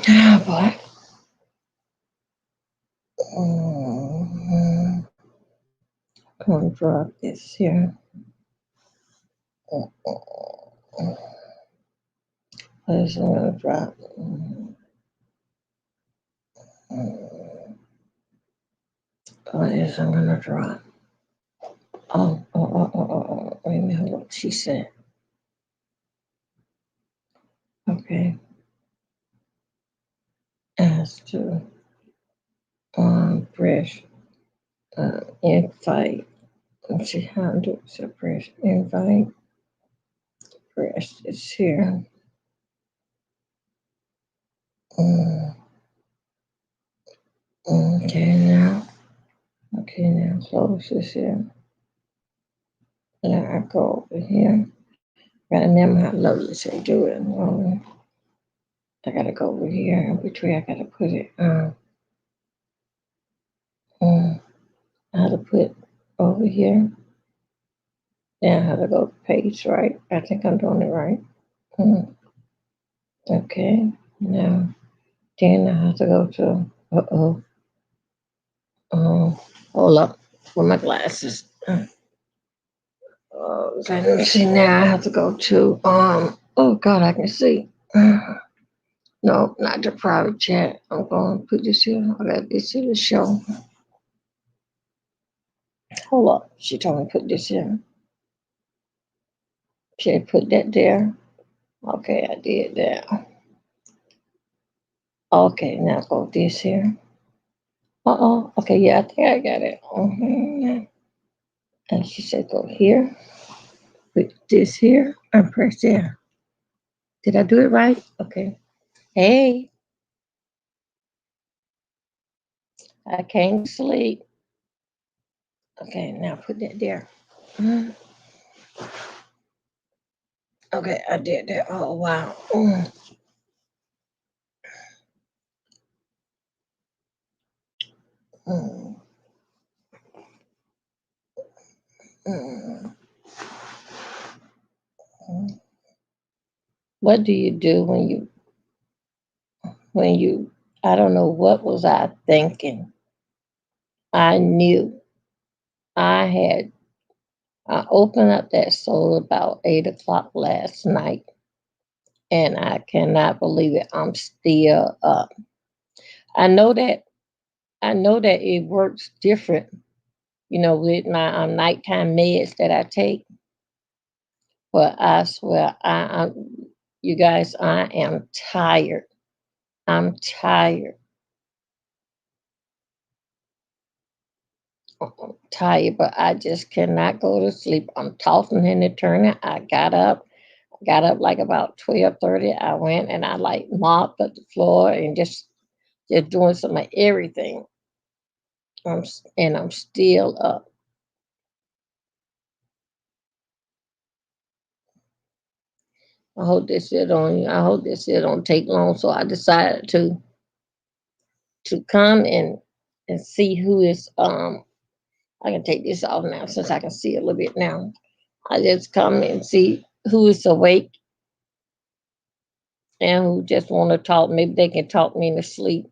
Oh boy. Mm, gonna drop this here. This I'm gonna drop. This I'm gonna drop. Wait a minute, what she said. Okay. As to press invite. Let's see how to do it. Press invite. Press this here. Mm, okay now. Okay now. Close this here. Now I go over here. Gotta remember how lovely say do it. I gotta go over here. Which way I gotta put it? How to put over here. Now how to go to page right. I think I'm doing it right. Okay. Now then I have to go to. Hold up with my glasses. Let me see now. I have to go to Oh God, I can see. No, not the private chat. I'm going to put this here. I got this here to show. Hold up. She told me to put this here. She put that there. Okay, I did that. Okay, now go this here. Okay, yeah, I think I got it. And she said go here. Put this here and press there. Did I do it right? Okay. Hey, I came to sleep. Okay, now put that there. Okay, I did that. Oh, wow. Mm, mm, mm. What do you do when you, I don't know, what was I thinking? I knew I had, I opened up that soul about 8 o'clock last night, and I cannot believe it. I'm still up. I know that, I know that it works different, with my nighttime meds that I take. But I swear, you guys, I am tired. I'm tired. Tired, but I just cannot go to sleep. I'm tossing and turning. I got up like about 12:30. I went and I like mopped up the floor and just doing some of everything. And I'm still up. I hope this shit don't take long. So I decided to come and see who is I can take this off now since I can see a little bit now. I just come and see who is awake and who just want to talk. Maybe they can talk me into sleep.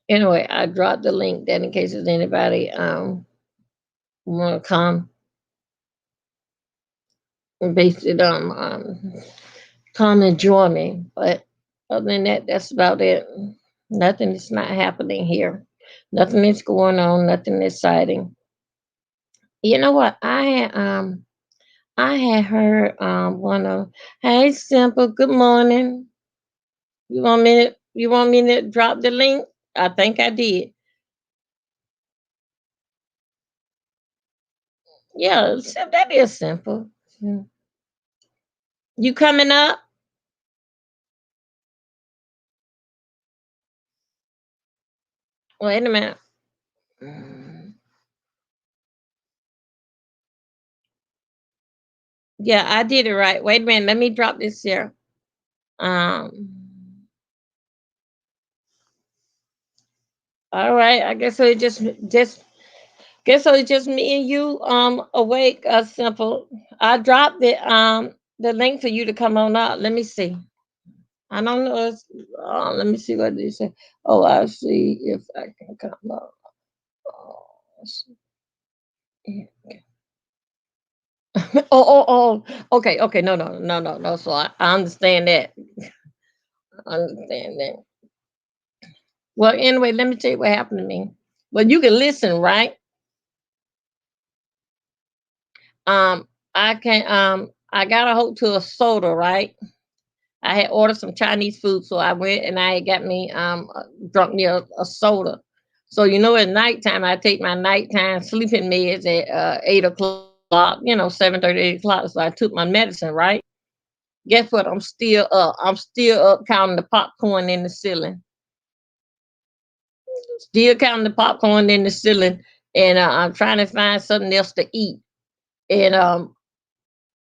Anyway, I dropped the link that in case there's anybody want to come and basically come and join me. But other than that, that's about it. Nothing is not happening here. Nothing is going on. Nothing exciting. You know what? I had heard one of Hey Simple, good morning. You want me to drop the link? I think I did. Yeah, that is simple. Yeah. You coming up? Wait a minute. Mm, Yeah, I did it right. Wait a minute. Let me drop this here. Um. All right. I guess so. Just Guess so it's just me and you awake, simple. I dropped the link for you to come on up. Let me see. I don't know. Let me see what they say. Oh, I see if I can come up. Oh, let's see. Okay, okay. No, no, no, no, no. So I understand that. I understand that. Well, anyway, let me tell you what happened to me. Well, you can listen, right? Um, I got a hold to a soda, right? I had ordered some Chinese food, so I went and I got me drunk me a soda. So at nighttime I take my nighttime sleeping meds at 8 o'clock, 7:30, 8 o'clock. So I took my medicine, right? Guess what? I'm still up. I'm still up counting the popcorn in the ceiling. Still counting the popcorn in the ceiling, and I'm trying to find something else to eat. And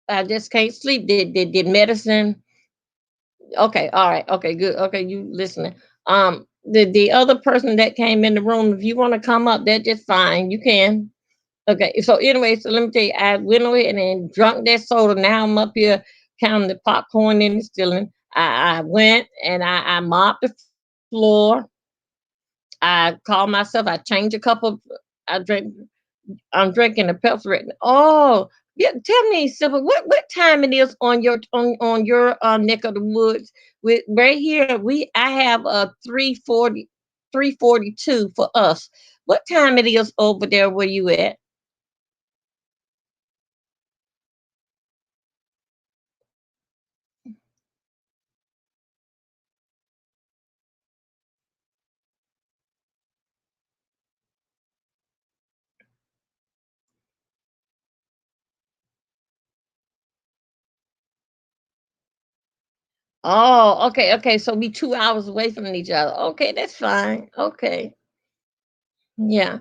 I just can't sleep. Did medicine. Okay, all right, okay, good. Okay, you listening. The other person that came in the room, if you want to come up, that's just fine. You can. Okay, so anyway, so let me tell you, I went ahead and drunk that soda. Now I'm up here counting the popcorn in the ceiling. I went and I mopped the floor. I called myself. I changed a couple. I drank. I'm drinking a Pepsi. Oh, yeah. Tell me, Simple, what time it is on your neck of the woods? With right here, I have a 3:40, 3:42 for us. What time it is over there where you at? Oh, okay, okay. So we 2 hours away from each other. Okay, that's fine. Okay, yeah,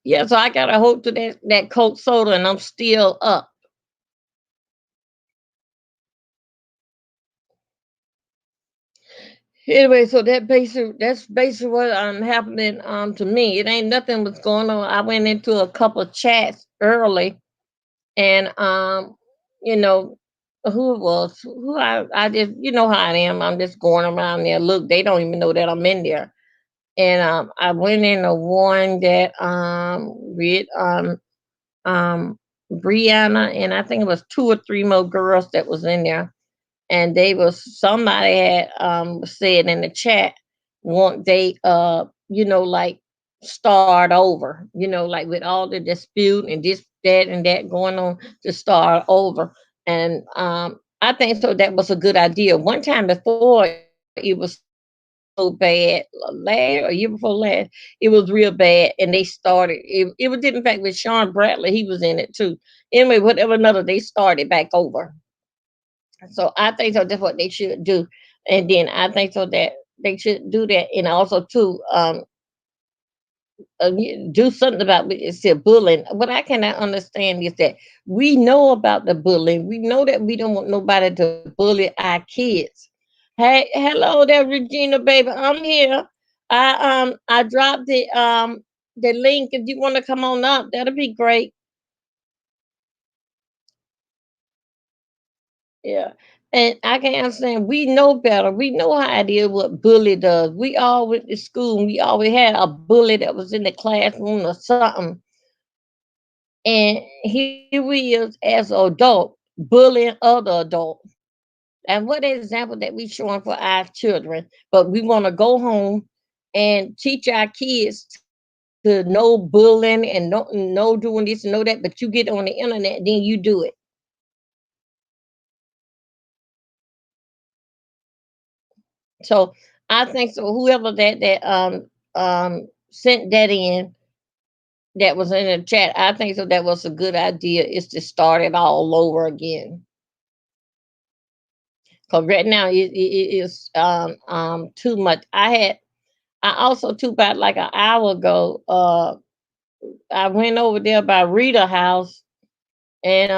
yeah. So I got a hold to that Coke soda, and I'm still up. Anyway, so that's basically what happening to me. It ain't nothing was going on. I went into a couple of chats early, and you know who it was, who I just, how I am. I'm just going around there. Look, they don't even know that I'm in there. And I went into one that with Brianna, and I think it was two or three more girls that was in there, and they was somebody had said in the chat, want they like start over, like with all the dispute and this, that, and that going on, to start over. And I think so that was a good idea. One time before, it was so bad, last or year before last, it was real bad, and they started it was, in fact, with Sean Bradley, he was in it too. Anyway, whatever, another, they started back over. So I think so that's what they should do. And then I think so that they should do that, and also too, do something about it's still bullying. What I cannot understand is that we know about the bullying. We know that we don't want nobody to bully our kids. Hey, hello there, Regina, baby. I'm here. I dropped the link. If you want to come on up, that'll be great. Yeah. And I can understand, we know better. We know how it is what bully does. We all went to school and we always had a bully that was in the classroom or something. And here we is as an adult bullying other adults. And what example that we showing for our children. But we want to go home and teach our kids to know bullying and no doing this and know that, but you get on the internet, then you do it. So I think so. Whoever sent that in, that was in the chat, I think so that was a good idea. Is to start it all over again. Cause right now it is too much. I also too, about like an hour ago. I went over there by Rita house, and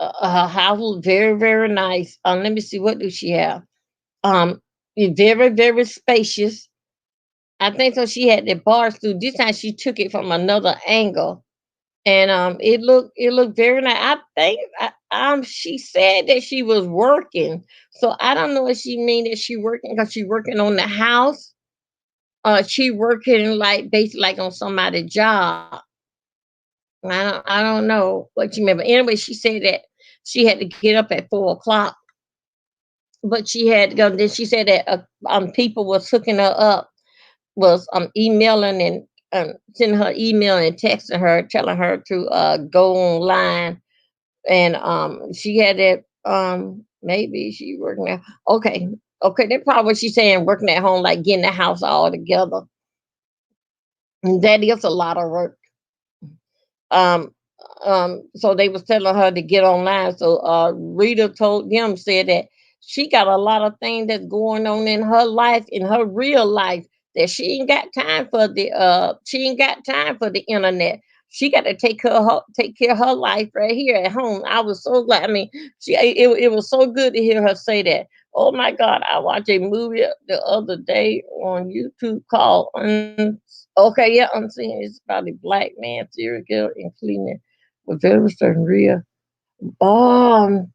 her house was very, very nice. Let me see, what do she have? Um, very, very spacious. I think so. She had the bars through. This time she took it from another angle, and it looked very nice. I think she said that she was working, so I don't know if she mean that she working because she working on the house. She working like basically like on somebody's job. I don't know what you mean, but anyway, she said that she had to get up at 4 o'clock, but she had to go. Then she said that people was hooking her up, was emailing and sending her email and texting her, telling her to go online, and she had that maybe she working at okay. Okay, that's probably what she's saying, working at home, like getting the house all together. And that is a lot of work. Um, so they was telling her to get online. So Rita told them, said that she got a lot of things that's going on in her life, in her real life, that she ain't got time for the internet. She got to take care of her life right here at home. I was so glad. I mean, it was so good to hear her say that. Oh my God, I watched a movie the other day on YouTube called okay, yeah, I'm seeing it's about a black man serial killer in Cleveland with very certain real. Um,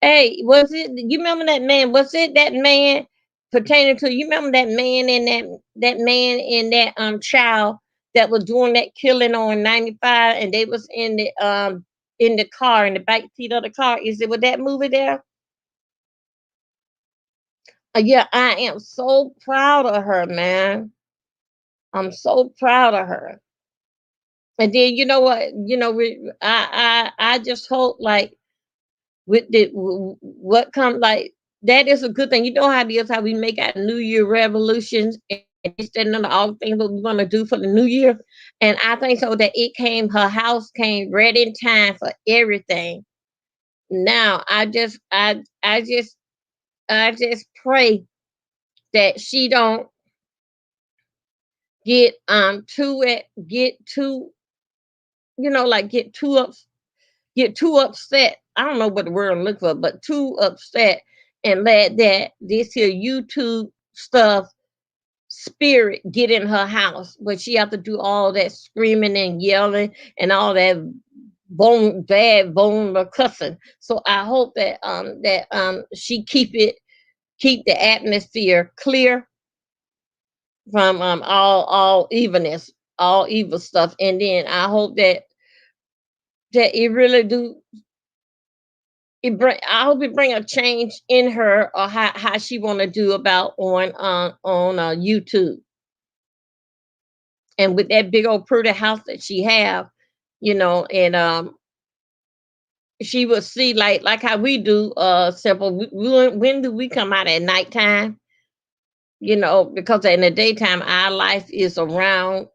hey, was it? You remember that man? Was it that man pertaining to? You remember that man and that man and that child that was doing that killing on 95, and they was in the car, in the back seat of the car. Is it with that movie there? Yeah, I am so proud of her, man. I'm so proud of her. And then you know what? I just hope like with what come like that is a good thing. You know how it is how we make our New Year revolutions and this that, and all the things that we want to do for the New Year. And I think so that her house came right in time for everything. Now I just pray that she don't get too like get too upset. I don't know what the word I'm looking for, but too upset and let that this here YouTube stuff spirit get in her house, but she have to do all that screaming and yelling and all that bad bone or cussing. So I hope that she keep the atmosphere clear from all evilness, all evil stuff, and then I hope that it really do I hope it bring a change in her or how she want to do about on YouTube. And with that big old pretty house that she have, and she will see like how we do simple. When do we come out at nighttime? Because in the daytime our life is surrounding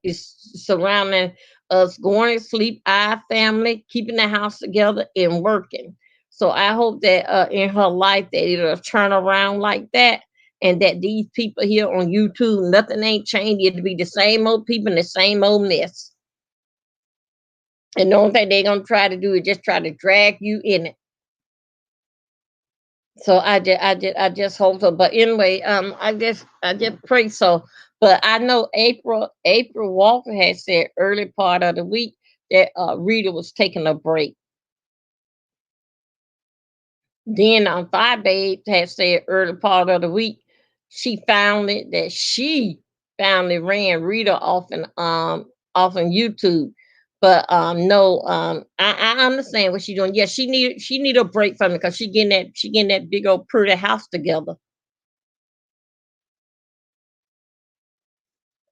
us going to sleep, our family, keeping the house together and working. So I hope that in her life that it'll turn around like that, and that these people here on YouTube, nothing ain't changed. It'll be the same old people and the same old mess. And the only thing they're gonna try to do is just try to drag you in it. So I just hope so. But anyway, I just pray so. But I know April Walker had said early part of the week that Rita was taking a break. Then on Friday had said early part of the week she finally ran Rita off on YouTube. But no, I understand what she's doing. Yeah, she need a break from it because she getting that big old pretty house together.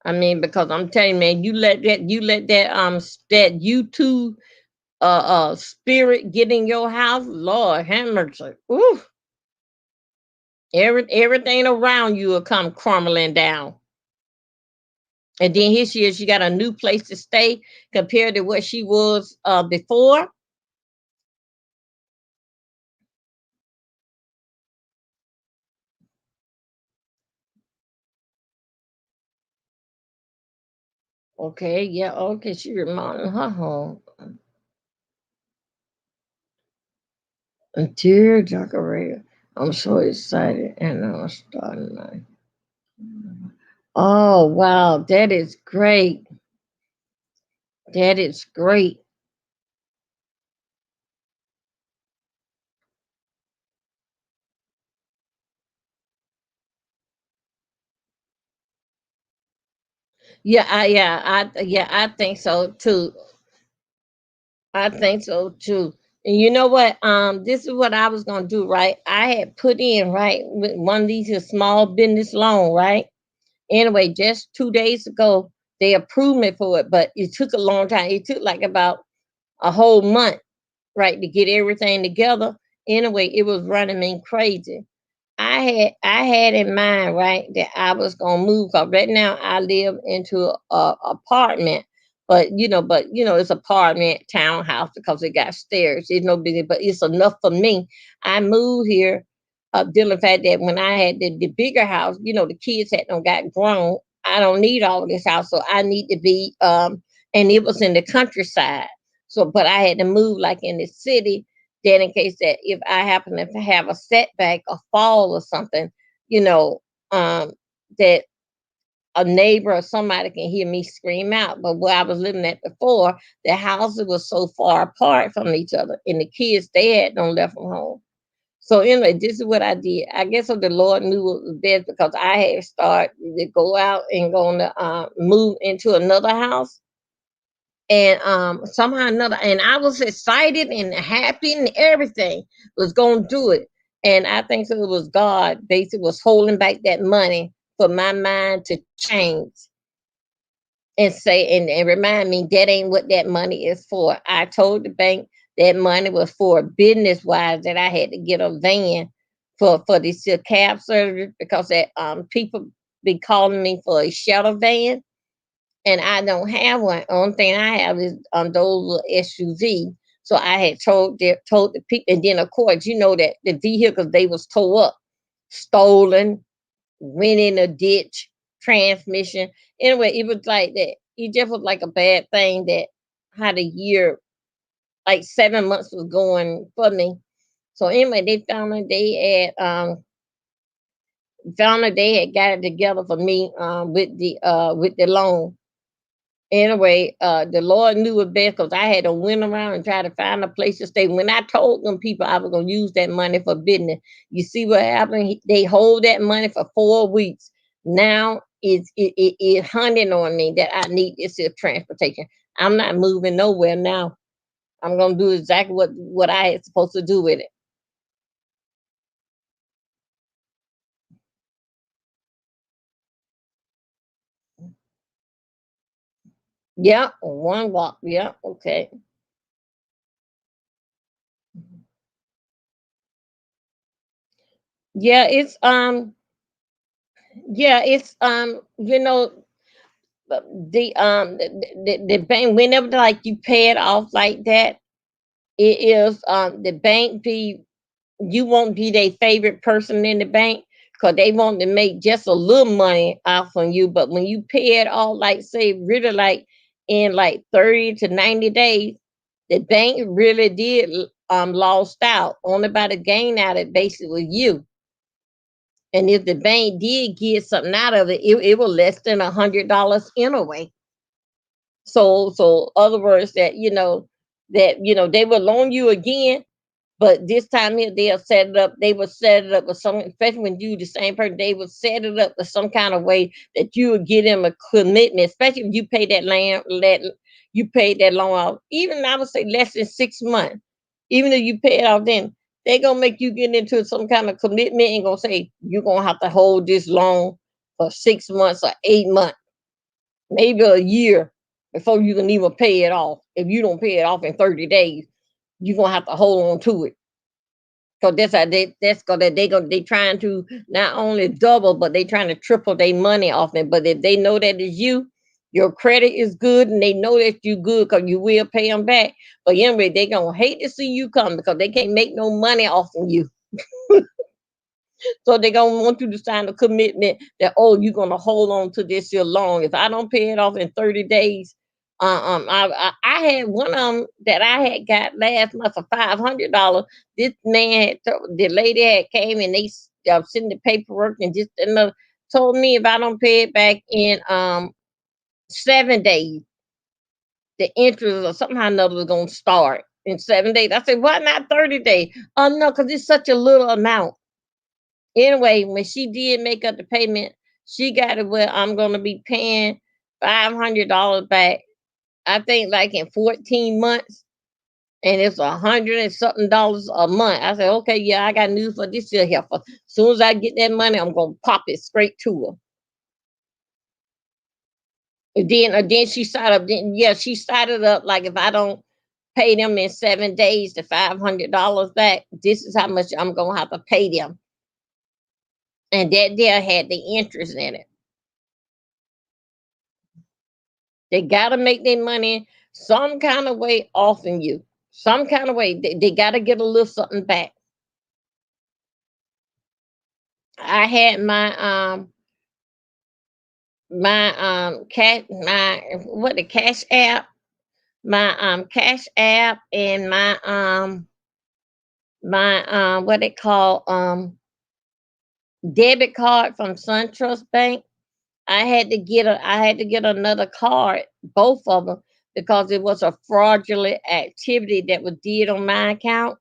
I mean, because I'm telling you, man, that YouTube spirit get in your house, Lord have mercy. Ooh, everything around you will come crumbling down. And then here she is, she got a new place to stay compared to what she was before. Okay, yeah, okay, she remodeling her home. Interior decorator. I'm so excited and I'm starting my Oh, wow, that is great. That is great. Yeah, I think so too. I think so too. And you know what? This is what I was gonna do, right? I had put in right with one of these small business loan, right? Anyway, just 2 days ago, they approved me for it, but it took a long time. It took like about a whole month, right, to get everything together. Anyway, it was running me crazy. I had in mind, right, that I was gonna move. Cause right now I live into a apartment, but it's apartment townhouse because it got stairs. It's no biggie, but it's enough for me. I moved here, dealing with the fact that when I had the bigger house, the kids had don't got grown. I don't need all of this house, so I need to be and it was in the countryside. So, but I had to move like in the city then in case that if I happen to have a setback, a fall or something, you know, um, that a neighbor or somebody can hear me scream out. But where I was living at before, the houses were so far apart from each other, and the kids they had no left from home. So anyway, this is what I did. I guess what the Lord knew was best because I had started to go out and going to move into another house and somehow or another, and I was excited and happy and everything was gonna do it. And I think so it was God basically was holding back that money for my mind to change and say and remind me that ain't what that money is for. I told the bank that money was for business wise that I had to get a van for this cab service because that people be calling me for a shuttle van and I don't have one. Only thing I have is those little SUV. So I had told the people, and then of course you know that the vehicles they was towed up, stolen, went in a ditch, transmission. Anyway, it was like that. It just was like a bad thing that had a year, like 7 months was going for me. So anyway, they had got it together for me with the loan. Anyway, the Lord knew it best because I had to went around and try to find a place to stay. When I told them people I was gonna use that money for business, you see what happened? They hold that money for 4 weeks. Now it hunting on me that I need this here transportation. I'm not moving nowhere now. I'm gonna do exactly what I had supposed to do with it. Yeah, one walk. Yeah, okay. Yeah, it's the bank whenever like you pay it off like that, it is the bank be you won't be their favorite person in the bank because they want to make just a little money off on you. But when you pay it all, like say really like in like 30 to 90 days, the bank really did lost out. Only by the gain out of it basically was you. And if the bank did get something out of it, it was less than $100 anyway. So other words that they will loan you again, but this time here they'll set it up. They will set it up with some, especially when you the same person. They will set it up with some kind of way that you would get them a commitment, especially if you pay that land let you pay that loan off. Even I would say less than 6 months. Even if you pay it off, then they gonna make you get into some kind of commitment and gonna say you're gonna have to hold this loan for 6 months or 8 months maybe a year before you can even pay it off. If you don't pay it off in 30 days, you're gonna have to hold on to it. Cause that's cause they trying to not only double, but they trying to triple their money off it. But if they know that it's you, your credit is good and they know that you good because you will pay them back. But anyway, they gonna hate to see you come because they can't make no money off of you. So they gonna want you to sign a commitment that you're gonna hold on to this here long. If I don't pay it off in 30 days, I had one of them that I had got last month for $500. This man the lady had came and they sent the paperwork and just another. told me if I don't pay it back in 7 days, the interest or somehow or another was gonna start in 7 days. I said, why not 30 days? Oh no, because it's such a little amount. Anyway, when she did make up the payment, she got it where I'm gonna be paying $500 back. I think like in 14 months, and it's 100 and something dollars a month. I said, okay, yeah, I got news for this year heifer. As soon as I get that money, I'm gonna pop it straight to her. And then she started up. Then yeah, she started up like if I don't pay them in 7 days the $500 back, this is how much I'm gonna have to pay them. And that there had the interest in it. They gotta make their money some kind of way off in you. Some kind of way. They gotta get a little something back. I had my cat my what the cash app, my cash app and my what they call debit card from SunTrust Bank. I had to get another card, both of them, because it was a fraudulent activity that was did on my account.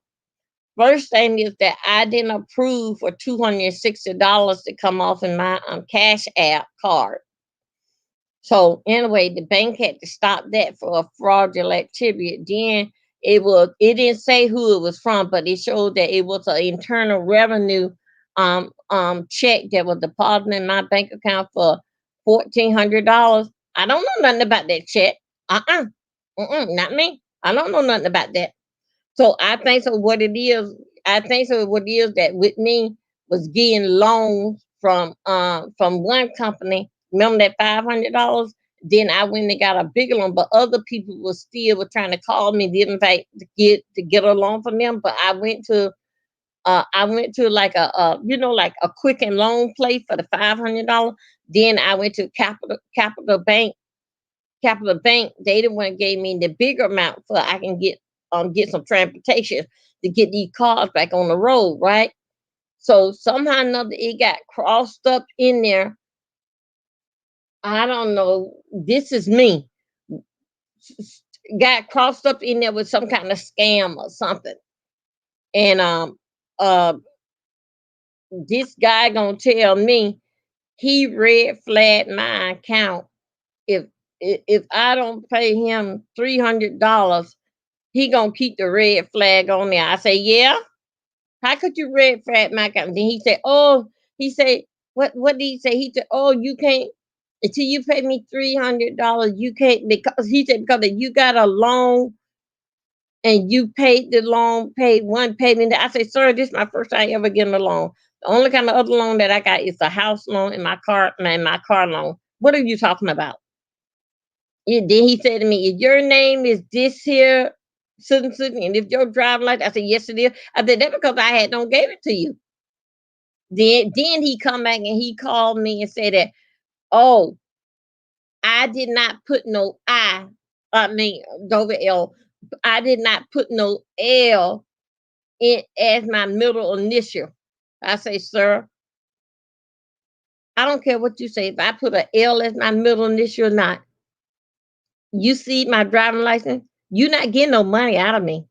First thing is that I didn't approve for $260 to come off in my Cash App card. So anyway, the bank had to stop that for a fraudulent activity. Then it didn't say who it was from, but it showed that it was an internal revenue check that was deposited in my bank account for $1,400. I don't know nothing about that check. Uh-uh. Not me. I don't know nothing about that. So I think so what it is, I think so what it is that with me was getting loans from one company. Remember that $500? Then I went and got a bigger loan, but other people were trying to call me, didn't think to get a loan from them. But I went to like like a quick and loan place for the $500. Then I went to Capital Bank. They the one gave me the bigger amount so I can get some transportation to get these cars back on the road, right? So somehow or another it got crossed up in there. I don't know. This is me. Got crossed up in there with some kind of scam or something. And uh this guy gonna tell me he red flagged my account if if I don't pay him $300, he gonna keep the red flag on there. I say, yeah. How could you red flag my account? Then he said, oh, he said, what did he say? He said, oh, you can't until you pay me $300. You can't because he said because you got a loan and you paid the loan, paid one payment. I said, sir, this is my first time ever getting a loan. The only kind of other loan that I got is a house loan and my car loan. What are you talking about? Then he said to me, "If your name is this here, certain, and if your driving license," I said, "Yes, it is." I said, "That because I had don't gave it to you." Then he come back and he called me and said that, "Oh, I did not put no I. I mean, Dover L. I did not put no L in as my middle initial." I say, "Sir, I don't care what you say. If I put a L as my middle initial or not, you see my driving license, you not getting no money out of me."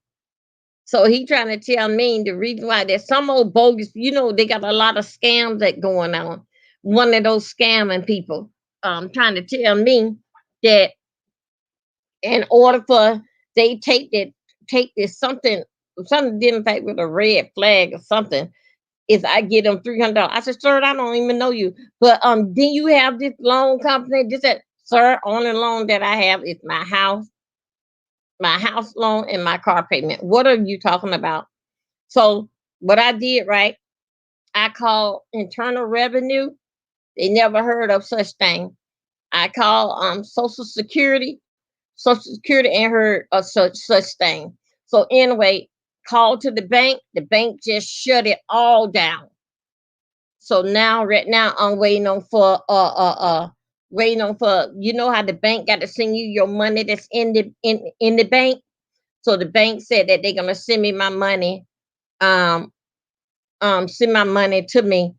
So he trying to tell me the reason why there's some old bogus, they got a lot of scams that going on. One of those scamming people trying to tell me that in order for they take this something didn't think with a red flag or something. If I get them $300, I said, sir, I don't even know you. But then you have this loan company. This that, sir, only loan that I have is my house loan and my car payment. What are you talking about? So what I did, right? I called Internal Revenue. They never heard of such thing. I called Social Security ain't heard of such thing. So anyway, called to the bank. The bank just shut it all down. So now, right now, I'm waiting on for how the bank got to send you your money that's in the bank. So the bank said that they're gonna send me my money, send my money to me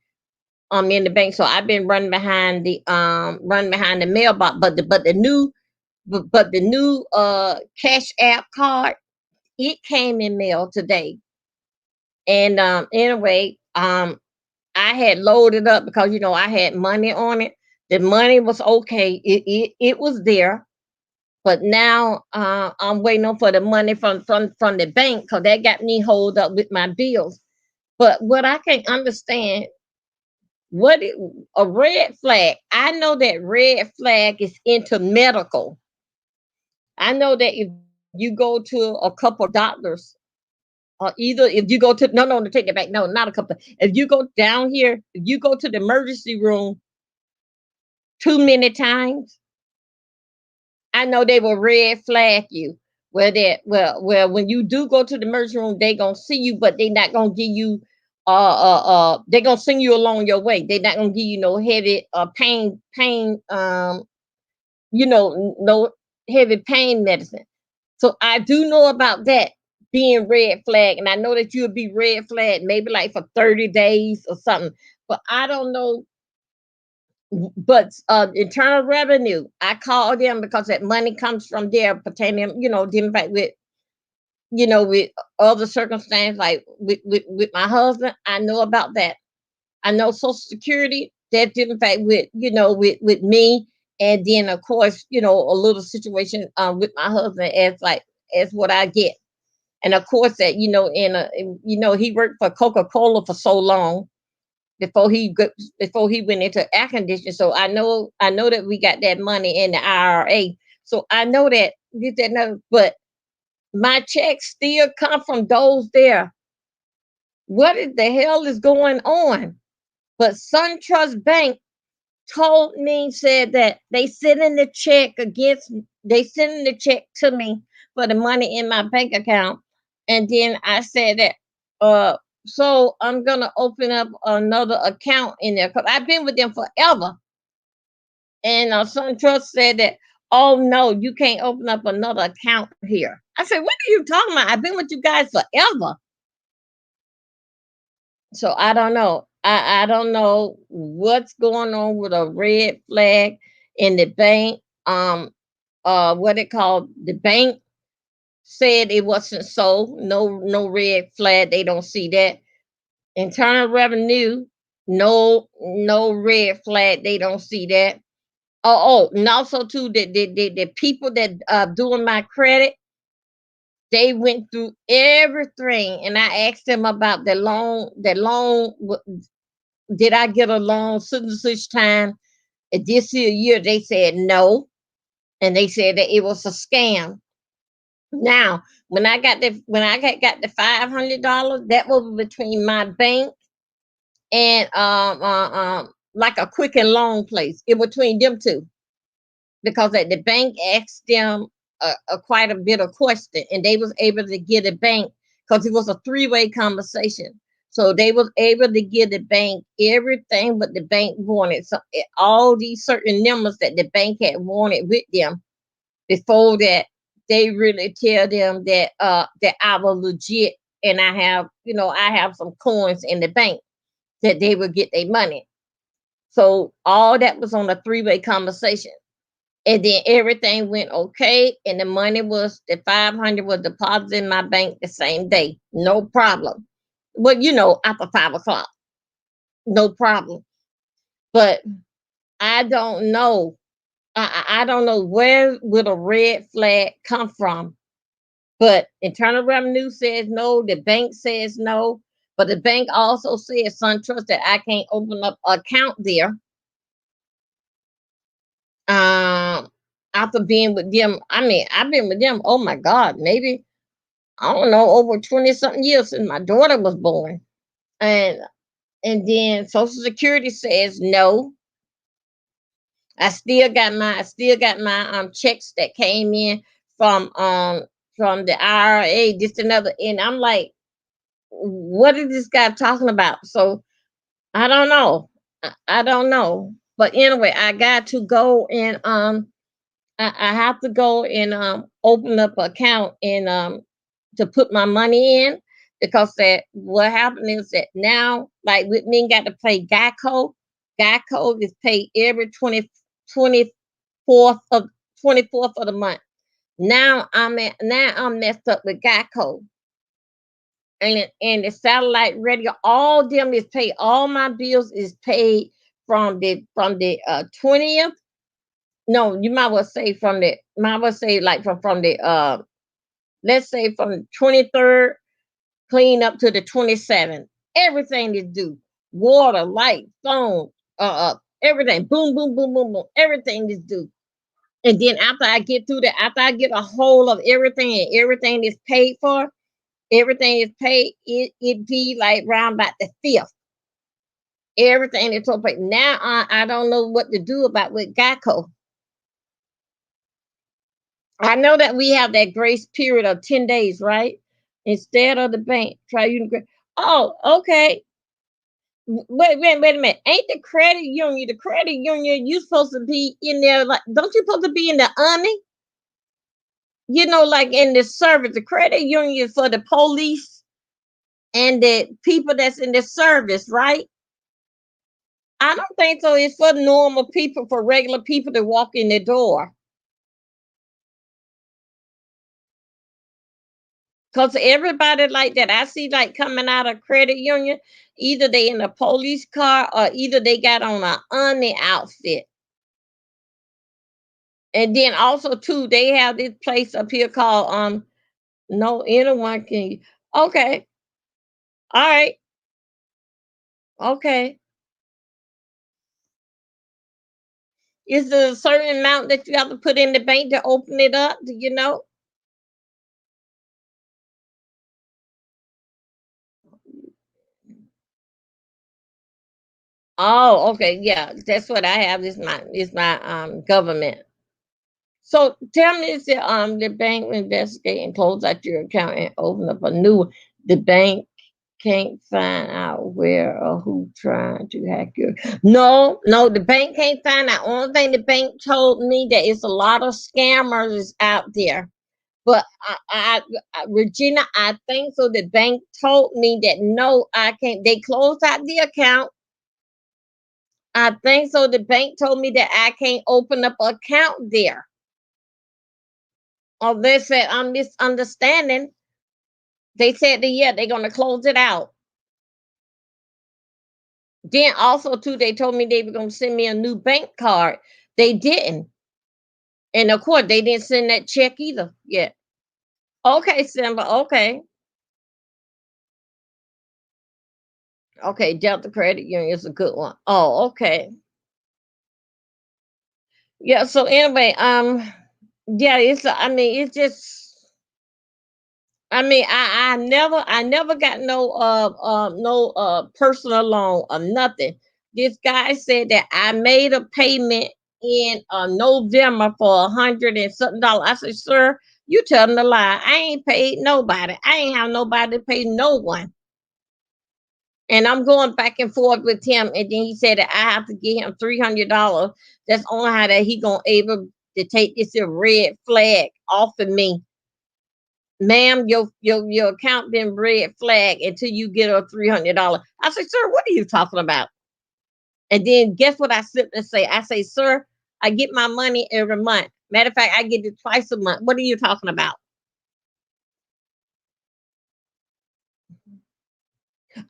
in the bank. So I've been running behind the mailbox. But the new Cash App card, it came in mail today. And anyway, I had loaded up because I had money on it. The money was okay. It was there. But now I'm waiting on for the money from the bank because that got me hold up with my bills. But what I can understand, what it, a red flag. I know that red flag is into medical. I know that if you go to a couple doctors, or either if you go to no, take it back. No, not a couple. If you go down here, if you go to the emergency room too many times, I know they will red flag you. Well, when you do go to the emergency room, they gonna see you, but they not gonna give you they gonna send you along your way. They not gonna give you no heavy pain no heavy pain medicine. So I do know about that being red flag, and I know that you'll be red flag maybe like for 30 days or something. But I don't know. But Internal Revenue, I call them because that money comes from there pertaining, dealing back with other circumstances like with my husband. I know about that. I know Social Security, that dealing back with, with me. And then of course, a little situation with my husband as what I get. And of course that, he worked for Coca-Cola for so long before he went into air conditioning. So I know that we got that money in the IRA. So I know that get that no, but my checks still come from those there. What is the hell is going on? But SunTrust Bank told me, said that they sending the check to me for the money in my bank account. And then I said that so I'm gonna open up another account in there because I've been with them forever. And SunTrust said that, oh no, you can't open up another account here. I said, what are you talking about? I've been with you guys forever. So I don't know. I don't know what's going on with a red flag in the bank. What it called? The bank said it wasn't so. No red flag. They don't see that. Internal Revenue, no red flag. They don't see that. And also too the people that doing my credit, they went through everything, and I asked them about the loan. Did I get a loan such time this year? They said no, and they said that it was a scam. Now, got the $500, that was between my bank and like a quick and loan place. It between them two because at the bank asked them quite a bit of question, and they was able to get a bank because it was a three-way conversation. So they was able to give the bank everything, but the bank wanted all these certain numbers that the bank had wanted with them before that. They really tell them that I was legit, and I have some coins in the bank that they would get their money. So all that was on a three-way conversation. And then everything went okay, and the 500 was deposited in my bank the same day, no problem. But after 5 o'clock, no problem. But I don't know. I don't know where would a red flag come from. But Internal Revenue says no. The bank says no. But the bank also says SunTrust that I can't open up an account there. Um, After being with them, I mean, I've been with them. Oh my God, maybe I don't know, over 20 something years since my daughter was born. And then Social Security says no. I still got my checks that came in from the IRA, just another, and I'm like, what is this guy talking about? So I don't know. I don't know. But anyway, I got to go and I have to go and open up an account and to put my money in. because that what happened is that now, like with me, got to pay Geico. Geico is paid every 24th of 24th of the month. Now I'm messed up with Geico. And the satellite radio, all them is paid. All my bills is paid from the 20th. No, you might well say might well say like from the let's say from the 23rd clean up to the 27th. Everything is due. Water, light, phone, everything. Boom, boom, boom, boom, boom. Everything is due. And then after I get through that, after I get a hold of everything and everything is paid for, everything is paid, it be like round about the fifth. Everything is so paid. Now I don't know what to do about with Geico. I know that we have that grace period of 10 days, right? Instead of the bank, try using grace. Oh, okay. Wait a minute. Ain't the credit union, you supposed to be in there, like, don't you supposed to be in the army? Like in the service, the credit union is for the police and the people that's in the service, right? I don't think so. It's for normal people, for regular people to walk in the door. Because everybody like that, I see like coming out of credit union, either they in a police car or either they got on a army outfit. And then also too, they have this place up here called no anyone can. Okay, all right, okay. Is there a certain amount that you have to put in the bank to open it up? Do you know? Oh, okay, yeah, that's what I have. Is my government. So tell me, is the bank will investigate and close out your account and open up a new one? The bank can't find out where or who trying to hack your. No, no, the bank can't find out. Only thing the bank told me that it's a lot of scammers out there. But Regina, I think so. The bank told me that no, I can't. They closed out the account. I think so. The bank told me that I can't open up an account there. Or they said I'm misunderstanding. They said that yeah, they're gonna close it out. Then also too, they told me they were gonna send me a new bank card. They didn't, and of course they didn't send that check either yet. Okay, Simba. Okay, okay. Delta Credit Union is a good one. Oh, okay. Yeah. So anyway, yeah. I mean, it's just. I mean, I never got no personal loan or nothing. This guy said that I made a payment in November for $100 and something. I said, sir, you telling a lie. I ain't paid nobody. I ain't have nobody to pay no one. And I'm going back and forth with him, and then he said that I have to give him $300. That's only how that he gonna able to take this here red flag off of me. Ma'am, your account been red flag until you get a $300. I say, sir, what are you talking about? And then guess what I simply say? I say, sir, I get my money every month. Matter of fact, I get it twice a month. What are you talking about?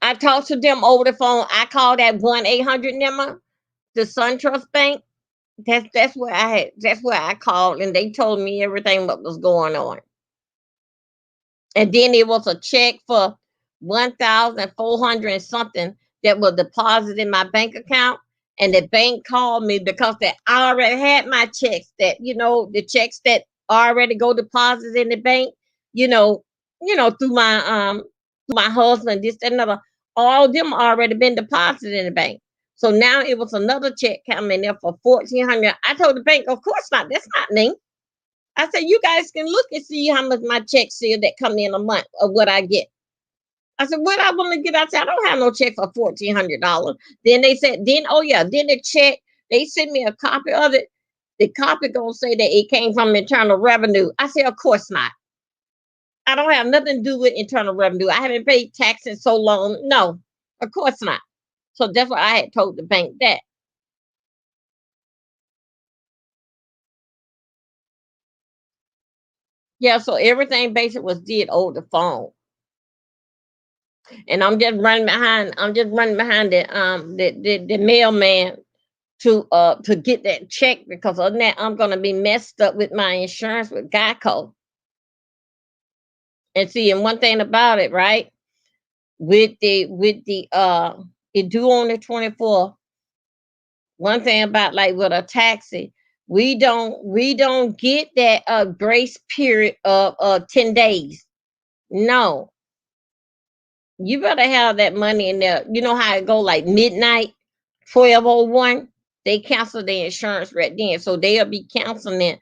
I talked to them over the phone. I called that 1-800 number, the SunTrust Bank. That's where I called, and they told me everything what was going on. And then it was a check for 1,400 and something that was deposited in my bank account. And the bank called me because they already had my checks, that the checks that already go deposited in the bank, you know, through my husband, this, that, another. All of them already been deposited in the bank. So now it was another check coming there for 1,400. I told the bank, of course not. That's not me. I said, you guys can look and see how much my checks is that come in a month of what I get. I said, what I want to get? I said, I don't have no check for $1,400. Then they said, oh yeah, then the check, they sent me a copy of it. The copy gonna say that it came from Internal Revenue. I said, of course not. I don't have nothing to do with internal revenue. I haven't paid tax in so long. No, of course not. So that's why I had told the bank that. Yeah, so everything basically was did over the phone. And I'm just running behind the mailman to get that check, because other than that I'm gonna be messed up with my insurance with Geico. And see, and one thing about it, right? With the it due on the 24th. One thing about, like, with a taxi, we don't get that grace period of 10 days. No, you better have that money in there. You know how it go, like midnight, 12:01, they cancel the insurance right then. So they'll be canceling it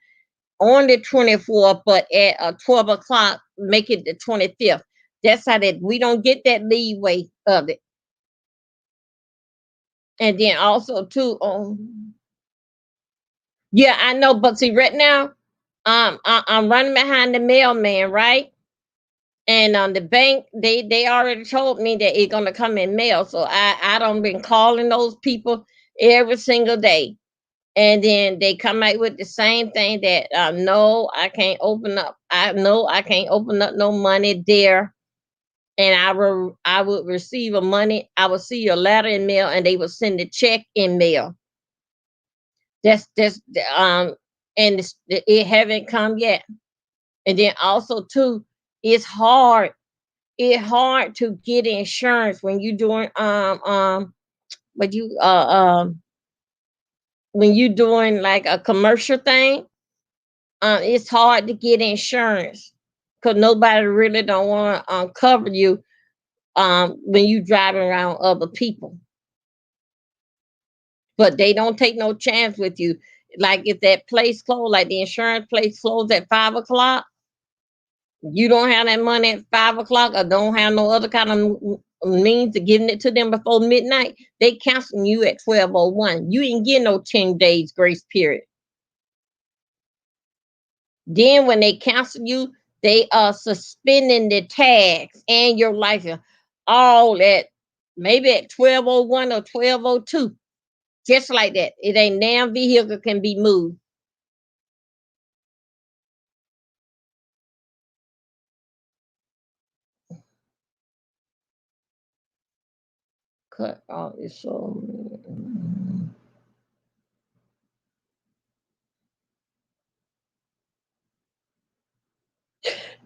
on the 24th, but at 12 o'clock, make it the 25th. That's how that we don't get that leeway of it. And then also too, yeah, I know, but see, right now, I'm running behind the mailman, right? And on the bank, they already told me that it's gonna come in mail. So I don't been calling those people every single day. And then they come out with the same thing that no, I can't open up. I know I can't open up no money there. And I would receive a money. I would see a letter in mail, and they would send a check in mail. That's and it haven't come yet. And then also too, it's hard. It's hard to get insurance when you doing but you when you doing like a commercial thing. It's hard to get insurance because nobody really don't want to cover you when you driving around other people. But they don't take no chance with you. Like if that place closed, like the insurance place closed at 5 o'clock, you don't have that money at 5 o'clock, or don't have no other kind of means of getting it to them before midnight, they cancel you at 12:01. You ain't getting no 10 days grace period. Then when they cancel you, they are suspending the tags and your license all at maybe at 12:01 or 12:02. Just like that. It ain't damn vehicle can be moved. Cut off is so.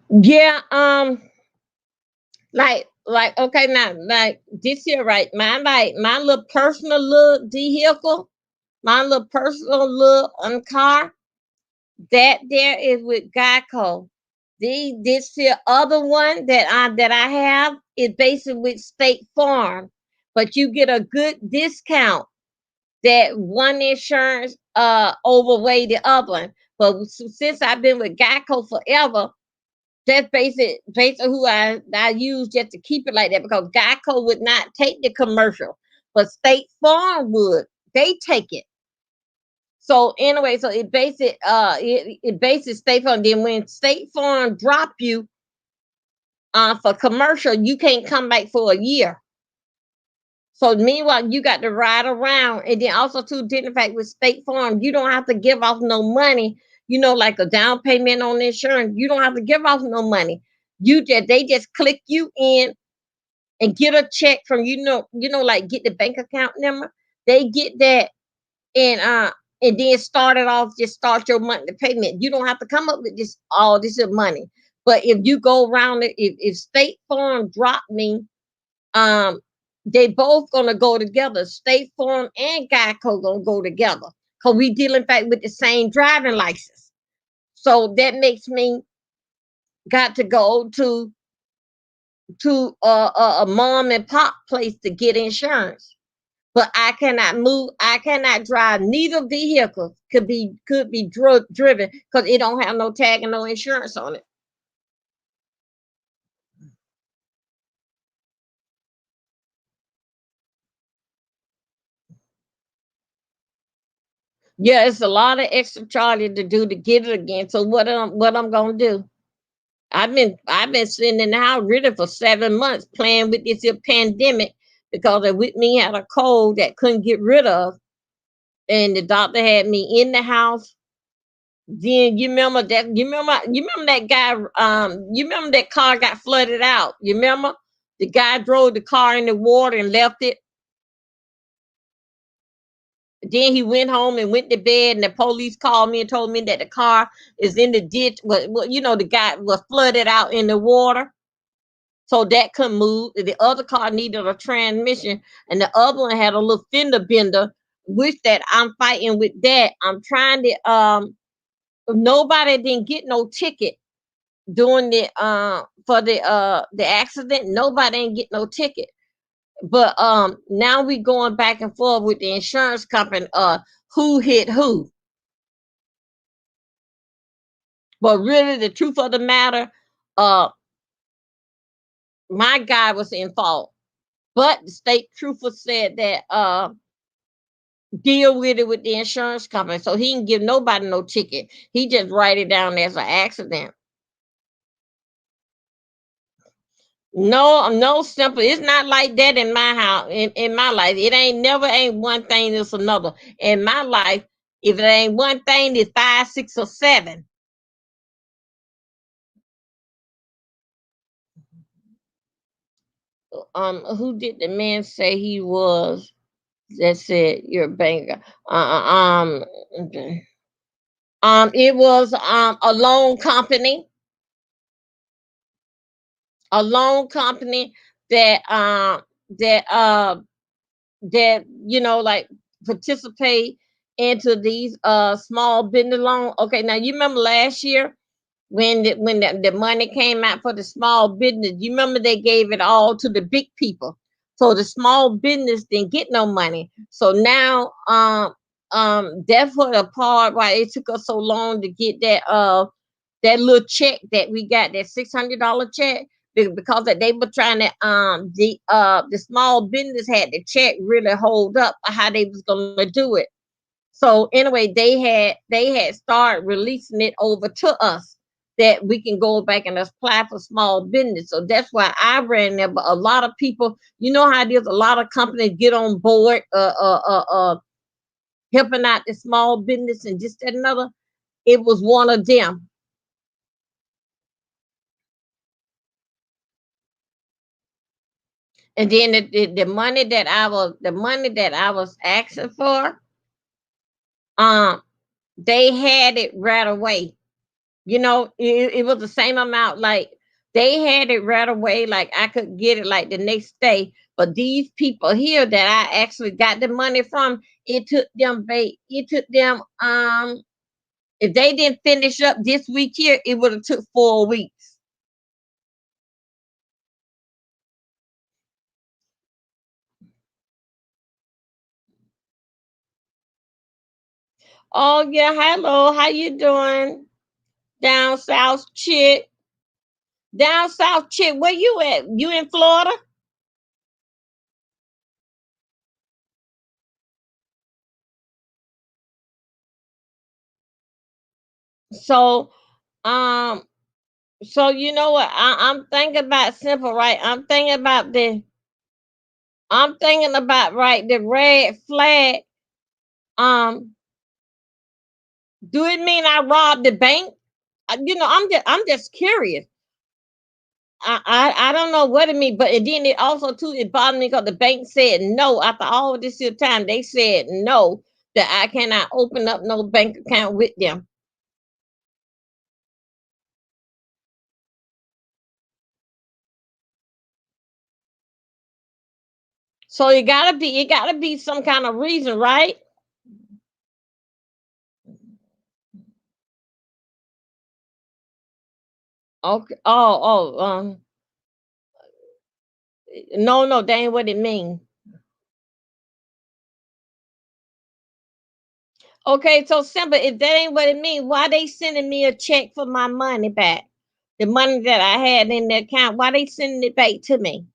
Yeah, like okay, now like this here, right? My little personal little vehicle, my little personal little car, that there is with Geico. This here other one that I have is basically with State Farm, but you get a good discount. That one insurance overweigh the other one. But since I've been with Geico forever, that's basically who I use just to keep it like that, because Geico would not take the commercial, but State Farm would. They take it. So anyway, so it State Farm. Then when State Farm drop you for commercial, you can't come back for a year. So meanwhile, you got to ride around, and then also too, didn't fact with State Farm, you don't have to give off no money. Like a down payment on insurance, you don't have to give off no money. They just click you in and get a check from like get the bank account number. They get that, and then start it off. Just start your monthly payment. You don't have to come up with all this money. But if you go around it, if State Farm drop me, um, they both gonna go together. State Farm and Geico gonna go together, because we deal in fact with the same driving license. So that makes me got to go to a mom and pop place to get insurance. But I cannot move. I cannot drive. Neither vehicle could be driven because it don't have no tag and no insurance on it. Yeah, it's a lot of extra charges to do to get it again. So what I'm gonna do? I've been sitting in the house really for 7 months playing with this here pandemic because with me had a cold that couldn't get rid of, and the doctor had me in the house. Then you remember that? You remember that guy? You remember that car got flooded out? You remember the guy drove the car in the water and left it. Then he went home and went to bed, and the police called me and told me that the car is in the ditch. Well, the guy was flooded out in the water, so that couldn't move. The other car needed a transmission, and the other one had a little fender bender. Which that I'm fighting with that. I'm trying to. Nobody didn't get no ticket doing the for the accident. Nobody didn't get no ticket. But now we going back and forth with the insurance company. Who hit who? But really, the truth of the matter, uh, my guy was in fault. But the state trooper said that deal with it with the insurance company, so he didn't give nobody no ticket. He just write it down as an accident. No, no simple. It's not like that in my house. In my life, it ain't never ain't one thing. It's another. In my life, if it ain't one thing, it's five, six, or seven. Who did the man say he was? That said you're a banker. Okay. It was a loan company, a loan company that that that like participate into these small business loan. Okay, now you remember last year when the money came out for the small business, you remember they gave it all to the big people. So the small business didn't get no money. So now that's what the part why it took us so long to get that little check that we got, that $600 check, because that they were trying to the small business had the check really hold up how they was gonna do it. So anyway, they had started releasing it over to us that we can go back and apply for small business. So that's why I ran there. But a lot of people, you know how it is, a lot of companies get on board helping out the small business and just that another. It was one of them. And then the money that I was asking for, um, they had it right away. It was the same amount. Like they had it right away. Like I could get it like the next day. But these people here that I actually got the money from, it took them if they didn't finish up this week here, it would have took 4 weeks. Oh yeah, hello, how you doing? Down south chick. Down south chick, where you at? You in Florida? So um so you know what? I'm thinking about simple, right? I'm thinking about right, the red flag. Um, do it mean I robbed the bank? I'm just curious. I don't know what it means, but then it also too it bothered me because the bank said no after all this here time. They said no, that I cannot open up no bank account with them. So it gotta be some kind of reason, right? Okay. No, no, that ain't what it means. Okay, so simple. If that ain't what it means, why they sending me a check for my money back? The money that I had in the account, why they sending it back to me?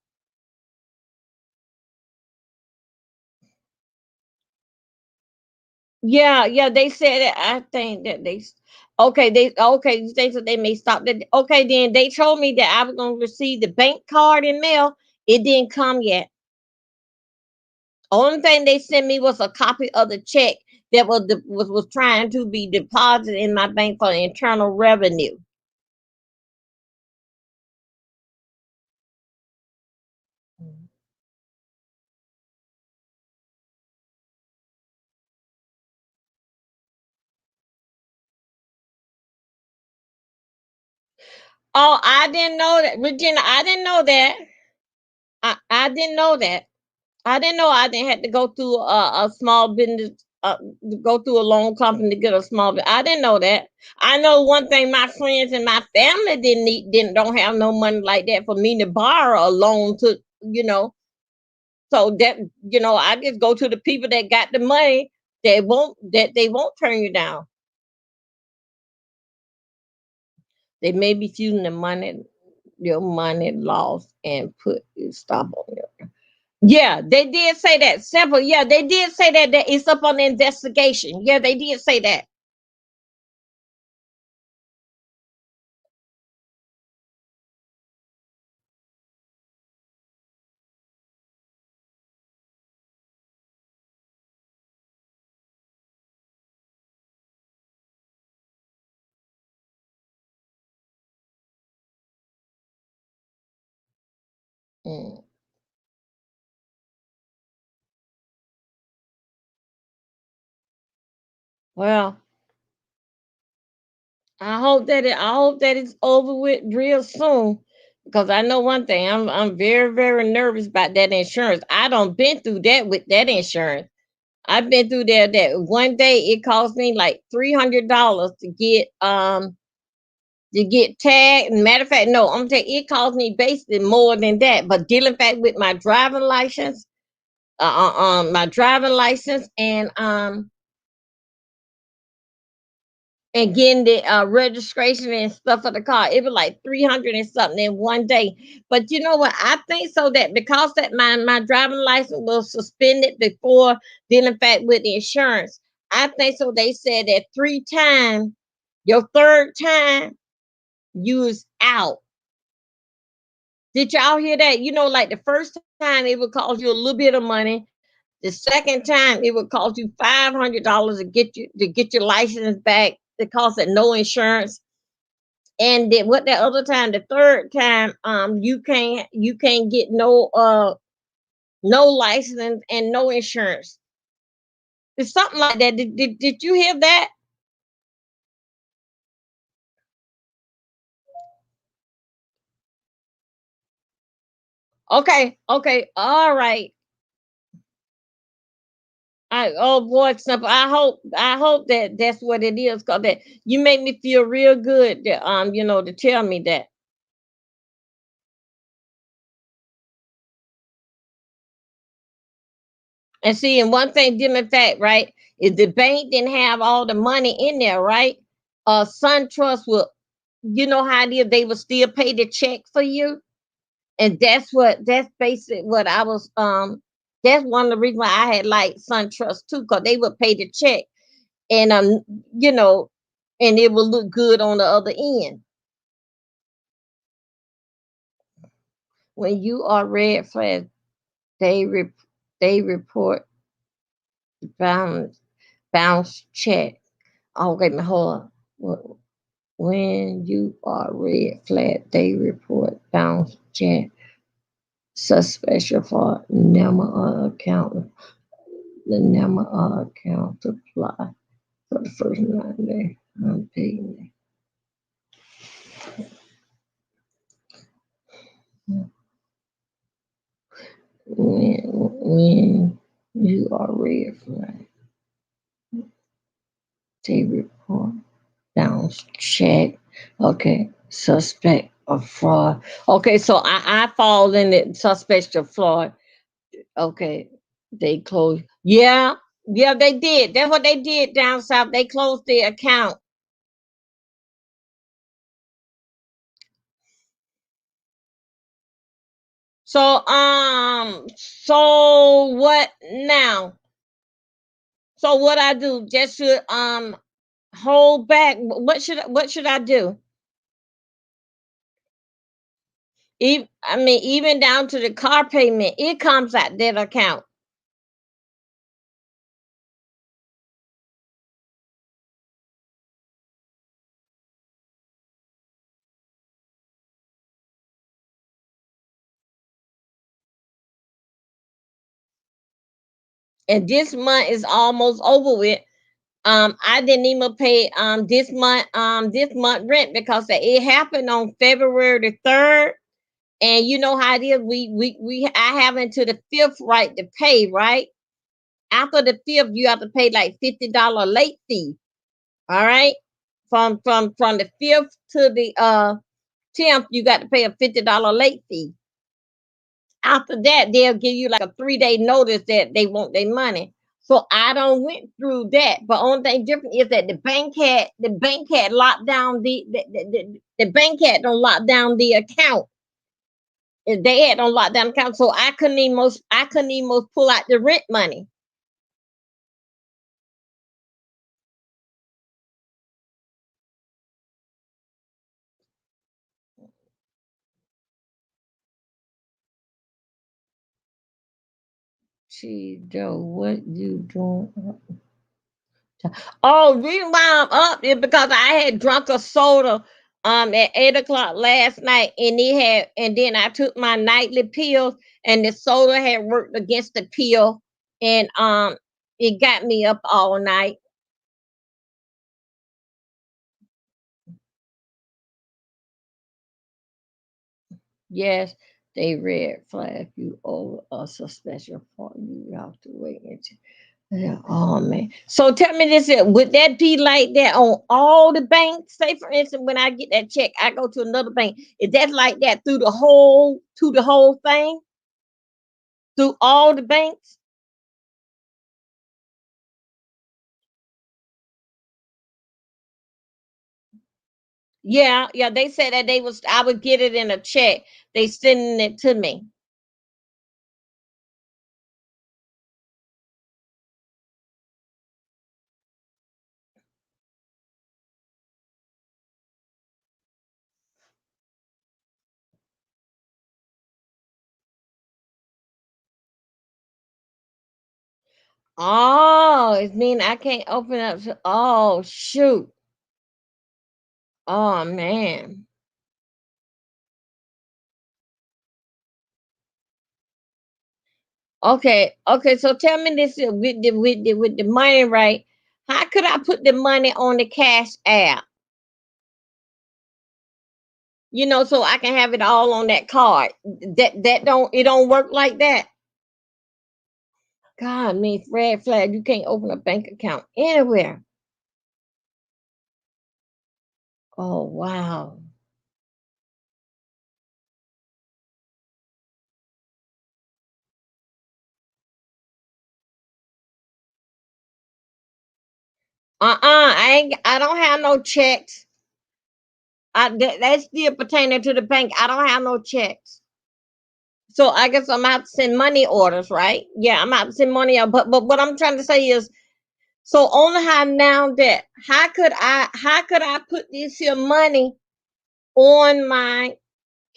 Yeah, yeah, they said it. I think that they. Okay, they may stop that. Okay, then they told me that I was gonna receive the bank card in mail. It didn't come yet. Only thing they sent me was a copy of the check that was trying to be deposited in my bank for internal revenue. Oh, I didn't know that, Regina. I didn't know that. I didn't know that. I didn't know I didn't have to go through a small business, go through a loan company to get a small. I didn't know that. I know one thing: my friends and my family don't have no money like that for me to borrow a loan to, you know. So that, I just go to the people that got the money they won't turn you down. They may be using the money, your money lost and put stop on you. Yeah, they did say that. Several. Yeah, they did say that it's up on the investigation. Yeah, they did say that. Mm. Well, I hope that it's over with real soon, because I know one thing. I'm very very nervous about that insurance. I don't been through that with that insurance. I've been through that one day it cost me like $300 to get tagged. Matter of fact, no, I'm saying it cost me basically more than that. But dealing back with my driving license and getting the registration and stuff for the car, it was like 300 and something in one day. But you know what? I think so that because that my driving license was suspended before dealing back with the insurance, I think so. They said that 3 times, your third time, you was out. Did y'all hear that? Like the first time it would cost you a little bit of money. The second time it would cost you $500 to get your license back. The cost of no insurance. And then what that other time, the third time, you can't get no license and no insurance. It's something like that. Did you hear that? Okay, okay, all right. Oh boy, simple. I hope that that's what it is. Cause that you make me feel real good. That to tell me that. And see, and one thing, given fact, right, is the bank didn't have all the money in there, right? SunTrust will, you know how it is, they will still pay the check for you, and that's basically what I was. That's one of the reasons why I had like SunTrust too, because they would pay the check, and you know, and it will look good on the other end. When you are red flag, they rep- they report bounce bounce check. Oh, wait a minute, hold on. When you are red flag, they report bounce check. Suspicion for NEMA account. The NEMA account apply for the first 9 days. I'm paying it. When you are red flag, they report bounce check. Okay, suspect of fraud. Okay, so I fall in the suspect of fraud. Okay, they closed. Yeah, yeah, they did. That's what they did down south. They closed the account. So what now? So what I do? Just should hold back. What should I do? Even down to the car payment, it comes out that account. And this month is almost over with. I didn't even pay this month rent because it happened on February the 3rd. And you know how it is. I have until the 5th right to pay, right? After the 5th, you have to pay like $50 late fee. All right. From the 5th to the 10th, you got to pay a $50 late fee. After that, they'll give you like a 3-day notice that they want their money. So I don't went through that. But only thing different is that the bank had locked down the bank had don't lock down the account. They had on lockdown account, so I couldn't even pull out the rent money. Gee, Joe, what you doing? Oh, reason why I'm up is because I had drunk a soda at 8 o'clock last night, and then I took my nightly pills, and the soda had worked against the pill, and it got me up all night. Yes, they red flag you over a suspension point. You have to wait until. Yeah. Oh man. So tell me this: would that be like that on all the banks? Say, for instance, when I get that check, I go to another bank. Is that like that through the whole thing, through all the banks? Yeah, yeah. They said that I would get it in a check. They sending it to me. Oh, it mean I can't open up. Oh shoot. Oh man. Okay, okay. So tell me this with the money, right? How could I put the money on the Cash App? So I can have it all on that card. That don't work like that. God, means red flag. You can't open a bank account anywhere. Oh wow. I don't have no checks. That's still pertaining to the bank. I don't have no checks. So I guess I'm out to send money orders, right? Yeah, I'm out to send money out. But what I'm trying to say is, so on how now that how could I put this here money on my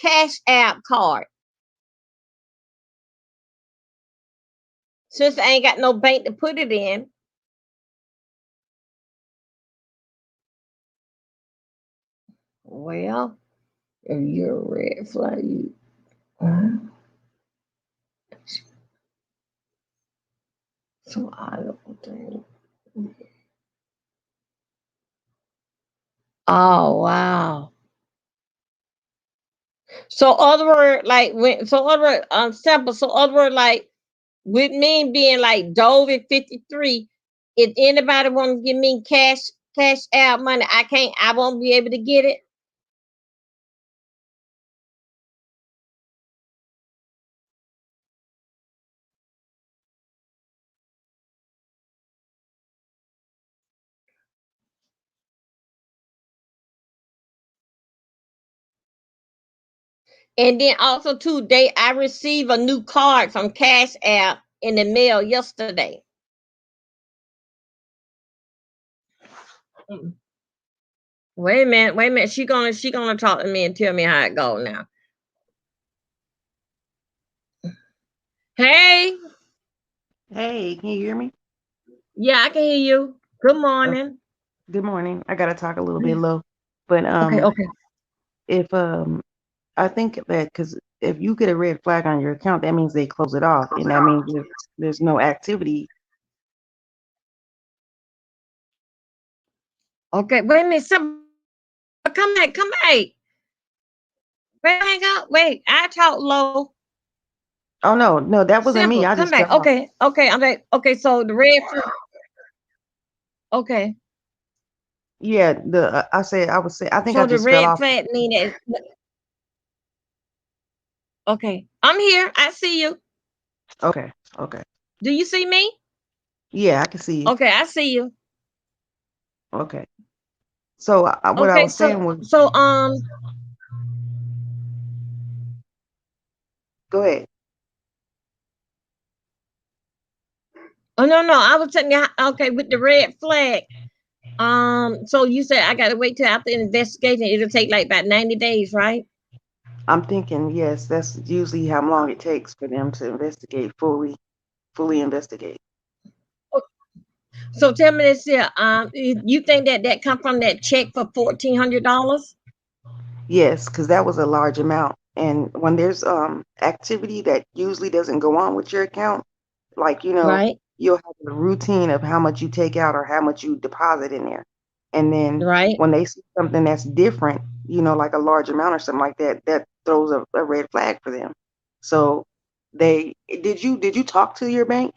Cash App card since I ain't got no bank to put it in? Well, if you're a red flag, uh, so I don't think. Oh wow. So other word like when so other word simple. So other word like with me being like Dove at 53, if anybody want to give me cash out money, I won't be able to get it. And then also too, I received a new card from Cash App in the mail yesterday. Mm. Wait a minute, wait a minute. She gonna talk to me and tell me how it go now. Hey, Hey, can you hear me? yeah, I can hear you. Good Oh, morning. good morning. I gotta talk a little bit low, but Okay, okay. if I think that because if you get a red flag on your account, that means they close it off, and that means there's no activity. Okay, wait a minute. Some come back, come back. Wait, hang up. Wait, I talk low. Oh no, no, that wasn't me. Simple. I Come just back. fell off. Okay, okay. I'm back. Okay, so the red. Okay, Yeah, the I said I was say I think I so the just fell red off. flag mean that. Okay, I'm here. I see you. Okay, okay, Do you see me? yeah, I can see you. Okay, I see you. Okay, so what I Okay, was so saying was, so go ahead. oh no, no, I was telling you okay with the red flag. So you said I gotta wait till after the investigation. It'll take like about 90 days, right? I'm thinking yes, that's usually how long it takes for them to investigate fully investigate. So tell me this here. You think that that come from that check for $1,400? Yes, because that was a large amount. And when there's activity that usually doesn't go on with your account, like Right, you'll have a routine of how much you take out or how much you deposit in there. And then right. when they see something that's different, like a large amount or something like that, that throws a red flag for them. So they did you talk to your bank?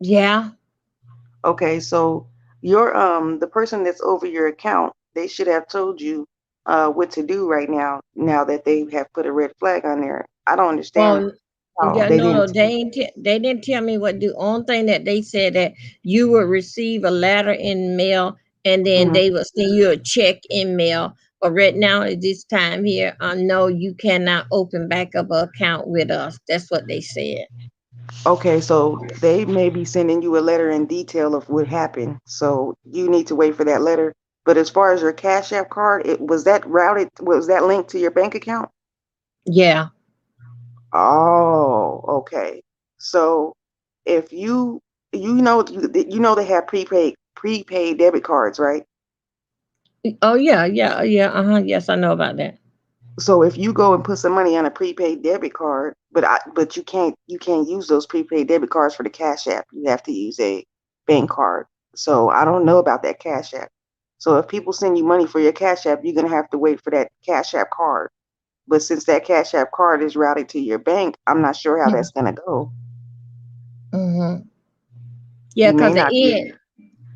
Yeah. Okay, so your the person that's over your account, they should have told you what to do right now that they have put a red flag on there. I don't understand Well, how yeah, they no, no, didn't. they didn't tell me what to do. Only thing that they said that you would receive a letter in mail, and then Mhm. they would send you a check in mail. But right now at this time here, no, you cannot open back up an account with us. That's what they said. Okay, so they may be sending you a letter in detail of what happened. So you need to wait for that letter. But as far as your Cash App card, was that linked to your bank account? Yeah. Oh, okay. So if you know they have prepaid debit cards, right? Oh yeah, yeah, yeah. Yes, I know about that. So if you go and put some money on a prepaid debit card, but you can't use those prepaid debit cards for the Cash App. You have to use a bank card. So I don't know about that Cash App. So if people send you money for your Cash App, you're gonna have to wait for that Cash App card. But since that Cash App card is routed to your bank, I'm not sure how that's gonna go. Mm-hmm. Yeah, You may because not be.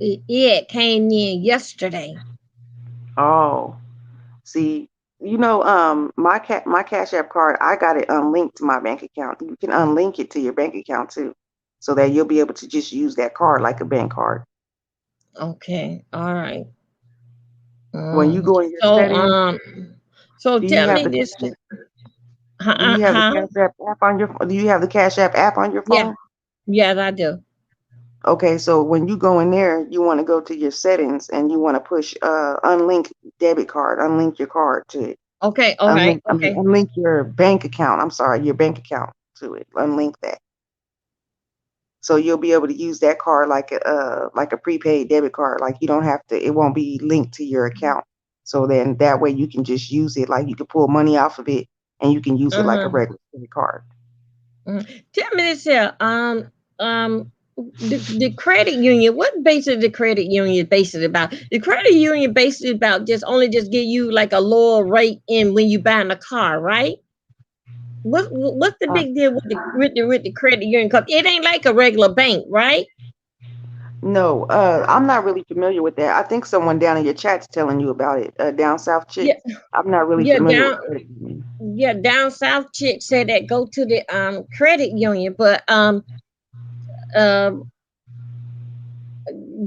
it came in yesterday. Oh, see, my Cash App card, I got it unlinked to my bank account. You can unlink it to your bank account too, so that you'll be able to just use that card like a bank card. Okay, all right. When you Mm. go in your So settings, do you tell have me the this. Cash App, do you have the Huh? Cash App app on your do you have the Cash App app on your Yeah, phone? yes, I do. Okay, so when you go in there, you want to go to your settings and you want to push unlink debit card, unlink your card to it. Okay, all right, I mean, okay. unlink your bank account. I'm sorry, your bank account to it. Unlink that. So you'll be able to use that card like a prepaid debit card. Like you don't have to. It won't be linked to your account. So then that way you can just use it. Like you can pull money off of it and you can use it like a Uh-huh. regular credit card. Tell me this here. The credit union. What basically the credit union basically about? The credit union basically about just give you like a lower rate in when you buying a car, right? What's the Uh, big deal with the credit union? Cause it ain't like a regular bank, right? no, I'm not really familiar with that. I think someone down in your chat's telling you about it. Down South chick. Yeah, I'm not really yeah, familiar with down credit union. yeah, down south chick said that go to the credit union, but um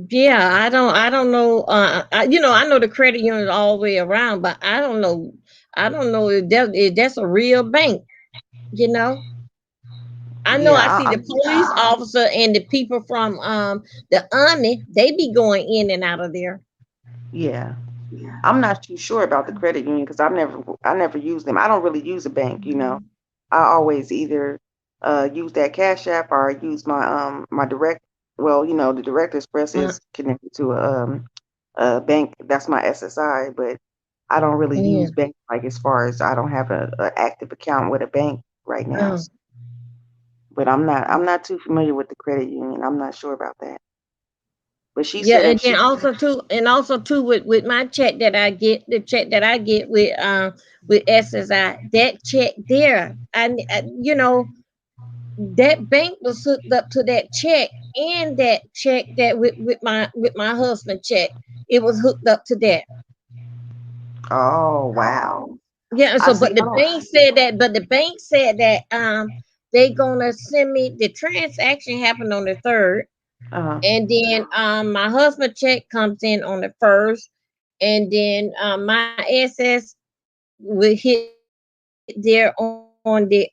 yeah, I don't know I know the credit union all the way around, but I don't know if that's a real bank, you know. I know I Yeah, see the police officer and the people from the army, they be going in and out of there. yeah. I'm not too sure about the credit union because I never use them. I don't really use a bank, you know. I always either use that Cash App or I use my direct. Well, you know, the Direct Express Uh, is connected to a bank. That's my SSI, but I don't really yeah. use bank like as far as I don't have a active account with a bank right now. Uh, But I'm not too familiar with the credit union. I'm not sure about that. But she yeah, said and then she also too with my check that I get, the check that I get with SSI, that check there, you know, that bank was hooked up to that check, and that check that with my husband check, it was hooked up to that. oh wow. Yeah, I so see. but the bank said that, they gonna send me the transaction happened on the third, Uh, and then my husband check comes in on the first, and then my SS will hit there on the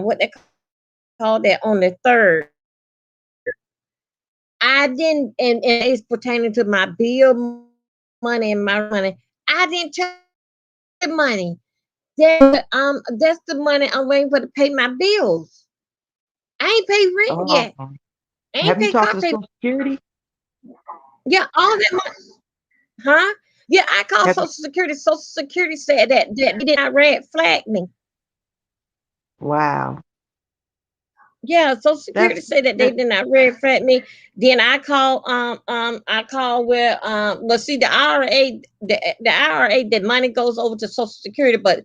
what they call that, on the third. I didn't, and it's pertaining to my bill money and my money. I didn't check the money. That's the money I'm waiting for to pay my bills. I ain't paid rent oh, yet. I ain't have you paid talked car to the payment. Social Security? Yeah, all that money, huh? Yeah, I called Have Social you, Security. Social Security said that they did not red flag me. wow. Yeah, Social That's Security said that they that. did not red flag me. Then I call where well, see, the IRA, the money goes over to Social Security, but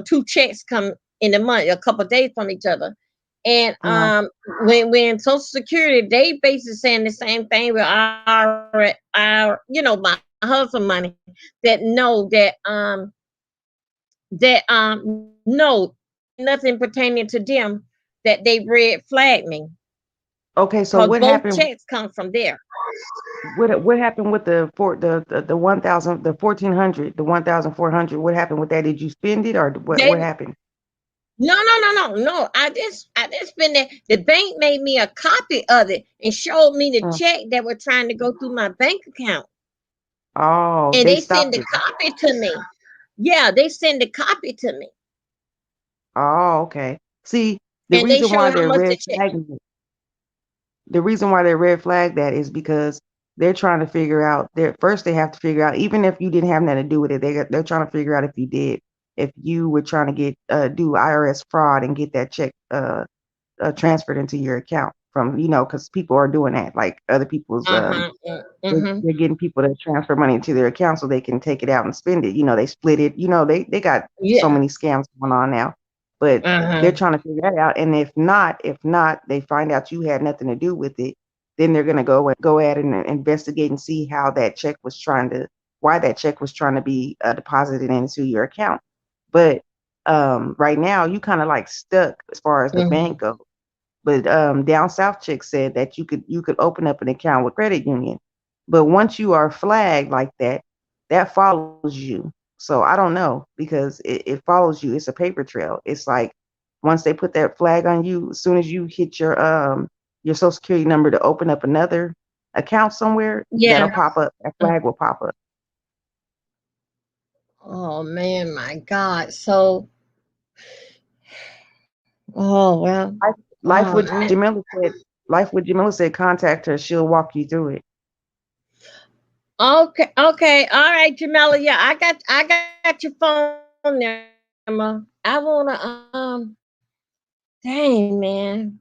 two checks come in the month a couple of days from each other. And Uh, when Social Security, they basically saying the same thing with my husband money, that no, no, nothing pertaining to them, that they red flagged me, okay, so because what both happened? checks come from there. What happened with the 1,000, the 1,400, the 1,400? What happened with that? Did you spend it or what They happened? No, no, no, no, no. I didn't spend that. The bank made me a copy of it and showed me the Uh, check that were trying to go through my bank account, oh, and they they send stopped the it. copy to me. Yeah, they send the copy to me, Oh, okay. See, the and they reason why show how they're much the red check. flagging it, the reason why they red flag that is because they're trying to figure out. First they have to figure out, even if you didn't have nothing to do with it, they're trying to figure out if you did, if you were trying to get do IRS fraud and get that check transferred into your account from, because people are doing that, like other people's Uh-huh. Mm-hmm. they're getting people to transfer money into their account so they can take it out and spend it. They split it. They got so Yeah. many scams going on now, but they're Uh-huh. trying to figure that out. And if not, they find out you had nothing to do with it, then they're gonna go ahead and investigate and see why that check was trying to be deposited into your account. But right now you kind of like stuck as far as the Mm-hmm. bank goes. But down south chick said that you could open up an account with credit union, but once you are flagged like that, that follows you. So I don't know because it follows you. It's a paper trail. It's like once they put that flag on you, as soon as you hit your social security number to open up another account somewhere, Yeah. that'll pop up. That flag will pop up. Oh man, my God. So, oh well. Life, life Oh with man. Jamila said. Life with Jamila said, contact her. She'll walk you through it. Okay, okay, all right, Jamila. Yeah, I got your phone there, Emma. I wanna dang man.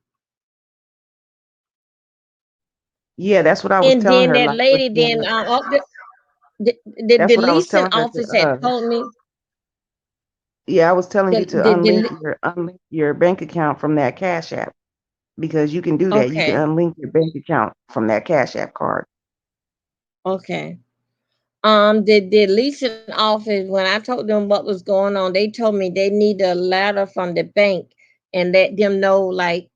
Yeah, that's what I was And telling then her. that Like with lady, then the that's what I was leasing telling her office had told me yeah, I was telling you to the unlink your bank account from that Cash App because you can do that. You can okay, unlink your bank account from that Cash App card. okay. The leasing office, when I told them what was going on, they told me they need a letter from the bank and let them know, like,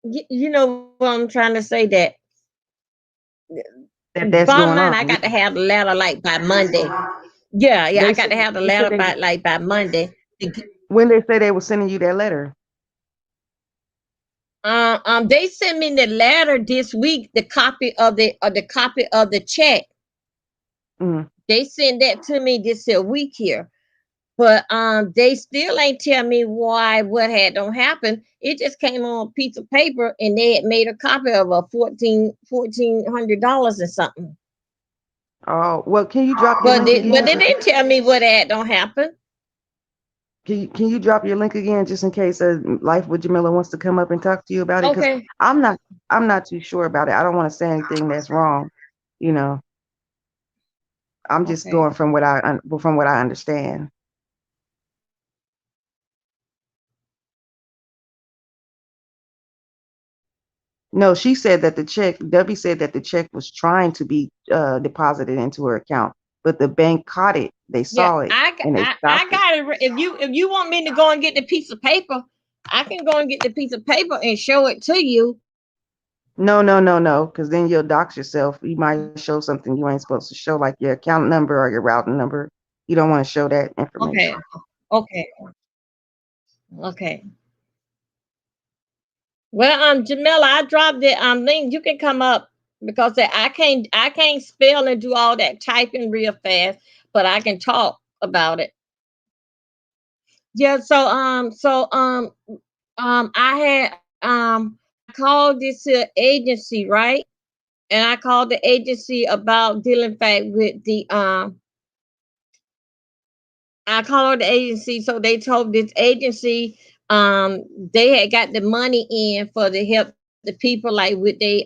you know what I'm trying to say, that That's bottom going line, on. I got to have the letter like by Monday. Yeah, yeah, I They got said to have the they said letter they by Monday. when they say they were sending you that letter. They sent me the letter this week, the copy of the check. Mm. They sent that to me this week here. But they still ain't tell me why what had don't happen. It just came on a piece of paper and they had made a copy of a $1,400 or something. Oh, well, can you drop your But link they again? didn't tell me what had don't happen. Can you drop your link again just in case Life with Jamila wants to come up and talk to you about it? Because Okay. I'm not too sure about it. I don't want to say anything that's wrong. You know, I'm just Okay. going from what I understand. No, she said that Debbie said that the check was trying to be deposited into her account, but the bank caught it. They Yeah, saw it and they I stopped it. got it. If you want me to go and get the piece of paper, I can go and get the piece of paper and show it to you. No, no, no, no, because then you'll dox yourself. You might show something you ain't supposed to show, like your account number or your routing number. You don't want to show that Okay. information. Okay. Okay. Well, Jamila, I dropped it. Link. You can come up because I can't spell and do all that typing real fast, but I can talk about it. Yeah. I had I called this agency, right? And I called the agency about dealing fact with the I called the agency, so they told this agency they had got the money in for to help the people like with they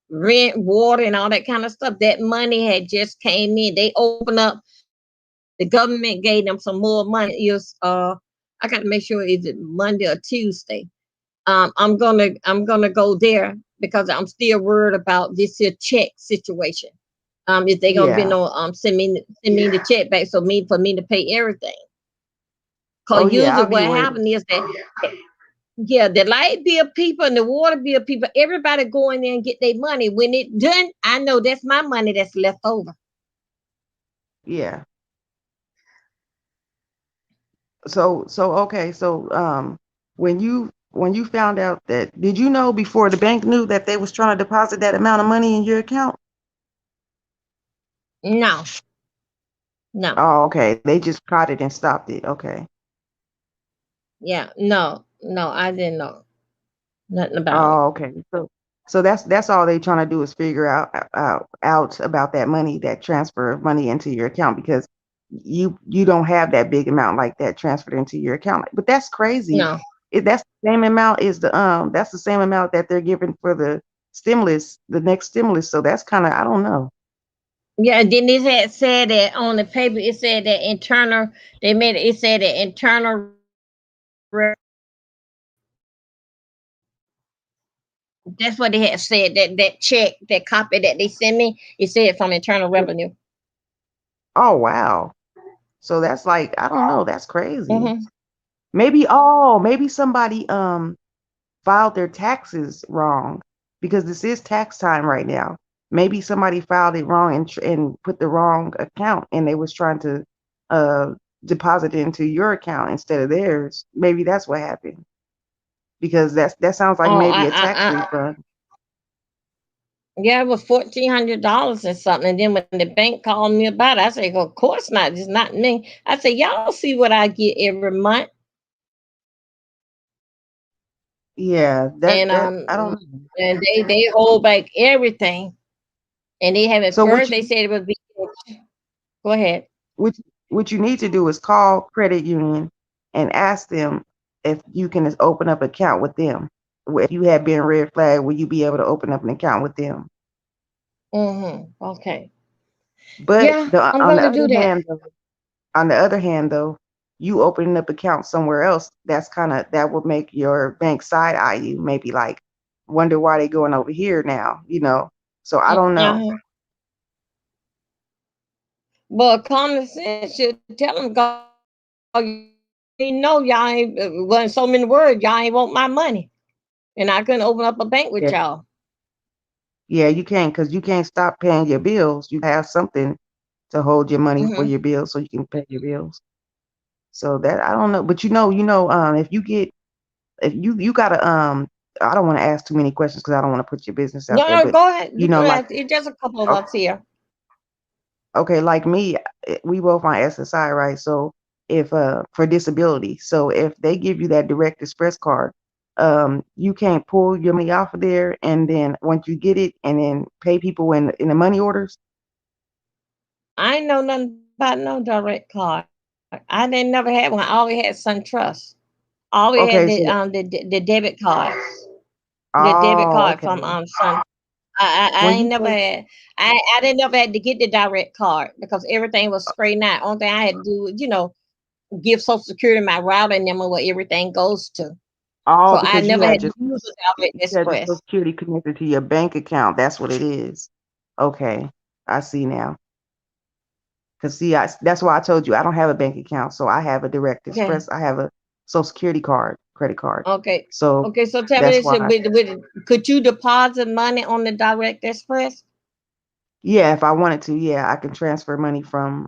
rent, water and all that kind of stuff. That money had just came in. They opened up, the government gave them some more money. It was I gotta make sure is it Monday or Tuesday. I'm gonna go there because I'm still worried about this here check situation. If they gonna be Yeah. no send me the check back so me for me to pay everything. Cause Oh yeah, usually I'll be what worried. happened is that yeah, the light bill people and the water bill people, everybody go in there and get their money. When it done, I know that's my money that's left over. Yeah. So okay. So when you found out that, did you know before the bank knew that they was trying to deposit that amount of money in your account? No, no, Oh, okay. They just caught it and stopped it. Okay. yeah, no, I didn't know nothing about it. Oh, okay. So that's all they trying to do is figure out about that money, that transfer of money into your account, because you don't have that big amount like that transferred into your account. But that's crazy. No. That's the same amount is that's the same amount that they're giving for the stimulus, the next stimulus. So that's kind of, I don't know. Yeah, and then it had said that on the paper. It said that internal. They made it. It said that internal. That's what they had said. That check, that copy that they sent me, it said from Internal Revenue. Oh wow. So that's like, I don't know, that's crazy. Hmm. Maybe somebody filed their taxes wrong, because this is tax time right now. Maybe somebody filed it wrong and put the wrong account, and they was trying to uh, deposit it into your account instead of theirs. Maybe that's what happened, because that sounds like Oh, maybe a tax refund. yeah, it was $1,400 or something. And then when the bank called me about it, I said, well, "Of course not. It's not me." I said, "Y'all see what I get every month." Yeah, And that I don't know. they hold back everything. And they have at So first they said it would be. Go ahead. what what you need to do is call credit union and ask them if you can just open up an account with them. If you have been red flagged, will you be able to open up an account with them? Okay. But Yeah, I'm on the gonna other do that. hand, you opening up accounts somewhere else, that would make your bank side eye you, maybe like wonder why they going over here now. So I don't know. Uh-huh. But common sense should tell them, "Go, you know, y'all ain't wasn't so many words. Y'all ain't want my money, and I couldn't open up a bank with Yeah, y'all." yeah, you can't, because you can't stop paying your bills. You have something to hold your money for Hmm. your bills so you can pay your bills. So that, I don't know, but if you get if you gotta I don't want to ask too many questions because I don't want to put your business out No, there, no, but go ahead. you know, like It's just a couple of o- us here. okay, like me, we both on SSI, right? So if for disability, so if they give you that Direct Express card, you can't pull your money off of there, and then once you get it, and then pay people in the money orders. I ain't know nothing about no direct card. I didn't never had one. I always had SunTrust. I always had Okay, so the debit cards. The debit oh, card okay. from Sun. I When ain't you never say had. I didn't never had to get the direct card because everything was straight out. Only thing I had to do was give Social Security my router and them where everything goes to. oh, So I because you never had had to your use the direct you had your Social express. Security connected to your bank account. That's what it is. Okay, I see now. Cause see, that's why I told you I don't have a bank account, so I have a Direct Okay. Express. I have a Social Security card, credit card. Okay. So Okay. So tell me that's this: why. could you deposit money on the direct express? Yeah, if I wanted to, yeah, I can transfer money from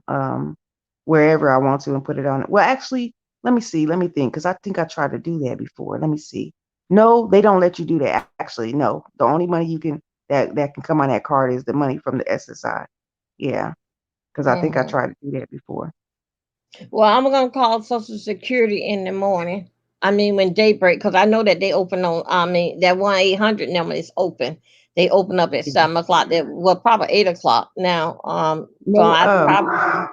wherever I want to and put it on it. Well, actually, let me see. Let me think, because I think I tried to do that before. Let me see. No, they don't let you do that. Actually, no. The only money you can that can come on that card is the money from the SSI. Yeah, because I think I Hmm. tried to do that before. Well, I'm gonna call Social Security in the morning. I mean, when daybreak, because I know that they open on. I mean, that 1-800 number is open. They open up at Yeah. 7 o'clock. Well, probably 8 o'clock now. So No, I probably.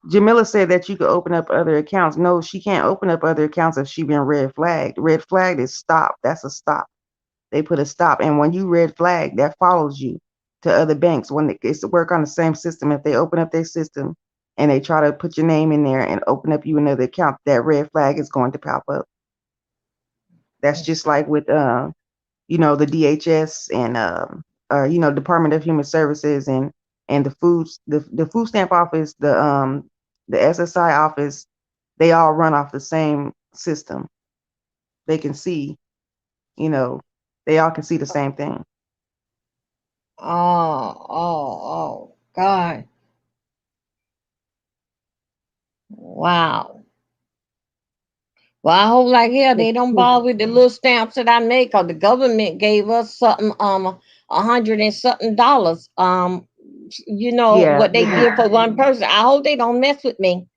Jamila said that you could open up other accounts. No, she can't open up other accounts if she been red flagged. Red flagged is stop. That's a stop. They put a stop. And when you red flag, that follows you to other banks. When it's to work on the same system, if they open up their system and they try to put your name in there and open up you another account, that red flag is going to pop up. That's just like with the DHS and Department of Human Services and the food stamp office, the SSI office, they all run off the same system. They can see, you know, they all can see the same thing. Oh, God! Wow. Well, I hope like hell they don't bother with the little stamps that I make, cause the government gave us something, 100 and something dollars. Yeah, what they give for one person. I hope they don't mess with me,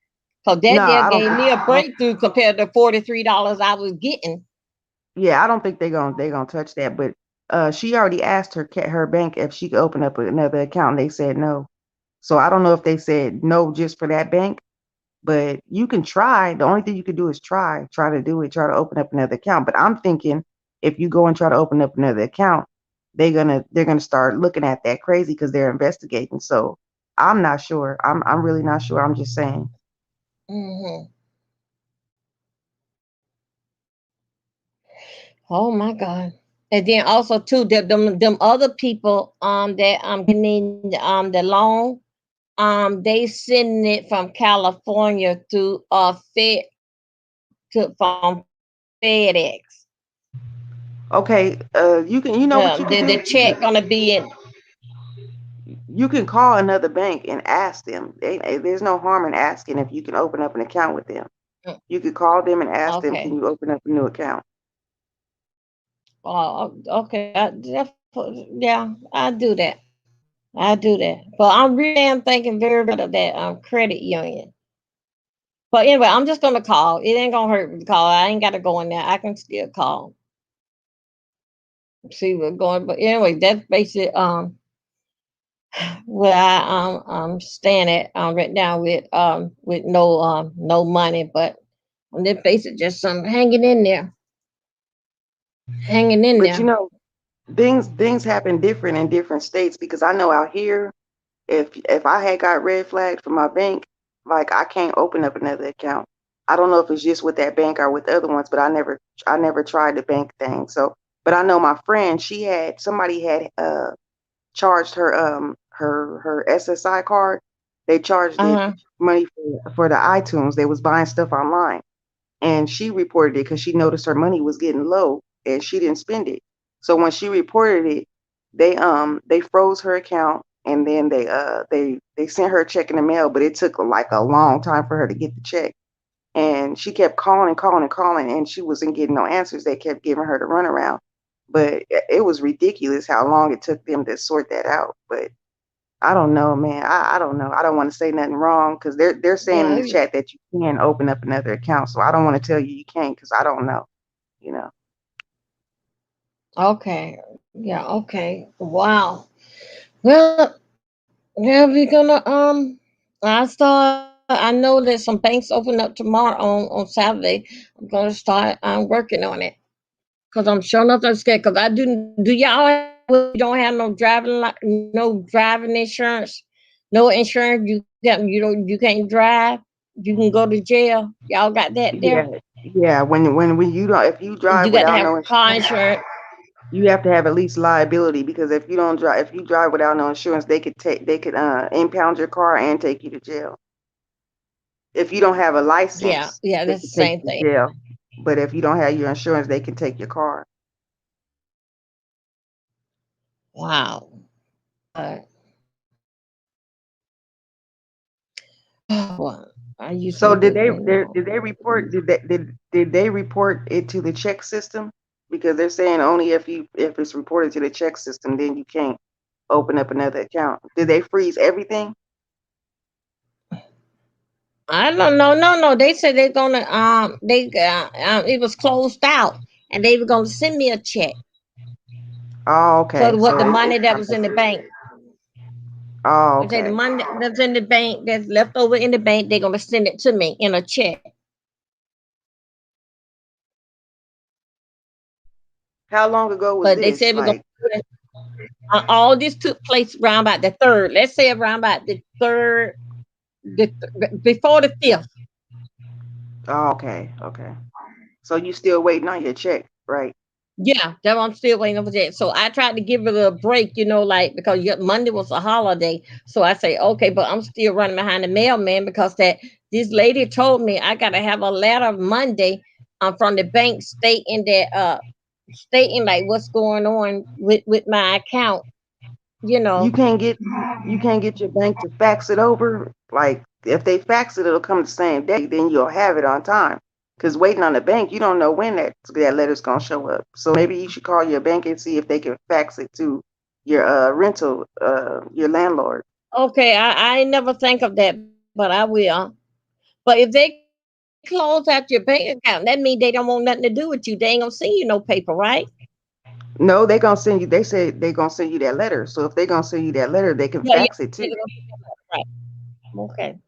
cause no, that there I don't gave think. me a breakthrough compared to $43 I was getting. Yeah, I don't think they gonna touch that. But she already asked her bank if she could open up another account, and they said no. So I don't know if they said no just for that bank, but you can try. The only thing you can do is try to do it, try to open up another account. But I'm thinking if you go and try to open up another account, they're gonna start looking at that crazy because they're investigating. So I'm not sure. I'm really not sure. I'm just saying. Hmm. Oh my God. And then also too, them other people that getting the loan, they sending it from California through from FedEx. Okay, you can. You know what you could The do? check gonna be in. You can call another bank and ask them. There's no harm in asking if you can open up an account with them. Mm, You could call them and ask them, can okay. you open up a new account? Okay. Yeah, I do that. I do that. But I'm really am thinking very bad of that credit union. But anyway, I'm just gonna call. It ain't gonna hurt me to call. I ain't gotta go in there. I can still call, see what's going. But anyway, that's basically where I'm staying at right now with no money, but on this basically just some hanging in But there. things happen different in different states because I know out here, if I had got red flagged from my bank, like I can't open up another account. I don't know if it's just with that bank or with other ones, but I never tried the bank thing. So, but I know my friend, somebody had charged her SSI card. They charged it Uh-huh. money for the iTunes. They was buying stuff online, and she reported it because she noticed her money was getting low and she didn't spend it. So when she reported it, they froze her account, and then they sent her a check in the mail, but it took like a long time for her to get the check. and she kept calling and calling and calling, and she wasn't getting no answers. They kept giving her the runaround, but it was ridiculous how long it took them to sort that out. But I don't know, man. I don't know. I don't want to say nothing wrong because they're saying in Yeah. the chat that you can open up another account. So I don't want to tell you you can't because I don't know. You know. Okay. Yeah. Okay. Wow. Well, yeah, we're gonna I know that some banks open up tomorrow on Saturday. I'm gonna start working on it because I'm sure enough I'm scared. Because I do y'all you don't have no no driving insurance, no insurance. You can't drive. You can go to jail. Y'all got that Yeah, there. yeah. When you don't, if you drive You got to without have no car insurance, insurance. you have to have at least liability because if you drive without no insurance, they could impound your car and take you to jail. If you don't have a Yeah, license, yeah, they that's can the take same you to thing. jail. But if you don't have your insurance, they can take your car. Wow. Uh, well, I So usually would, you know. did they report it to the check system? Because they're saying only if it's reported to the check system, then you can't open up another account. Did they freeze everything? I don't know. No. They said they're gonna it was closed out, and they were gonna send me a check Oh, for okay. what the So money it's that not was in the bank. oh, They say the okay. money that's in the bank that's left over in the bank, they're gonna send it to me in a check. How long ago was But they this? said we're gonna Like, do it. All this took place around about the third. Let's say around about the third, before the fifth. oh, okay, okay. So you still waiting on your check, right? Yeah, that I'm still waiting for that. So I tried to give it a break, like because Monday was a holiday. So I say, okay, but I'm still running behind the mailman because that this lady told me I gotta have a letter Monday from the bank stating like what's going on with my account, you You know. can't get you can't get your bank to fax it over. Like if they fax it, it'll come the same day. Then you'll have it on time. Because waiting on the bank, you don't know when that letter's gonna show up. So maybe you should call your bank and see if they can fax it to your rental your landlord. Okay, I ain't never think of that, but I will. But if they close out your bank account, that means they don't want nothing to do with you. They ain't gonna send you no paper, right? No, they gonna send you. They said they gonna send you that letter. So if they gonna send you that letter, they can Yeah, yeah. fax it They too. gonna send you that, right. Okay.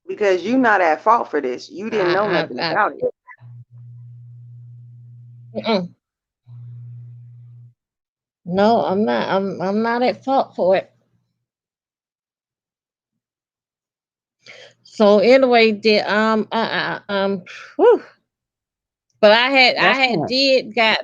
Because you're not at fault for this. You didn't know nothing I about it. mm-mm. No, I'm not. I'm not at fault for it. So anyway, whew. But I That's had not. did got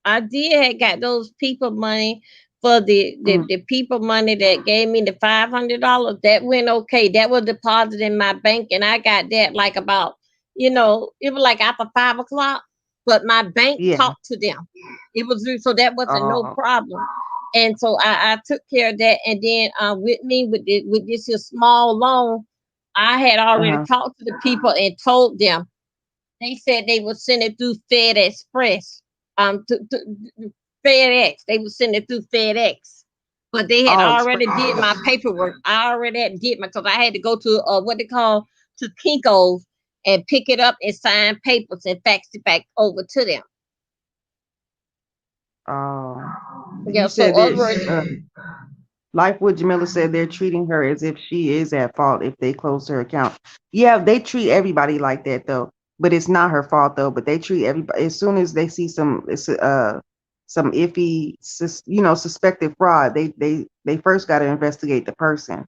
I did had got those people money for Mm, the people money that gave me the $500. That went okay. That was deposited in my bank, and I got that like about it was like after 5 o'clock. But my bank yeah. talked to them. It was so that wasn't no Oh. problem. And so I took care of that. And then with me with this here small loan, I had already Uh-huh. talked to the people and told them. They said they would send it through Fed Express. To FedEx. They would send it through FedEx. But they had Oh, already did my paperwork. I already had did my because I had to go to what they call to Kinko's and pick it up and sign papers and fax it back over to them. oh. You Yeah. So said other that words, Lifewood Jamila said they're treating her as if she is at fault if they close her account. Yeah, they treat everybody like that though. But it's not her fault though. But they treat everybody as soon as they see some iffy suspected fraud, they first got to investigate the person.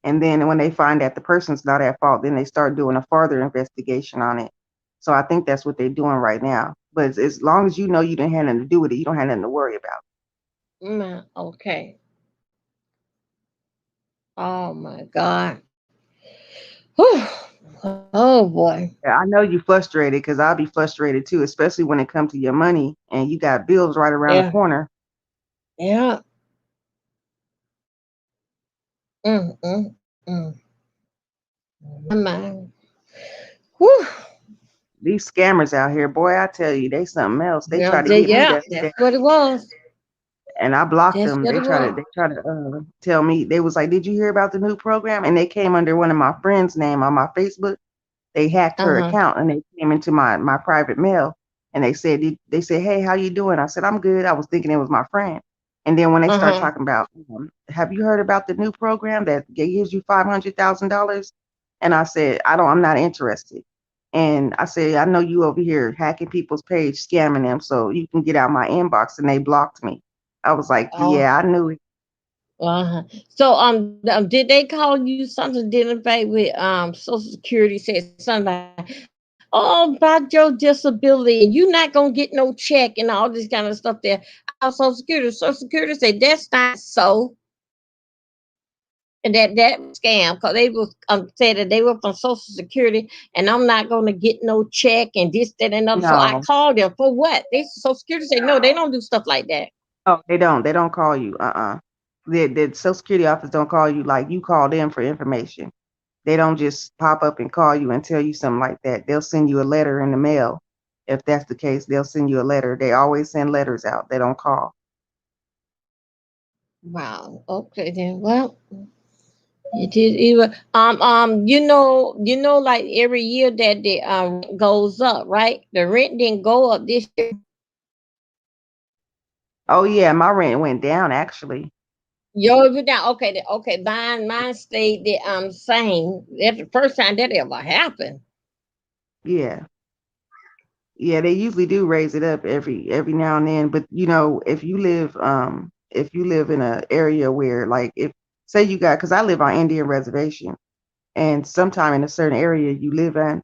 And then when they find that the person's not at fault, then they start doing a further investigation on it. So I think that's what they're doing right now. But as long as you know you didn't have nothing to do with it, you don't have nothing to worry about. okay. Oh my God. Whew. Oh boy. Yeah, I know you frustrated because I'll be frustrated too, especially when it comes to your money and you got bills right around the Yeah. corner. Yeah. Mm. My mind. Whew. These scammers out here, boy, I tell you, they something else. They Yeah, try to get me yeah, the other that's day, what it was. and I blocked That's them. what it was. They try to tell me, they was like, "Did you hear about the new program?" And they came under one of my friends' name on my Facebook. They hacked her Uh-huh. account and they came into my private mail, and they said, "Hey, how you doing?" I said, "I'm good." I was thinking it was my friend. And then when they start Uh-huh. talking about, have you heard about the new program that gives you $500,000? And I said, I'm not interested. And I said, I know you over here hacking people's page, scamming them, so you can get out my inbox. And they blocked me. I was like, Oh, yeah, I knew it. uh-huh. So did they call you something dealing with Social Security said something like, oh, about your disability and you're not gonna get no check and all this kind of stuff there. Our Social Security said that's not so. And that was scam because they was said that they were from Social Security and I'm not gonna get no check and this, that, and other. So I No, called them for what? They Social Security said no, they don't do stuff like that. oh, they don't. They don't call you. The Social Security office don't call you like you call them for information. They don't just pop up and call you and tell you something like that. They'll send you a letter in the mail. If that's the case, they'll send you a letter. They always send letters out. They don't call. Wow. Okay then. Well, it is even like every year that the rent goes up, right? The rent didn't go up this year. Oh yeah, my rent went down actually. Yours went down. Okay, okay. Mine stayed the same. That's the first time that ever happened. Yeah. Yeah, they usually do raise it up every now and then, but if you live in an area where like if say you got cuz I live on Indian reservation and sometime in a certain area you live in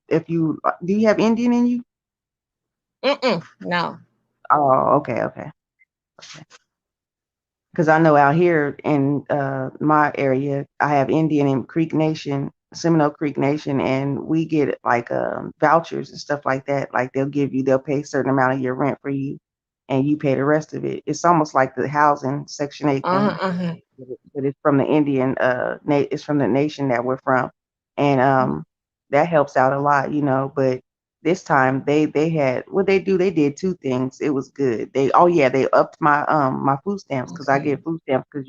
if you do you have Indian in you? No. Oh, okay, okay. Because I know out here in my area, I have Indian and Creek Nation, Seminole Creek Nation, and we get like vouchers and stuff like that. Like they'll pay a certain amount of your rent for you, and you pay the rest of it. It's almost like the housing Section 8 Uh-huh, thing, uh-huh. but it's from the Indian, it's from the nation that we're from, and that helps out a lot, But this time they had what they do. They did two things. It was good. They upped my food stamps because I Okay. get food stamps because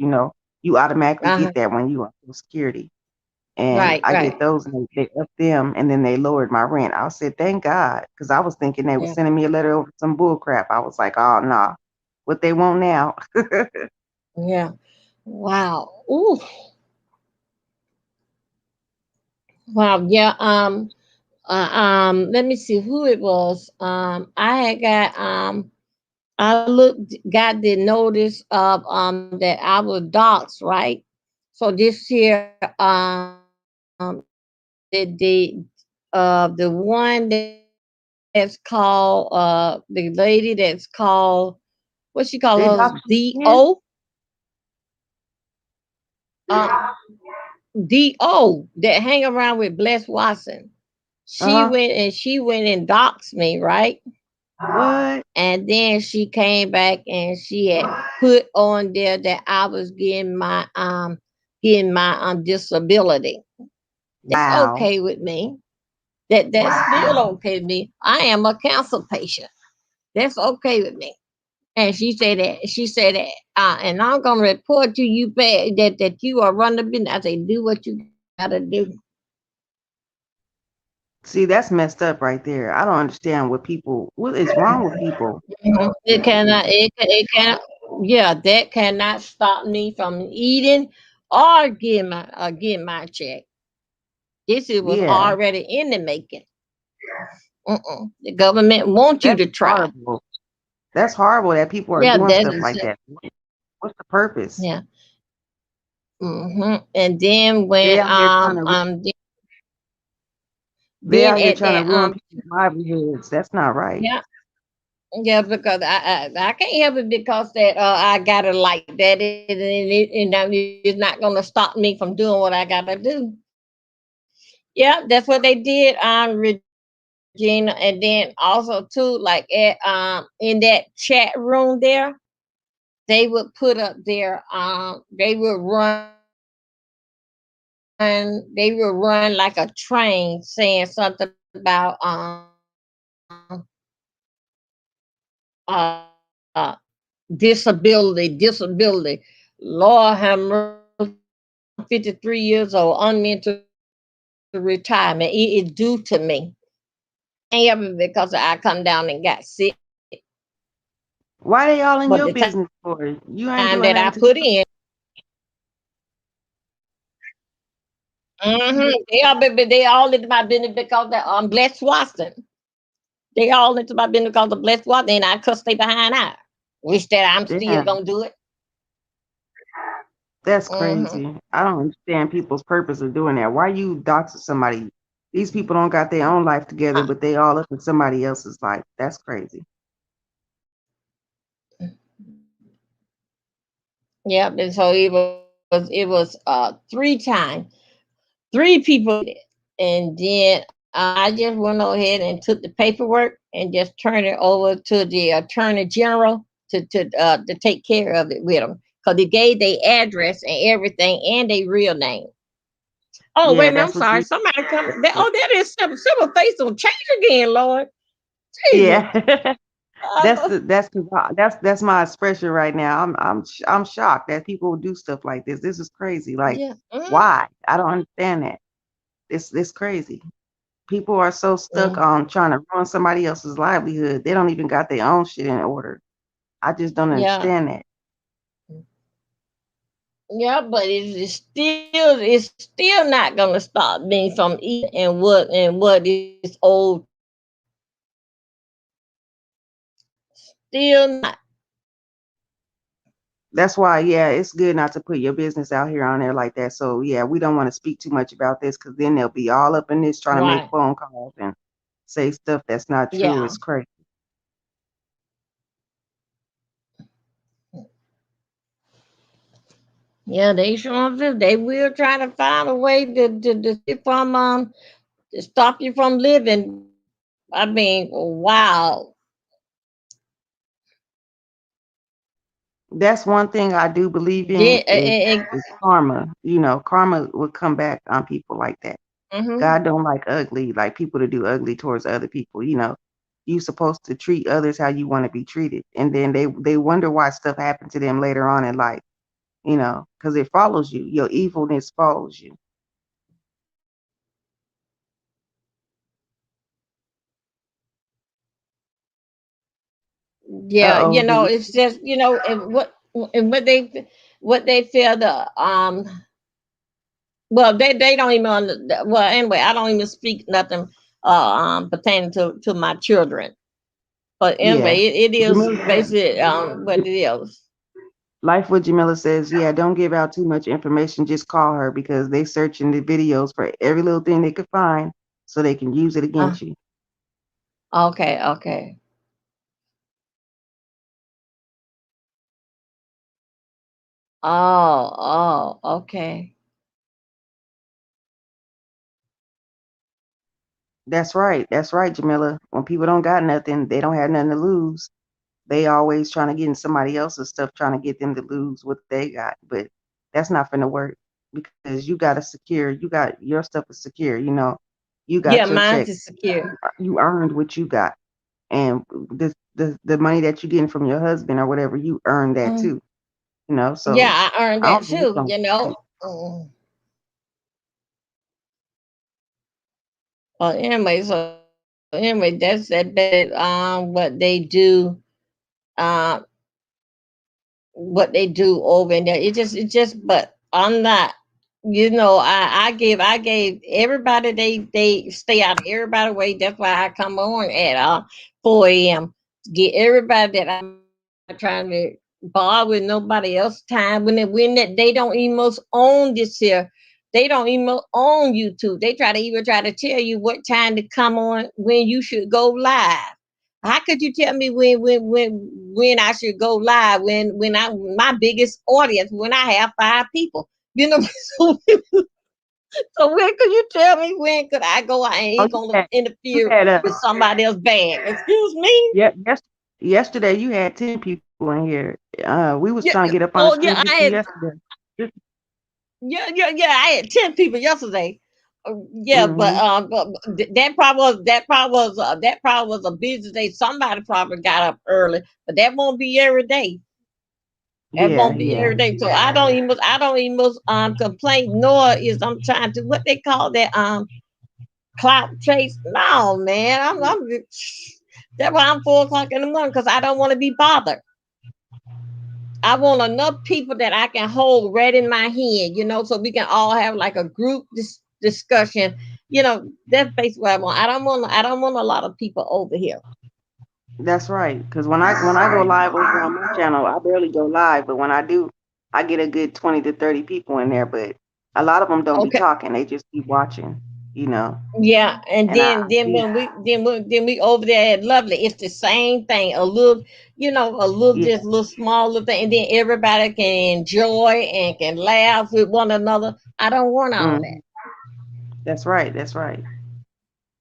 you automatically Uh-huh. get that when you on Social Security, and Right, I get right. those and they upped them and then they lowered my rent. I said thank God because I was thinking they were Yeah. sending me a letter over some bull crap. I was like, oh no, nah. What they want now? Yeah. Wow. Ooh. Wow. Yeah. Let me see who it was. I had I got the notice of that I was doxxed, right? So this year, the one that's called the lady that's called what she call They us dox you again? Do uh Do that hang around with Bless Watson. Uh-huh. She went and doxed me, right? What? And then she came back and she had put on there that I was getting my disability. That's Wow. okay with me. That's still okay with me. I am a cancer patient. That's okay with me. And she said that and I'm gonna report to you bad that you are running the business. I say, do what you gotta do. See, that's messed up right there. I don't understand what is wrong with people. It cannot, yeah, that cannot stop me from eating or getting my check. Was Yeah, already in the making. The government wants you that's to try. horrible. That's horrible that people are Yeah, doing that stuff is like that. What's the purpose? yeah. And then They when out here trying to they then out here at trying to that ruin people's livelihoods. That's not right. yeah. Yeah, because I can't help it because that I got it like that, it's not gonna stop me from doing what I gotta do. Yeah, that's what they did on Regina, and then also too, like at in that chat room there, they would put up their they would run like a train saying something about disability. Lord have mercy, 53 years old, unmental retirement. It is due to me. And because I come down and got sick. Why they all in But your the business for? You ain't time doing that I nothing to. put in, they all into my business because I'm blessed Watson. They all into my business because of blessed Watson, and I cuss they behind out. Wish that I'm still Damn, gonna do it. that's Hmm. crazy. I don't understand people's purpose of doing that. Why you doxing somebody? These people don't got their own life together, but they all up in somebody else's life. That's crazy. Yep. And so it was 3 times, 3 people, and then I just went ahead and took the paperwork and just turned it over to the attorney general to take care of it with them because they gave their address and everything and their real name. Oh wait Yeah, a minute, I'm that's what sorry. you. Somebody come. That is civil face on change again, Lord Jesus. Yeah, that's Uh, the that's my expression right now. I'm shocked that people would do stuff like this. This is crazy. Like, yeah. why? I don't understand that. It's crazy. People are so stuck Mm, on trying to run somebody else's livelihood. They don't even got their own shit in order. I just don't yeah. understand that. Yeah, but it's still not gonna stop me from eating and what is old. Still not. That's why, yeah, it's good not to put your business out here on there like that. So yeah, we don't want to speak too much about this because then they'll be all up in this trying to make Right. phone calls and say stuff that's not true. Yeah. It's crazy. Yeah, they sure do. They will try to find a way to keep from to stop you from living. I mean, wow. That's one thing I do believe in is karma. Karma would come back on people like that. Mm-hmm. God don't like ugly, like people to do ugly towards other people. You supposed to treat others how you want to be treated, and then they wonder why stuff happened to them later on in life. Because it follows you. Your evilness follows you. Yeah, Uh-oh, did we? it's just and what they feel they don't even well, anyway, I don't even speak nothing pertaining to my children. But anyway, Yeah. it is Jamila said, basically what it is. Life with Jamila says, yeah, don't give out too much information. Just call her because they searching the videos for every little thing they could find so they can use it Uh, against you. okay, okay. Oh, okay. That's right. That's right, Jamila. When people don't got nothing, they don't have nothing to lose. They always trying to get in somebody else's stuff, trying to get them to lose what they got. But that's not finna work because you got your stuff is secure. You Yeah, got your mine's check. is secure. You earned what you got. And the money that you're getting from your husband or whatever, you earned that Mm. too. So Yeah, I earned I that don't think it's too. gonna Mm. Well, anyway, that's that bad. Um, what they do over in there. It just. But I'm not. I gave everybody they stay out of everybody way. That's why I come on at 4 a.m. to get everybody that I'm not trying to bar with nobody else time when they don't even most own this here. They don't even own YouTube. They try to tell you what time to come on when you should go live. How could you tell me when I should go live when I my biggest audience when I have 5 people? You know, so, so when could you tell me when could I go? I oh ain't you gonna had you interfere had a with somebody else bad. Excuse me. yeah, yes Yesterday you had 10 people in here. We was Yeah, trying to get up on the oh screen yeah, with I you had yesterday. yeah. I had 10 people yesterday. Yeah, Mm-hmm. that probably was a busy day. Somebody probably got up early, but that won't be every day. It Yeah, won't be yeah. every day. So I don't even complain, nor is I'm trying to what they call that clout chase. No, man. I'm that's why I'm 4 o'clock in the morning because I don't want to be bothered. I want enough people that I can hold right in my hand, so we can all have like a group discussion. That's basically what I want. I don't want a lot of people over here. That's right. Because when I go live over on my channel, I barely go live, but when I do, I get a good 20 to 30 people in there. But a lot of them don't be Okay. talking; they just keep watching, you know. Yeah, and And I then see, when we over there at Lovely, it's the same thing. A little, a little yeah, just little small little thing, and then everybody can enjoy and can laugh with one another. I don't want all that. mm, that's right, that's right.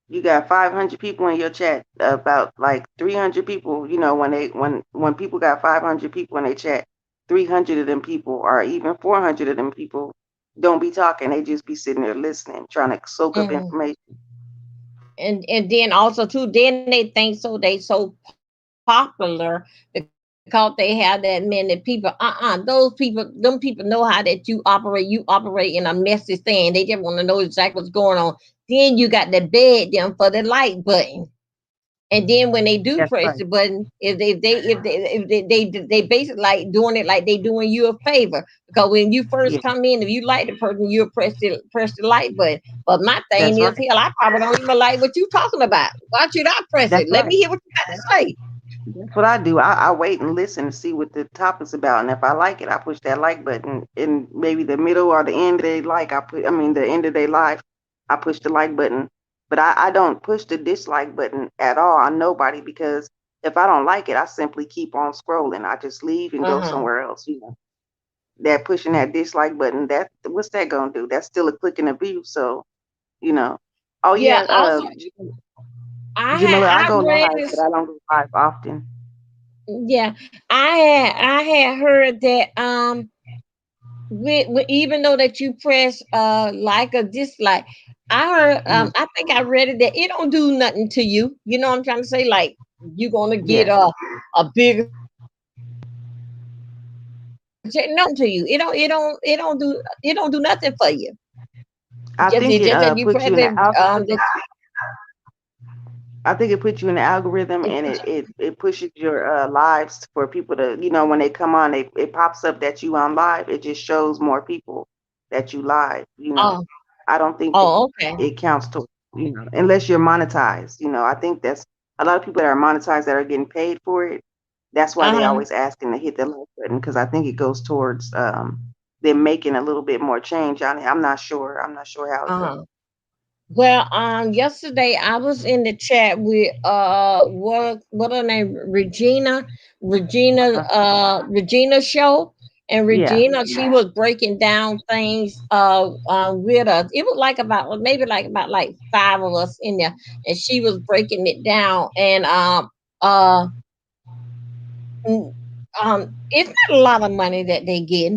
You got 500 people in your chat, about like 300 people. You know, when people got 500 people in their chat, 300 of them people, or even 400 of them people, don't be talking. They just be sitting there listening, trying to soak up Mm. information. And then also too, then they think they so popular because they have that many people. Them people know how that you operate. You operate in a messy thing. They just want to know exactly what's going on. Then you got to beg them for the like button. And then when they do That's press right. the button, if they basically like doing it like they doing you a favor. Because when you Yeah, first come in, if you like the person, you'll press the like button. But my thing that's is, right. hell, I probably don't even like what you talking about. Why should I press That's it? Let right. me hear what you got to say. That's what I do. I wait and listen to see what the topic's about, and if I like it, I push that like button. In maybe the middle or the end they like, I mean, the end of their life, I push the like button. But I don't push the dislike button at all on nobody, because if I don't like it, I simply keep on scrolling. I just leave and go Uh-huh. somewhere else. You know, that pushing that dislike button, that what's that gonna do? That's still a click and a view. So you know. Oh Yeah. yeah, Also, Jamila, I I go read live, but this. I don't go live often. Yeah, I had heard that even though that you press like or dislike, I heard Mhm. I think I read it that it don't do nothing to you. You know what I'm trying to say? Like you're gonna get Yeah. a bigger check. Nothing to you. It don't do nothing for you. I Just think it's it just that you puts press you in the it. algorithm. I think it puts you in the algorithm, and it pushes your lives for people to, when they come on, it pops up that you on live. It just shows more people that you live. Oh, I don't think that oh, okay. it counts to, unless you're monetized. I think that's a lot of people that are monetized that are getting paid for it. That's why they Uh-huh. always asking to hit the like button, because I think it goes towards them making a little bit more change on it. I'm not sure. I'm not sure how it goes. Uh-huh. Well, yesterday I was in the chat with what her name, Uh-huh. Regina show, and Yeah. Regina, she was breaking down things with us. It was like about maybe like about like five of us in there, and she was breaking it down, and uh mm, it's not a lot of money that they get.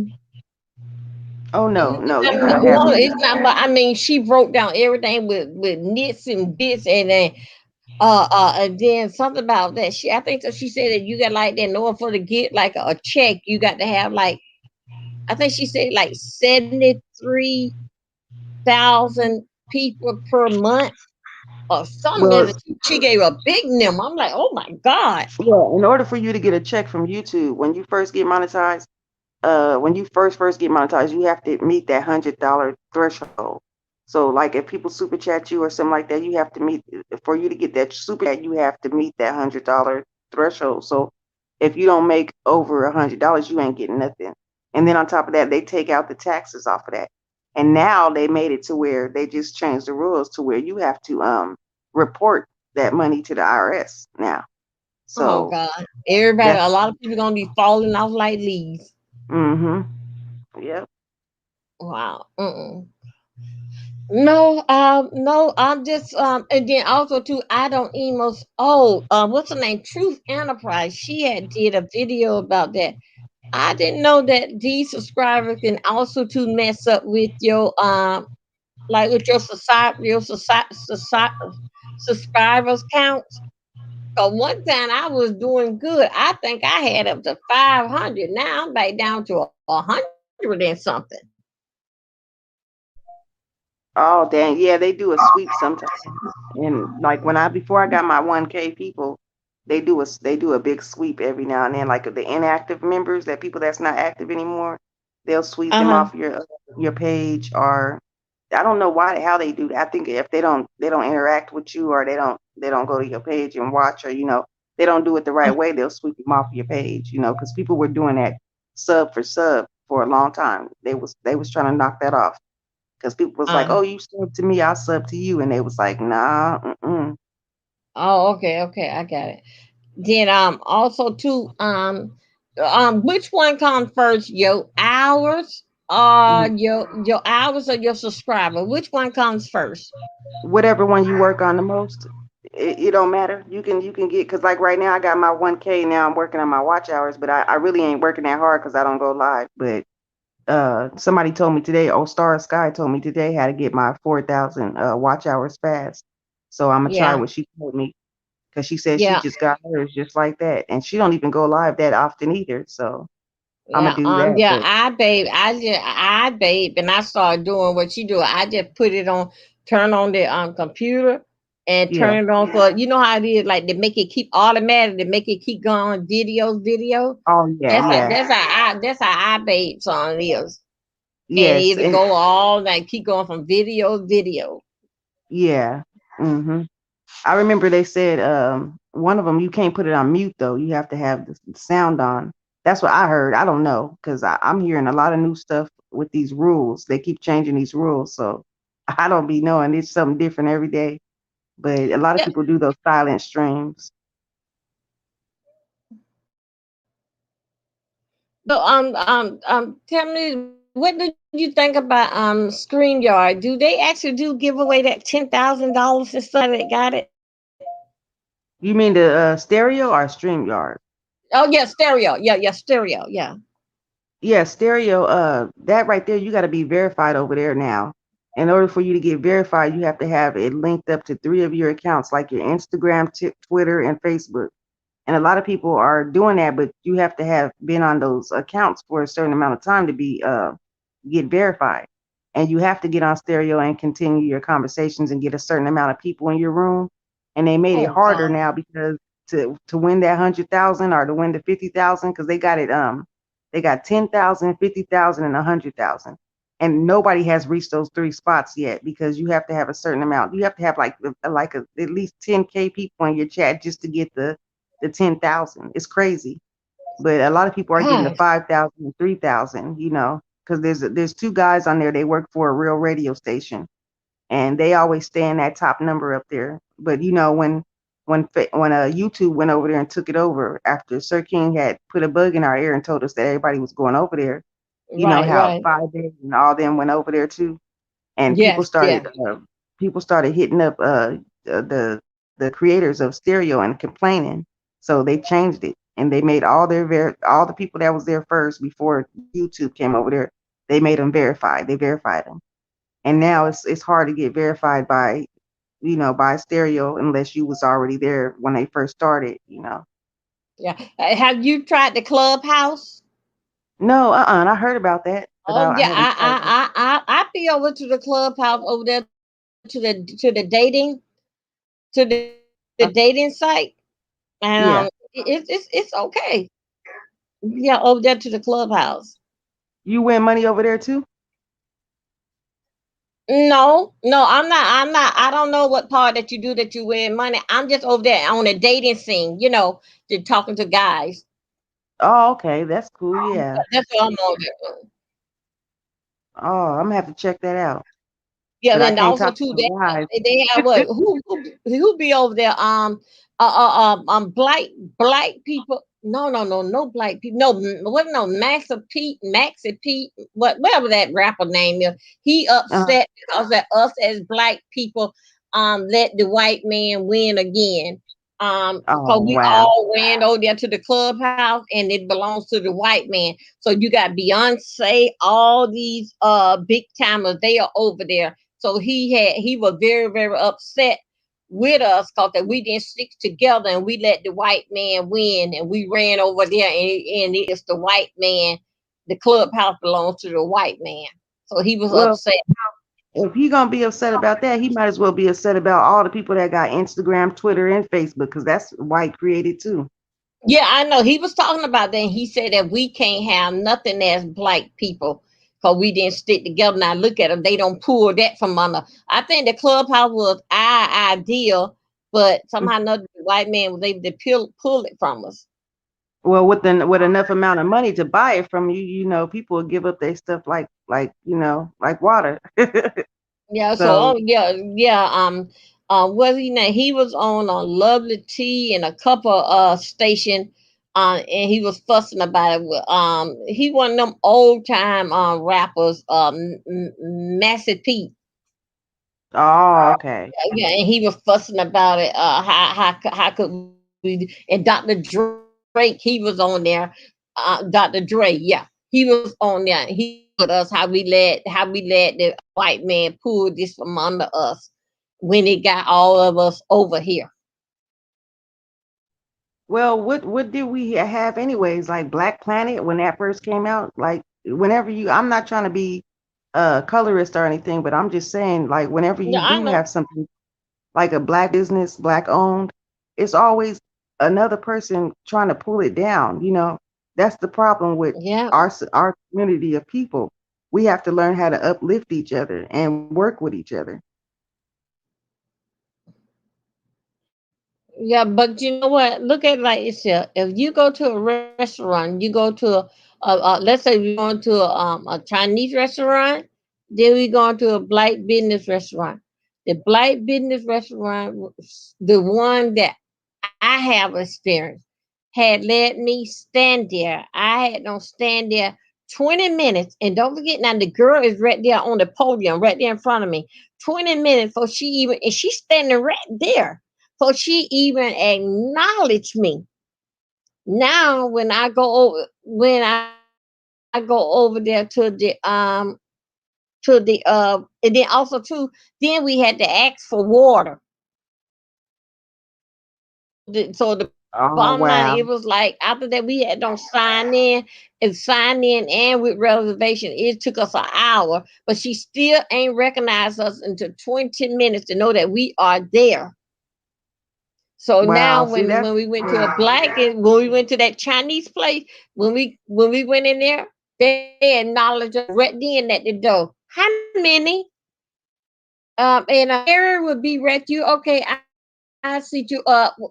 Oh no, no, you gotta have. No, it's not. But I mean, she broke down everything with nits and bits, and and then something about that. I think that she said that you got like that in order for to get like a check, you got to have like I think she said like 73,000 people per month or something. Well, She gave a big number. I'm like, oh my god. well, in order for you to get a check from YouTube, when you first get monetized, when you first get monetized, you have to meet that $100 threshold. So, like, if people super chat you or something like that, you have to meet for you to get that super chat. You have to meet that $100 threshold. So, if you don't make over $100, you ain't getting nothing. And then on top of that, they take out the taxes off of that. And now they made it to where they just changed the rules to where you have to report that money to the IRS now. Oh So god. Everybody, that's a lot of people gonna be falling off like leaves. mm-hmm. Yep. Wow. Mm-mm. No, I'm just and then also too, I don't emos. Oh, what's her name? Truth Enterprise. She had did a video about that. I didn't know that these subscribers can also to mess up with your like with your society, subscribers counts. Cause one time I was doing good. I think I had up to 500. Now I'm back down to 100 and something. Oh, dang. Yeah, they do a sweep sometimes. And like when I before I got my 1K people, they do a big sweep every now and then. Like the inactive members, that people that's not active anymore, they'll sweep Uh them huh. off your page. Or I don't know why how they do that. I think if they don't interact with you, or they don't go to your page and watch, or they don't do it the right way, they'll sweep them off your page. Because people were doing that sub for a long time. They was trying to knock that off because people was like, Uh, "Oh, you sub to me, I'll sub to you," and they was like, "Nah, mm-mm." oh, okay, okay, I got it. Then also too which one comes first, your hours your hours or your subscriber? Which one comes first? Whatever one you work on the most, it don't matter. You can get, because like right now I got my 1K. Now I'm working on my watch hours, but I really ain't working that hard because I don't go live. But somebody told me today, oh, Star Sky told me today how to get my 4,000 watch hours fast. So I'm gonna try Yeah, what she told me, because she said she yeah, just got hers just like that, and she don't even go live that often either. So I'm gonna yeah, do that. yeah. But I babe, and I started doing what you do. I just put it on, turn on the computer, and yeah, turn it on for, you know how it is, like they make it keep automatic, they make it keep going video. oh yeah, yeah, That's how I babes on is. And yes, either and go all night, keep going from video. yeah. Hmm. I remember they said one of them, you can't put it on mute though. You have to have the sound on. That's what I heard. I don't know, because I'm hearing a lot of new stuff with these rules. They keep changing these rules, so I don't be knowing. It's something different every day. But a lot of Yeah. people do those silent streams. So tell me, what do you think about StreamYard? Do they actually do give away that $10,000 to somebody that got it? You mean the stereo or StreamYard? Oh yeah, stereo. Yeah, stereo. Yeah. Yeah, stereo. That right there, you got to be verified over there now. In order for you to get verified, you have to have it linked up to three of your accounts, like your Instagram, Twitter, and Facebook. And a lot of people are doing that, but you have to have been on those accounts for a certain amount of time to be get verified. And you have to get on stereo and continue your conversations and get a certain amount of people in your room. And they made it Oh harder God. now, because to win that 100,000 or to win the 50,000, because they got it they got 10,000, 50,000, and 100,000. And nobody has reached those three spots yet, because you have to have a certain amount. You have to have at least 10K people in your chat just to get the 10,000. It's crazy. But a lot of people are getting the Gosh. 5,000 and 3,000, because there's two guys on there. They work for a real radio station, and they always stay in that top number up there. But when YouTube went over there and took it over after Sir King had put a bug in our ear and told us that everybody was going over there, Right, how right. 5 days and all them went over there too, and Yes, yeah. people started hitting up the creators of stereo and complaining. So they changed it, and they made all the people that was there first before YouTube came over there, they made them verified. They verified them, and now it's hard to get verified by by stereo unless you was already there when they first started. Yeah. Have you tried the Clubhouse? No, I heard about that, but Oh I yeah, haven't tried it. I be over to the Clubhouse over there to the dating site, and Yeah, it's okay. Yeah, over there to the Clubhouse. you win money over there too. No, I'm not. I don't know what part that you do that you win money. I'm just over there on a dating scene, just talking to guys. Oh, okay, that's cool. Yeah. That's what I'm over there. Oh, I'm gonna have to check that out. Yeah, But I and can't also talk to too, no guys. they have who be over there? Black people. no black people. No, what? No, Maxi Pete, whatever that rapper name is. He Uh, upset because that us as black people let the white man win again. oh Because we wow. all ran over there to the clubhouse and it belongs to the white man. So you got Beyonce, all these big timers, they are over there. So he was very, very upset with us because that we didn't stick together and we let the white man win and we ran over there and it's the white man. The clubhouse belongs to the white man. So he was Well, upset. if he gonna be upset about that, he might as well be upset about all the people that got Instagram, Twitter, and Facebook, because that's white created too. Yeah, I know. He was talking about that. And he said that we can't have nothing as black people because we didn't stick together. Now look at them; they don't pull that from under. I think the clubhouse was our ideal, but somehow or another the white man was able to pull it from us. Well, with enough amount of money to buy it from you, people will give up their stuff like water. Yeah, so So, yeah. What he name? He was on Lovely Tea and a couple station, and he was fussing about it. He one of them old time rappers, Massive Pete. oh, okay. Yeah, and he was fussing about it. How could we? And Dr. Drake, he was on there. Dr. Dre, yeah, he was on there. He told us how we let the white man pull this from under us when it got all of us over here. Well, what did we have anyways? Like Black Planet when that first came out. Like whenever I'm not trying to be colorist or anything, but I'm just saying like whenever Yeah, you I do know. have something like a black business, black owned, it's always another person trying to pull it down. That's the problem with Yeah, our community of people. We have to learn how to uplift each other and work with each other. yeah, but you know what? Look at it like this here. If you go to a restaurant, you go to let's say we're going to a Chinese restaurant, then we going to a black business restaurant. The black business restaurant, the one that I have experienced, had let me stand there. I had don't stand there 20 minutes. And don't forget now, the girl is right there on the podium, right there in front of me. 20 minutes for she even, and she's standing right there. For she even acknowledged me. Now, when I go over there and then also too, then we had to ask for water. So the bottom line, Oh it was wow. like after that we had don't sign in and with reservation. It took us an hour, but she still ain't recognized us until 20 minutes to know that we are there. So now Wow. See when we went to a black and when we went to that Chinese place, when we went in there, they acknowledged us right then at the door. How many? And a area would be right you. Okay, I see you.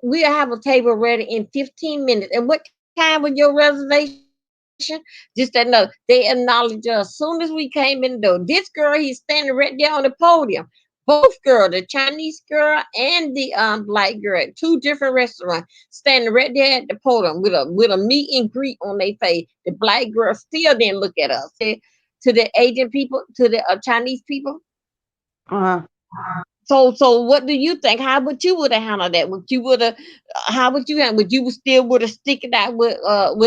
We'll have a table ready in 15 minutes. And what time was your reservation? Just that no, they acknowledged us as soon as we came in the door. This girl, he's standing right there on the podium. Both girl, the Chinese girl and the black girl, at two different restaurants, standing right there at the podium with a meet and greet on their face. The black girl still didn't look at us. To the Asian people, to the Chinese people. uh So what do you think? How would you would have handled that? Would you would have? How would you handle? Would you still would have stick it out with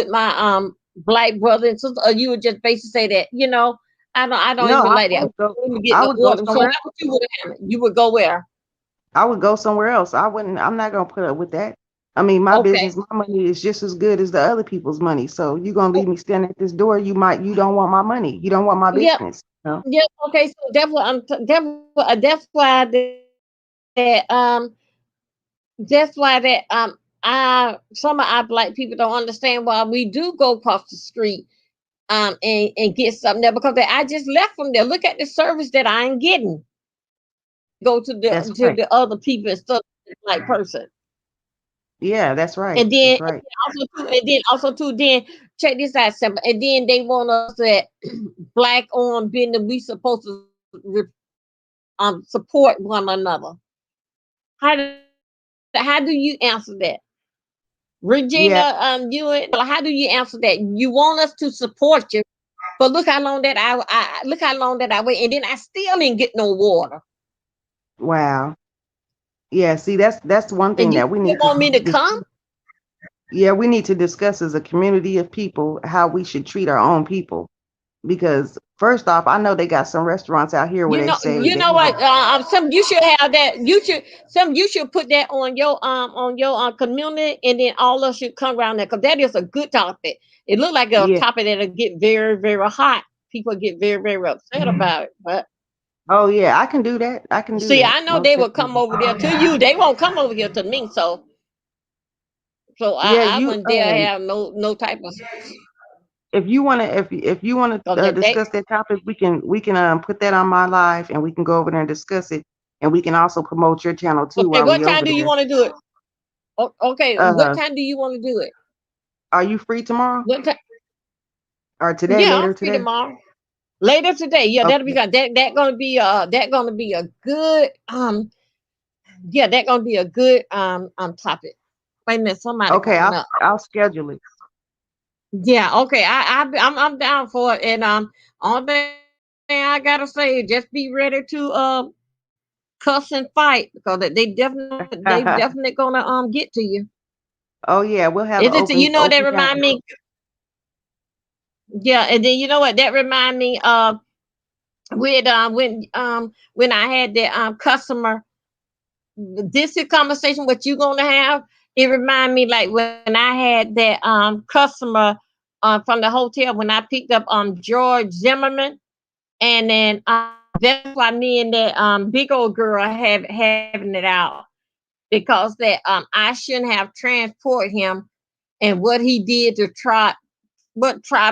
my black brother and sister, or you would just basically say that I don't no, even I, like I that. would go Let me get I no would go order. So how somewhere would you would have handled? You would go where? I would go somewhere else. I'm not gonna put up with that. I mean, my Okay. business, my money is just as good as the other people's money. So you gonna leave me standing at this door, you don't want my money. You don't want my Yep. business. Yep. Okay. So that's why I some of our black people don't understand why we do go across the street and get something there because I just left from there. Look at the service that I ain't getting. Go to That's to right. the other people instead of the black person. Yeah, that's right. And then, That's right. then check this out, simple. And then they want us that black on business. We supposed to support one another. How do you answer that? Regina, how do you answer that? You want us to support you, but look how long that I wait, and then I still didn't get no water. Wow. Yeah, see, that's one And thing you that we still need want me to to come? yeah, we need to discuss as a community of people how we should treat our own people. Because first off, I know they got some restaurants out here where they say You they know have what? Some you should have that. You should put that on your community, and then all of us should come around there because that is a good topic. It looked like a yeah. topic that'll get very very hot. People get very very upset about it. But Oh yeah, I can do that. I can do see, that. I know Most they will come definitely. over there to you. They won't come over here to me. So Yeah, I you wouldn't dare have no type of if you want to if you want because to they. discuss that topic, we can put that on my live and we can go over there and discuss it, and we can also promote your channel too Okay, while what we time over do you there. want to do it? Okay, what Uh, time do you want to do it? are you free tomorrow What time? or today? Yeah, I'm Later free today? tomorrow. Later today, yeah, that'll be Okay. good. That gonna be a good yeah, that gonna be a good topic. Wait a minute, somebody Okay, coming up. I'll schedule it. Yeah, okay, I'm down for it, and all thing I gotta say is just be ready to cuss and fight because they definitely gonna get to you. Oh yeah, we'll have an Is it you know what that open remind channel. me? Yeah, and then you know what that remind me of with when I had the customer. This is conversation what you gonna have. It remind me like when I had that customer from the hotel when I picked up George Zimmerman, and then that's why me and that big old girl have having it out because that I shouldn't have transport him, and what he did to try what try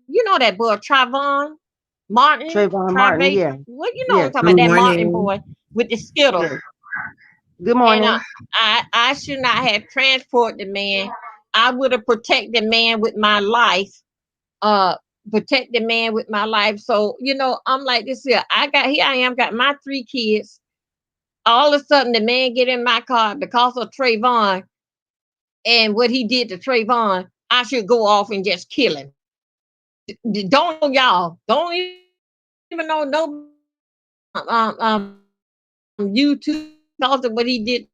you know that boy Trayvon Martin, Trayvon Martin, Trave, yeah. what you know what I'm Yes, talking Good about, that Martin morning. boy with the Skittles. yes. Good And morning. I should not have transported the man. I would have protected the man with my life. Uh Protect the man with my life. So, I'm like this here. Here I am, got my 3 kids. All of a sudden the man get in my car because of Trayvon and what he did to Trayvon. I should go off and just kill him. Don't know y'all. Don't even know no YouTube because of what he did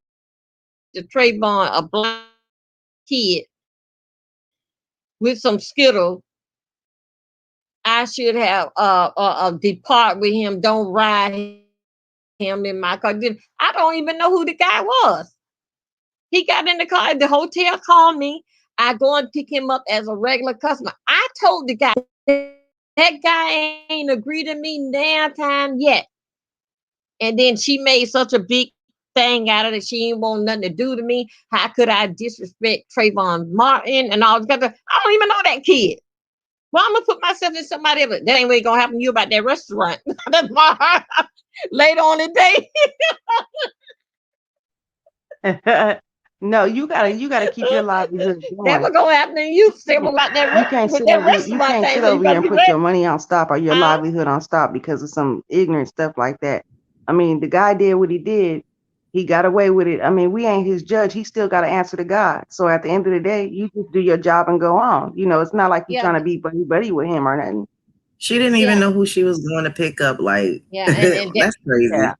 to Trayvon, a black kid with some Skittles. I should have depart with him. Don't ride him in my car. I don't even know who the guy was. He got in the car. The hotel called me. I go and pick him up as a regular customer. I told the guy that guy ain't agreed to me damn time yet. And then she made such a big thing out of it. She ain't want nothing to do to me. How could I disrespect Trayvon Martin and all this stuff? I don't even know that kid. Well, I'm gonna put myself in somebody else. That ain't what gonna happen to you about that restaurant. That's my heart. Later on the day. No, you gotta keep your livelihood That going. was gonna happen to you still about You can't with sit that over here, you restaurant can't thing. sit So you over here better and be put your ready. money on stop or your Huh? livelihood on stop because of some ignorant stuff like that. I mean, the guy did what he did. He got away with it. I mean, we ain't his judge. He still got to answer to God. So at the end of the day, you just do your job and go on. It's not like you're Yeah, trying to be buddy with him or nothing. She didn't even yeah, know who she was going to pick up. Like, yeah. And that, that's crazy. Yeah,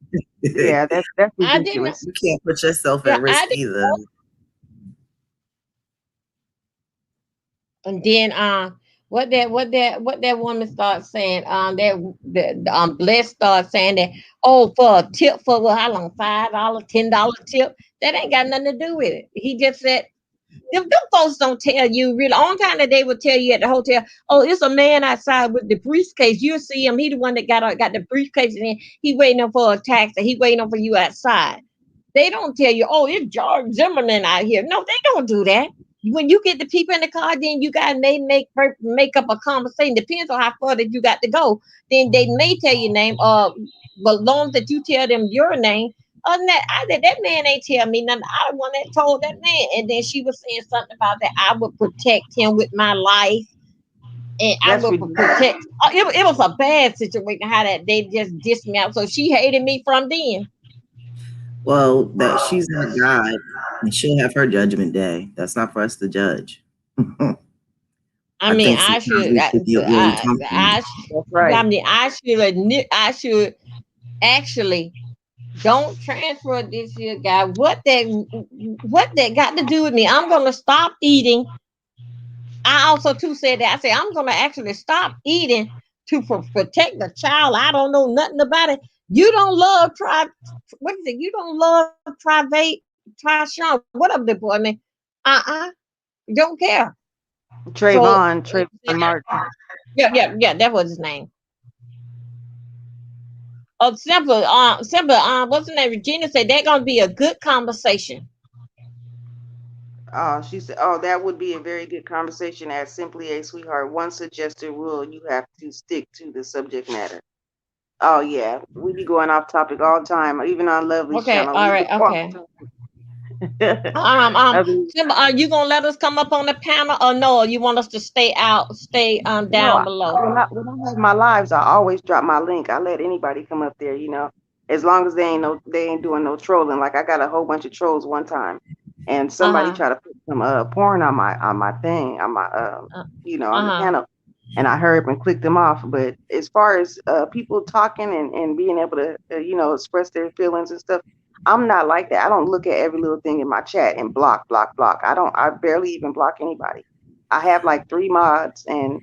yeah, that's I didn't. ridiculous. You can't put yourself Yeah, at I risk didn't. either. And then what that woman started saying, that the blessed started saying that, oh, for a tip for how long, $5, $10 tip, that ain't got nothing to do with it. He just said them folks don't tell you really. Only time that they will tell you at the hotel, oh, it's a man outside with the briefcase. You'll see him. He the one that got the briefcase, and then he waiting on for a taxi. He waiting on for you outside. They don't tell you, oh, it's George Zimmerman out here. No, they don't do that. When you get the people in the car, then you got may make up a conversation. Depends on how far that you got to go. Then they may tell your name. But long that you tell them your name. Other than that, that man ain't tell me nothing. I the one that told that man. And then she was saying something about that I would protect him with my life, and I That's would ridiculous. protect. It was a bad situation how that they just dissed me out. So she hated me from then. Well, that she's not God. And she'll have her judgment day. That's not for us to judge. I mean, think I sometimes should, we should feel really comfortable. That's right. I mean, I should actually don't transfer this here guy. What that got to do with me? I'm gonna stop eating. I also too said that. I said I'm gonna actually stop eating to protect the child. I don't know nothing about it. You don't love what is it? You don't love Tyshawn. Whatever the boy name. Don't care. So Trayvon Martin. yeah, that was his name. Oh, simple. What's the name? Regina said they're gonna be a good conversation. She said, "Oh, that would be a very good conversation." As simply a sweetheart, one suggested rule: you have to stick to the subject matter. Oh yeah, we be going off topic all the time, even on Lovely's Okay, channel. all We right, go off okay. topic. I mean, Simba, are you gonna let us come up on the panel, or no? Or you want us to stay no, down below? when I have my lives, I always drop my link. I let anybody come up there, as long as they ain't doing no trolling. Like I got a whole bunch of trolls one time, and somebody Uh-huh. tried to put some porn on my thing on my on the Uh-huh. panel, and I heard and clicked them off. But as far as people talking and being able to express their feelings and stuff, I'm not like that. I don't look at every little thing in my chat and block. I barely even block anybody. I have like 3 mods and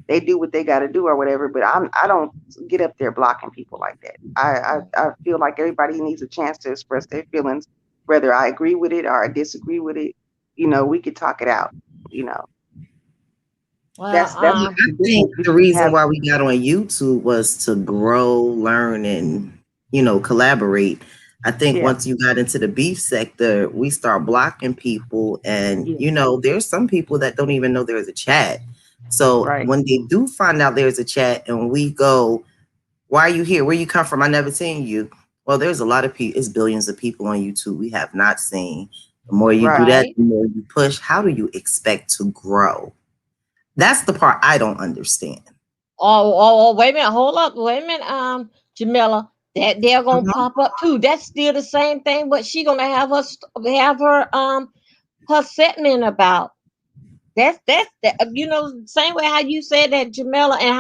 they do what they got to do or whatever, but I don't get up there blocking people like that. I feel like everybody needs a chance to express their feelings, whether I agree with it or I disagree with it. We could talk it out. You know, Well, that's I the think difference the between reason having. why we got on YouTube was to grow, learn, and collaborate. I think Yeah, once you got into the beef sector, we start blocking people, and yeah, there's some people that don't even know there's a chat. So right. when they do find out there's a chat, and we go, "Why are you here? Where you come from? I never seen you." Well, there's a lot of people. It's billions of people on YouTube we have not seen. The more you do Right. that, right. the more you push. How do you expect to grow? That's the part I don't understand. Wait a minute. Hold up. Wait a minute. Jamila, that they're gonna Mhm. pop up too. That's still the same thing. But she gonna have her segment about. That's that. Same way how you said that, Jamila, and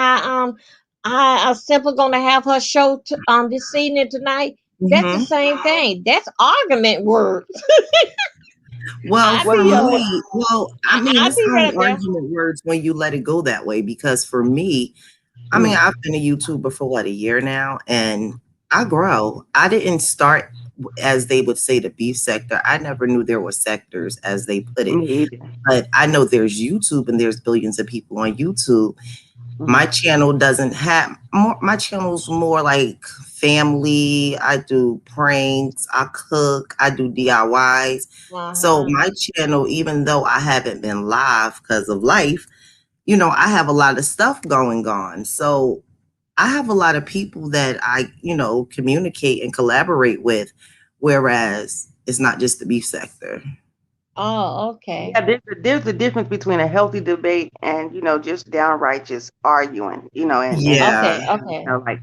how Simple gonna have her show this evening tonight. That's the Mhm. same thing. That's argument words. Well, I for What be what me, it's I be only right there. argument words when you let it go that way. Because for me, mm, I've been a YouTuber for what, a year now, and I grow. I didn't start, as they would say, the beef sector. I never knew there were sectors, as they put it. me either. But I know there's YouTube, and there's billions of people on YouTube. My Mhm. channel doesn't have more. My channel's more like family. I do pranks. I cook. I do DIYs. So Uh-huh. my channel, even though I haven't been live because of life, I have a lot of stuff going on. So I have a lot of people that I, communicate and collaborate with, whereas it's not just the beef sector. Oh, okay. Yeah, there's a difference between a healthy debate and just downright just arguing, Yeah, Okay. Okay. like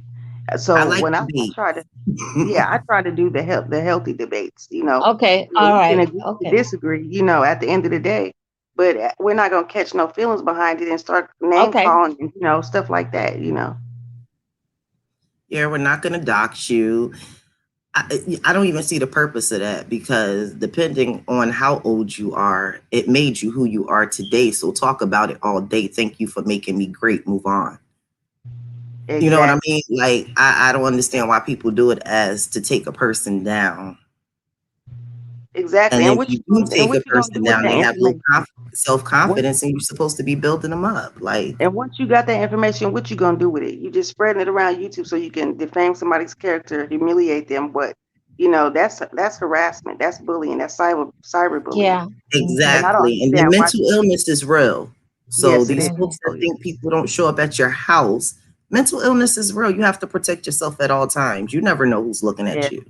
I so like when I debate. try to yeah, I try to do the healthy debates, Okay. where All we can right. agree to Okay. disagree, at the end of the day. But we're not gonna catch no feelings behind it and start name Okay. calling and stuff like that. Yeah, we're not going to dox you. I don't even see the purpose of that, because depending on how old you are, it made you who you are today. So talk about it all day. Thank you for making me great. Move on. You know what I Exactly. mean? Like, I don't understand why people do it as to take a person down. Exactly. And then And what you you do gonna and take what a you gonna person do with down, that they have low information? Once self-confidence, and you're supposed to be building them up. Like, and once you got that information, what you gonna do with it? You just spreading it around YouTube so you can defame somebody's character, humiliate them. But that's harassment, that's bullying, that's cyberbullying. Yeah. And Mm-hmm. I don't exactly. And then understand why mental people. illness is real. So Yes, it these is. Mm-hmm. folks Oh that yeah. think people don't show up at your house, mental illness is real. You have to protect yourself at all times. You never know who's looking at Yes. you.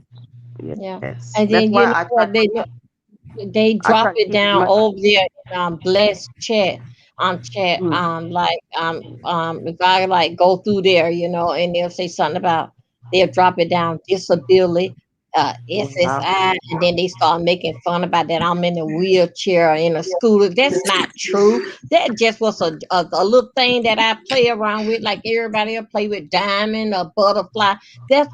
Yeah. Yes. And That's then you why know what they I drop try to it keep as down much. over there in blessed chat Mm, if I like go through there, and they'll say something about they'll drop it down disability SSI, and then they start making fun about that I'm in a wheelchair or in a scooter. That's not true. That just was a little thing that I play around with, like everybody else play with diamond or butterfly. That's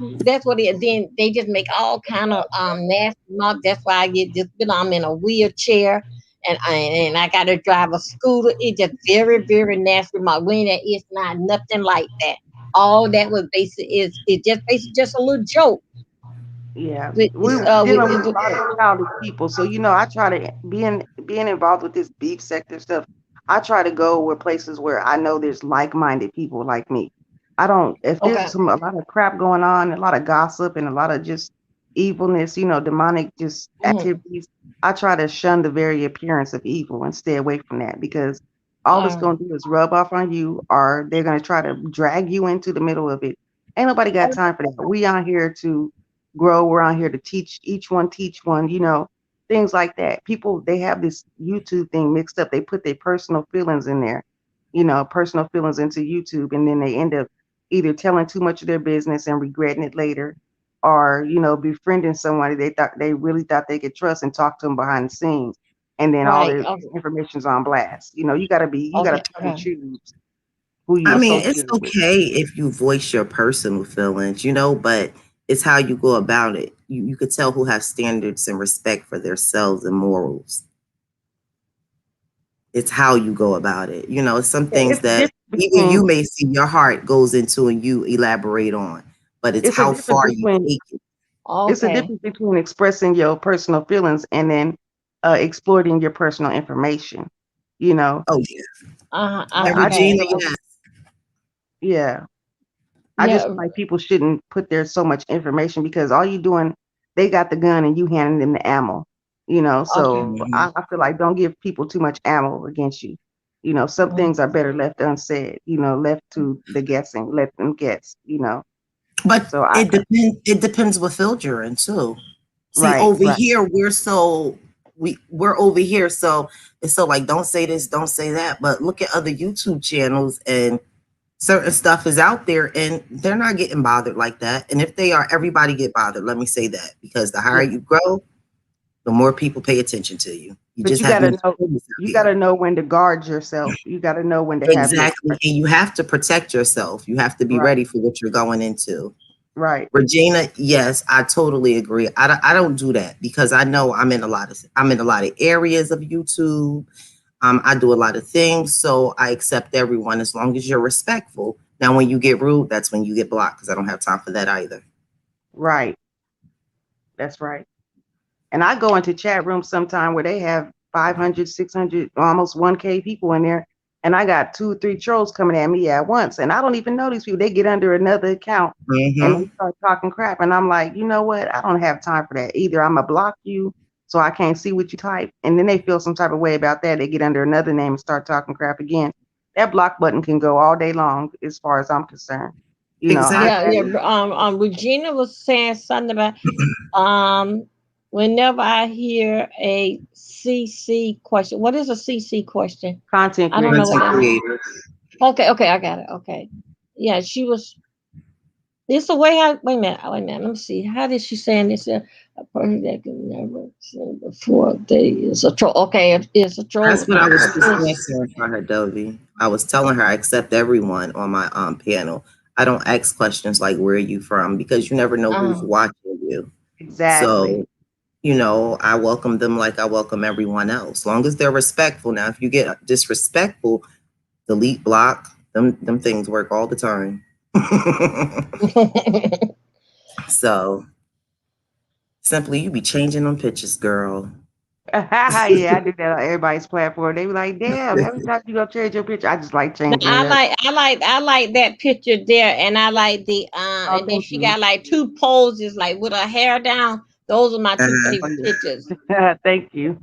what it. Then they just make all kind of nasty mark. That's why I get just, I'm in a wheelchair. And I got to drive a scooter. It's just very, very nasty. My when that is not nothing like that. All that was basic is just basically just a little joke. Yeah, With this, we're dealing with a lot of childish people. So I try to being involved with this beef sector stuff. I try to go where places where I know there's like-minded people like me. I don't if okay. there's a lot of crap going on, a lot of gossip and a lot of just evilness, demonic just Mhm. activities. I try to shun the very appearance of evil and stay away from that because all it's Uh, gonna do is rub off on you, or they're gonna try to drag you into the middle of it. Ain't nobody got time for that. We out here to grow. We're on here to teach one, things like that. People, they have this YouTube thing mixed up. They put their personal feelings in there, personal feelings into YouTube, and then they end up either telling too much of their business and regretting it later, or, befriending somebody they really thought they could trust and talk to them behind the scenes. And then all right. their Okay. information's on blast. You gotta Okay. pick and Okay. choose who you I mean, it's associate with. okay if you voice your personal feelings, but it's how you go about it. You could tell who have standards and respect for themselves and morals. It's how you go about it. It's some things It's a that difference even you between may see your heart goes into and you elaborate on, but it's it's a how difference far you between take it. it's a Okay. difference between expressing your personal feelings and then exploiting your personal information. You know, Oh yeah. I, And I just Regina, Okay. feel like, yes. yeah, I just Yeah. feel like people shouldn't put there so much information because all you doing, they got the gun and you handing them the ammo. Okay. So Mhm. I feel like don't give people too much ammo against you. Some Mhm. things are better left unsaid. Left to the guessing. Let them guess. But So it depends what field you're in too. See, right, over right. here, we're over here, so it's so like don't say this, don't say that. But look at other YouTube channels and certain stuff is out there and they're not getting bothered like that. And if they are, everybody get bothered. Let me say that because the higher Yeah. you grow, the more people pay attention to you. You But just have more know opinions out you here. gotta know when to guard yourself. You gotta know when to have your Exactly. And you have to protect yourself. You have to be right, ready for what you're going into. right. Regina, yes, I totally agree. I don't do that because I know I'm in a lot of areas of YouTube. I do a lot of things, so I accept everyone as long as you're respectful. Now, when you get rude, that's when you get blocked because I don't have time for that either. Right. That's right. And I go into chat rooms sometime where they have 500, 600, almost 1K people in there. And I got 2 or 3 trolls coming at me at once. And I don't even know these people. They get under another account and Hmm. they start talking crap. And I'm like, you know what? I don't have time for that. Either I'm going to block you so I can't see what you type. And then they feel some type of way about that. They get under another name and start talking crap again. That block button can go all day long as far as I'm concerned. I Yeah. had, Yeah. Exactly. Regina was saying something about um. Whenever I hear a CC question, what is a CC question? content I don't know what Content creators. that means. creators. Okay. Okay. I got it. Okay. Yeah. She was. It's the way I wait a minute. Wait a minute. Let me see. How did she say this? A person that can never say before they is a troll. Okay, it's a troll That's what I account. was just It's- answering for her, Dovey. I was telling her I accept everyone on my panel. I don't ask questions like where are you from because you never know who's uh, watching you. Exactly. So I welcome them like I welcome everyone else. Long as they're respectful. Now, if you get disrespectful, delete, block, them things work all the time. So simply you be changing them pictures, girl. Yeah, I do that on everybody's platform. They be like, damn, every time you go change your picture, I just like No, changing it up. I like that picture there, and I like the Oh, and then thank she you. got like two poses, like with her hair down. Those are my two Uh-huh. Oh, favorite pictures. yeah. Thank you.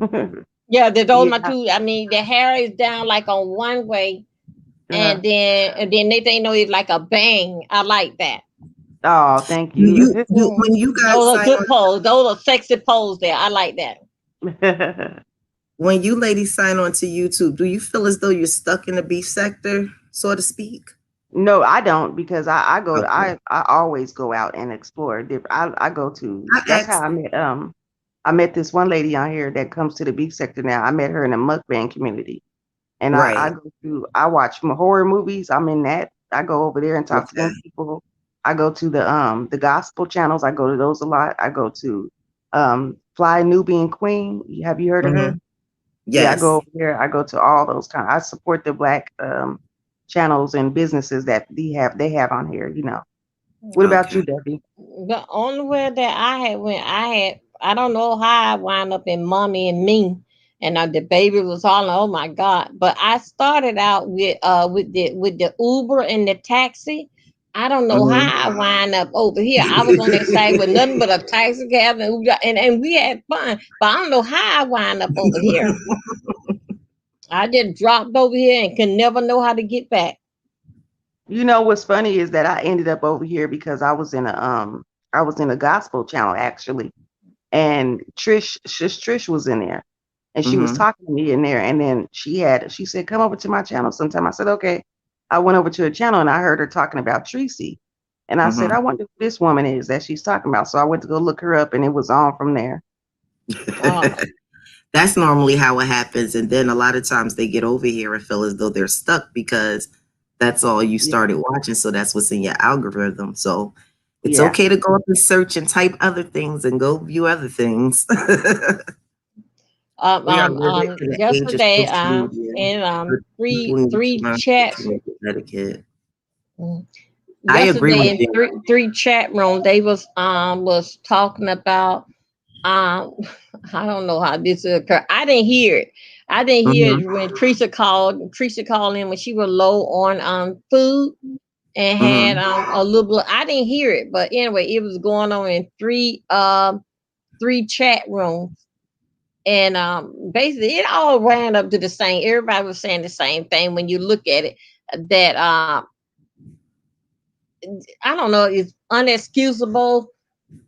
Yeah, those are my Yeah. two. I mean, the hair is down like on one way, Uh, and then they know it's like a bang. I like that. oh, thank You, you. you, you, when you guys Those are sign good on, pose. Those are sexy pose there. I like that. when you ladies sign on to YouTube, do you feel as though you're stuck in the beef sector, so to speak? No, I don't because I go to Okay. I always go out and explore different. I go to I that's how asked. I met this one lady out here that comes to the beef sector now. I met her in the mukbang community, and I Right. go to I watch horror movies. I'm in that. I go over there and talk to them Okay. people. I go to the gospel channels. I go to those a lot. I go to Fly Nubian Queen. Have you heard of her? Hmm. Yeah, I go Yes. over there. I go to all those kind. I support the black channels and businesses that they have on here. What about you, Okay. Debbie? The only way that I don't know how I wound up in Mommy and Me, and the baby was all, oh my God. But I started out with the Uber and the taxi. I don't know Hmm. how I wind up over here. I was on that side with nothing but a taxi cab and Uber, and we had fun. But I don't know how I wind up over here. I just dropped over here and can never know how to get back. You know what's funny is that I ended up over here because I was in a gospel channel actually, and Trish was in there, and she was Hmm. talking to me in there, and then she said come over to my channel sometime. I said okay. I went over to her channel and I heard her talking about Tracy, and I said Hmm. I wonder who this woman is that she's talking about. So I went to go look her up, and it was on from there. Uh, That's normally how it happens. And then a lot of times they get over here and feel as though they're stuck because that's all you Yeah, started watching. So that's what's in your algorithm. So it's yeah. okay to go up and search and type other things and go view other things. We are living in the age of yesterday, social media. in But people three need to three learn chats. social media etiquette. mm, I agree Yesterday with in you. three chat room, they was talking about um I don't know how this occurred. I didn't hear it. I didn't hear Hmm. it when Teresa called in when she was low on food and had Hmm. a little bit. I didn't hear it, but anyway, it was going on in three chat rooms. And basically, it all ran up to the same. Everybody was saying the same thing when you look at it. That I don't know, it's unexcusable.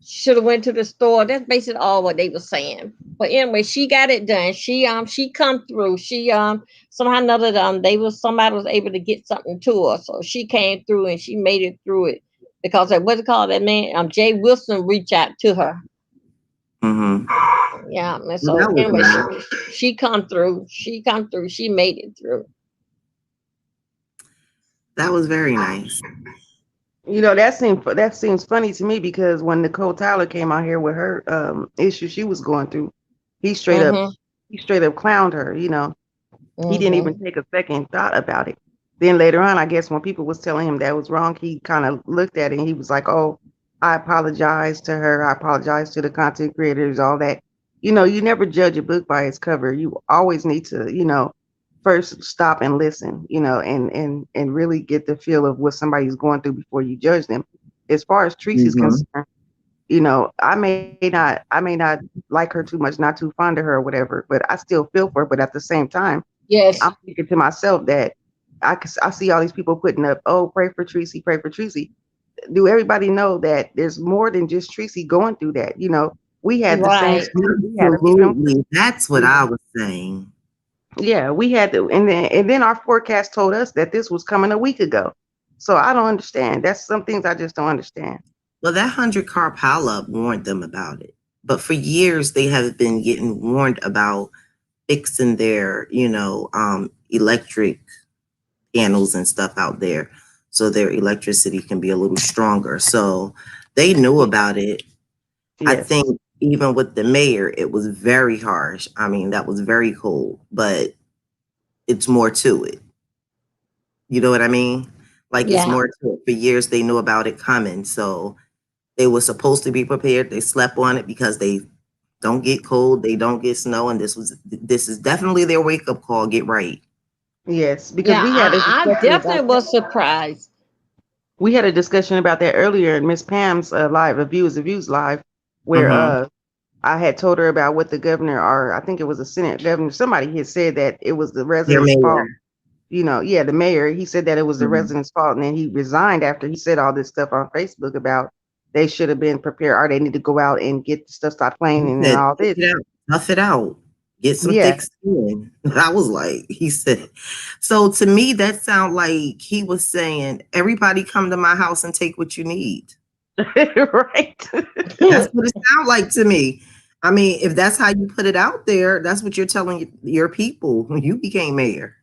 Should have went to the store. That's basically all what they were saying. But anyway, she got it done. She come through. She somehow or another somebody was able to get something to her, so she came through and she made it through it because what's it called, that man Jay Wilson reached out to her. Hmm. Yeah, and Well, so that was anyway, nice. she come through. She come through. She made it through. That was very nice. That seems funny to me because when Nicole Tyler came out here with her issue she was going through, he straight up Mhm. he straight up clowned her. He didn't even Mhm. take a second thought about it. Then later on, I guess when people was telling him that was wrong, he kind of looked at it and he was like, "Oh, I apologize to her. I apologize to the content creators, all that." You never judge a book by its cover. You always need to, first stop and listen, and really get the feel of what somebody's going through before you judge them. As far as Tracy's Hmm. concerned, I may not like her too much, not too fond of her or whatever, but I still feel for her. But at the same time, Yes. I'm thinking to myself that I see all these people putting up, oh, pray for Tracy, pray for Tracy. Do everybody know that there's more than just Tracy going through that? We had the same Right. story. We had a victim. Absolutely. That's what I was saying. Yeah, we had to, and then our forecast told us that this was coming a week ago. So I don't understand. That's some things I just don't understand. Well, that 100-car pileup warned them about it. But for years, they have been getting warned about fixing their, electric panels and stuff out there so their electricity can be a little stronger. So they knew Yeah. about it. I Yes. think even with the mayor, it was very harsh. I mean, that was very cold, but it's more to it. You know what I mean? Like it's Yeah. more to it. For years, they knew about it coming. So they were supposed to be prepared. They slept on it because they don't get cold, they don't get snow, and this is definitely their wake up call. Get right. Yes, because Yeah. I definitely was surprised. we had a discussion about that earlier in Miss Pam's live, A View is a Views live, where Mm-hmm. I had told her about what the governor, or I think it was a Senate governor, somebody had said that it was the Their residents' fault. mayor. Yeah, the mayor, he said that it was the Mhm. residents' fault, and then he resigned after he said all this stuff on Facebook about they should have been prepared, or they need to go out and get the stuff, stop playing, He and said, all "Tough this. it out. Tough it out." Get some Yeah. thick skin. I was like, he said. So to me, that sound like he was saying, everybody come to my house and take what you need. Right. That's what it sounds like to me. I mean, if that's how you put it out there, that's what you're telling your people when you became mayor.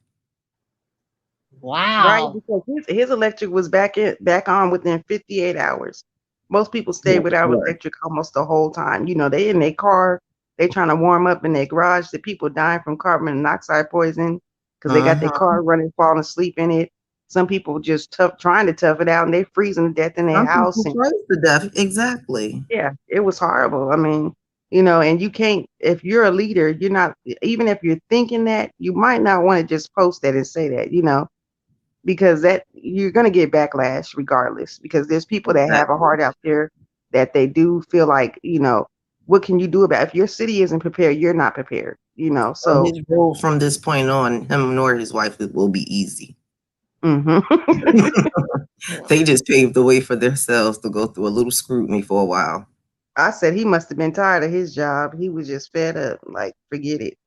Right, Wow. because his electric was back on within 58 hours. Most people stay Yeah, without sure. electric almost the whole time. You know, they in their car, they trying to warm up in their garage. The people dying from carbon monoxide poisoning because they got their car running, falling asleep in it. Some people just trying to tough it out, and they freezing to death in their Some house. people And froze to death. Exactly. yeah, it was horrible. I mean, you know, and you can't, if you're a leader, you're not, even if you're thinking that, you might not want to just post that and say that, you know, because that you're going to get backlash regardless, because there's people that have a Exactly. heart out there that they do feel like, you know, what can you do about it? If your city isn't prepared, you're not prepared, you know. So So his role from this point on, him nor his wife, it will be easy. mhm. They just paved the way for themselves to go through a little scrutiny for a while. I said he must have been tired of his job. He was just fed up, like, forget it.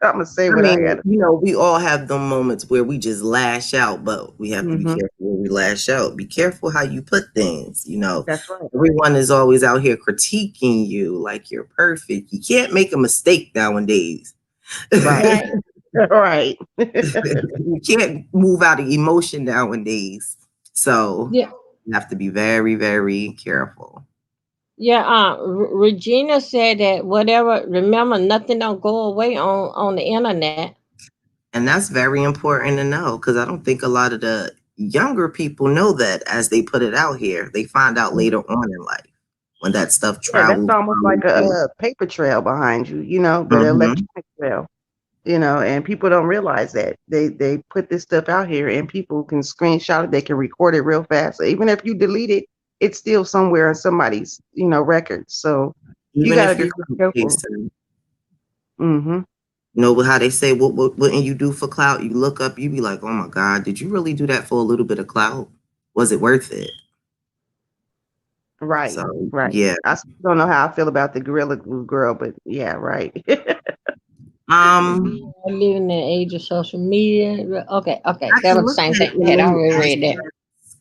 I'm gonna say I what I mean, got. you know, we all have the moments where we just lash out, but we have to be Mhm. careful when we lash out. Be careful how you put things, you know. That's right. Everyone is always out here critiquing you like you're perfect. You can't make a mistake nowadays. Right. Right. You can't move out of emotion nowadays. So Yeah. you have to be very, very careful. Yeah, Regina said that whatever. Remember, nothing don't go away on the internet. And that's very important to know because I don't think a lot of the younger people know that as they put it out here. They find out later on in life when that stuff Yeah, that's travels. almost like a paper trail behind you, you know, but an electronic trail, you know, and people don't realize that they put this stuff out here and people can screenshot it, they can record it real fast. So even if you delete it, it's still somewhere in somebody's, you know, records. So you Even got to if you're be real careful. chasing, Mm-hmm. you know how they say, what wouldn't you do for clout? You look up, you be like, oh my God, did you really do that for a little bit of clout? Was it worth it? Right. So Right. yeah. I still don't know how I feel about the Gorilla Glue girl, but yeah, right. I live in the age of social media. Okay, I that can was the look same at it thing. I in had many already read that. aspects,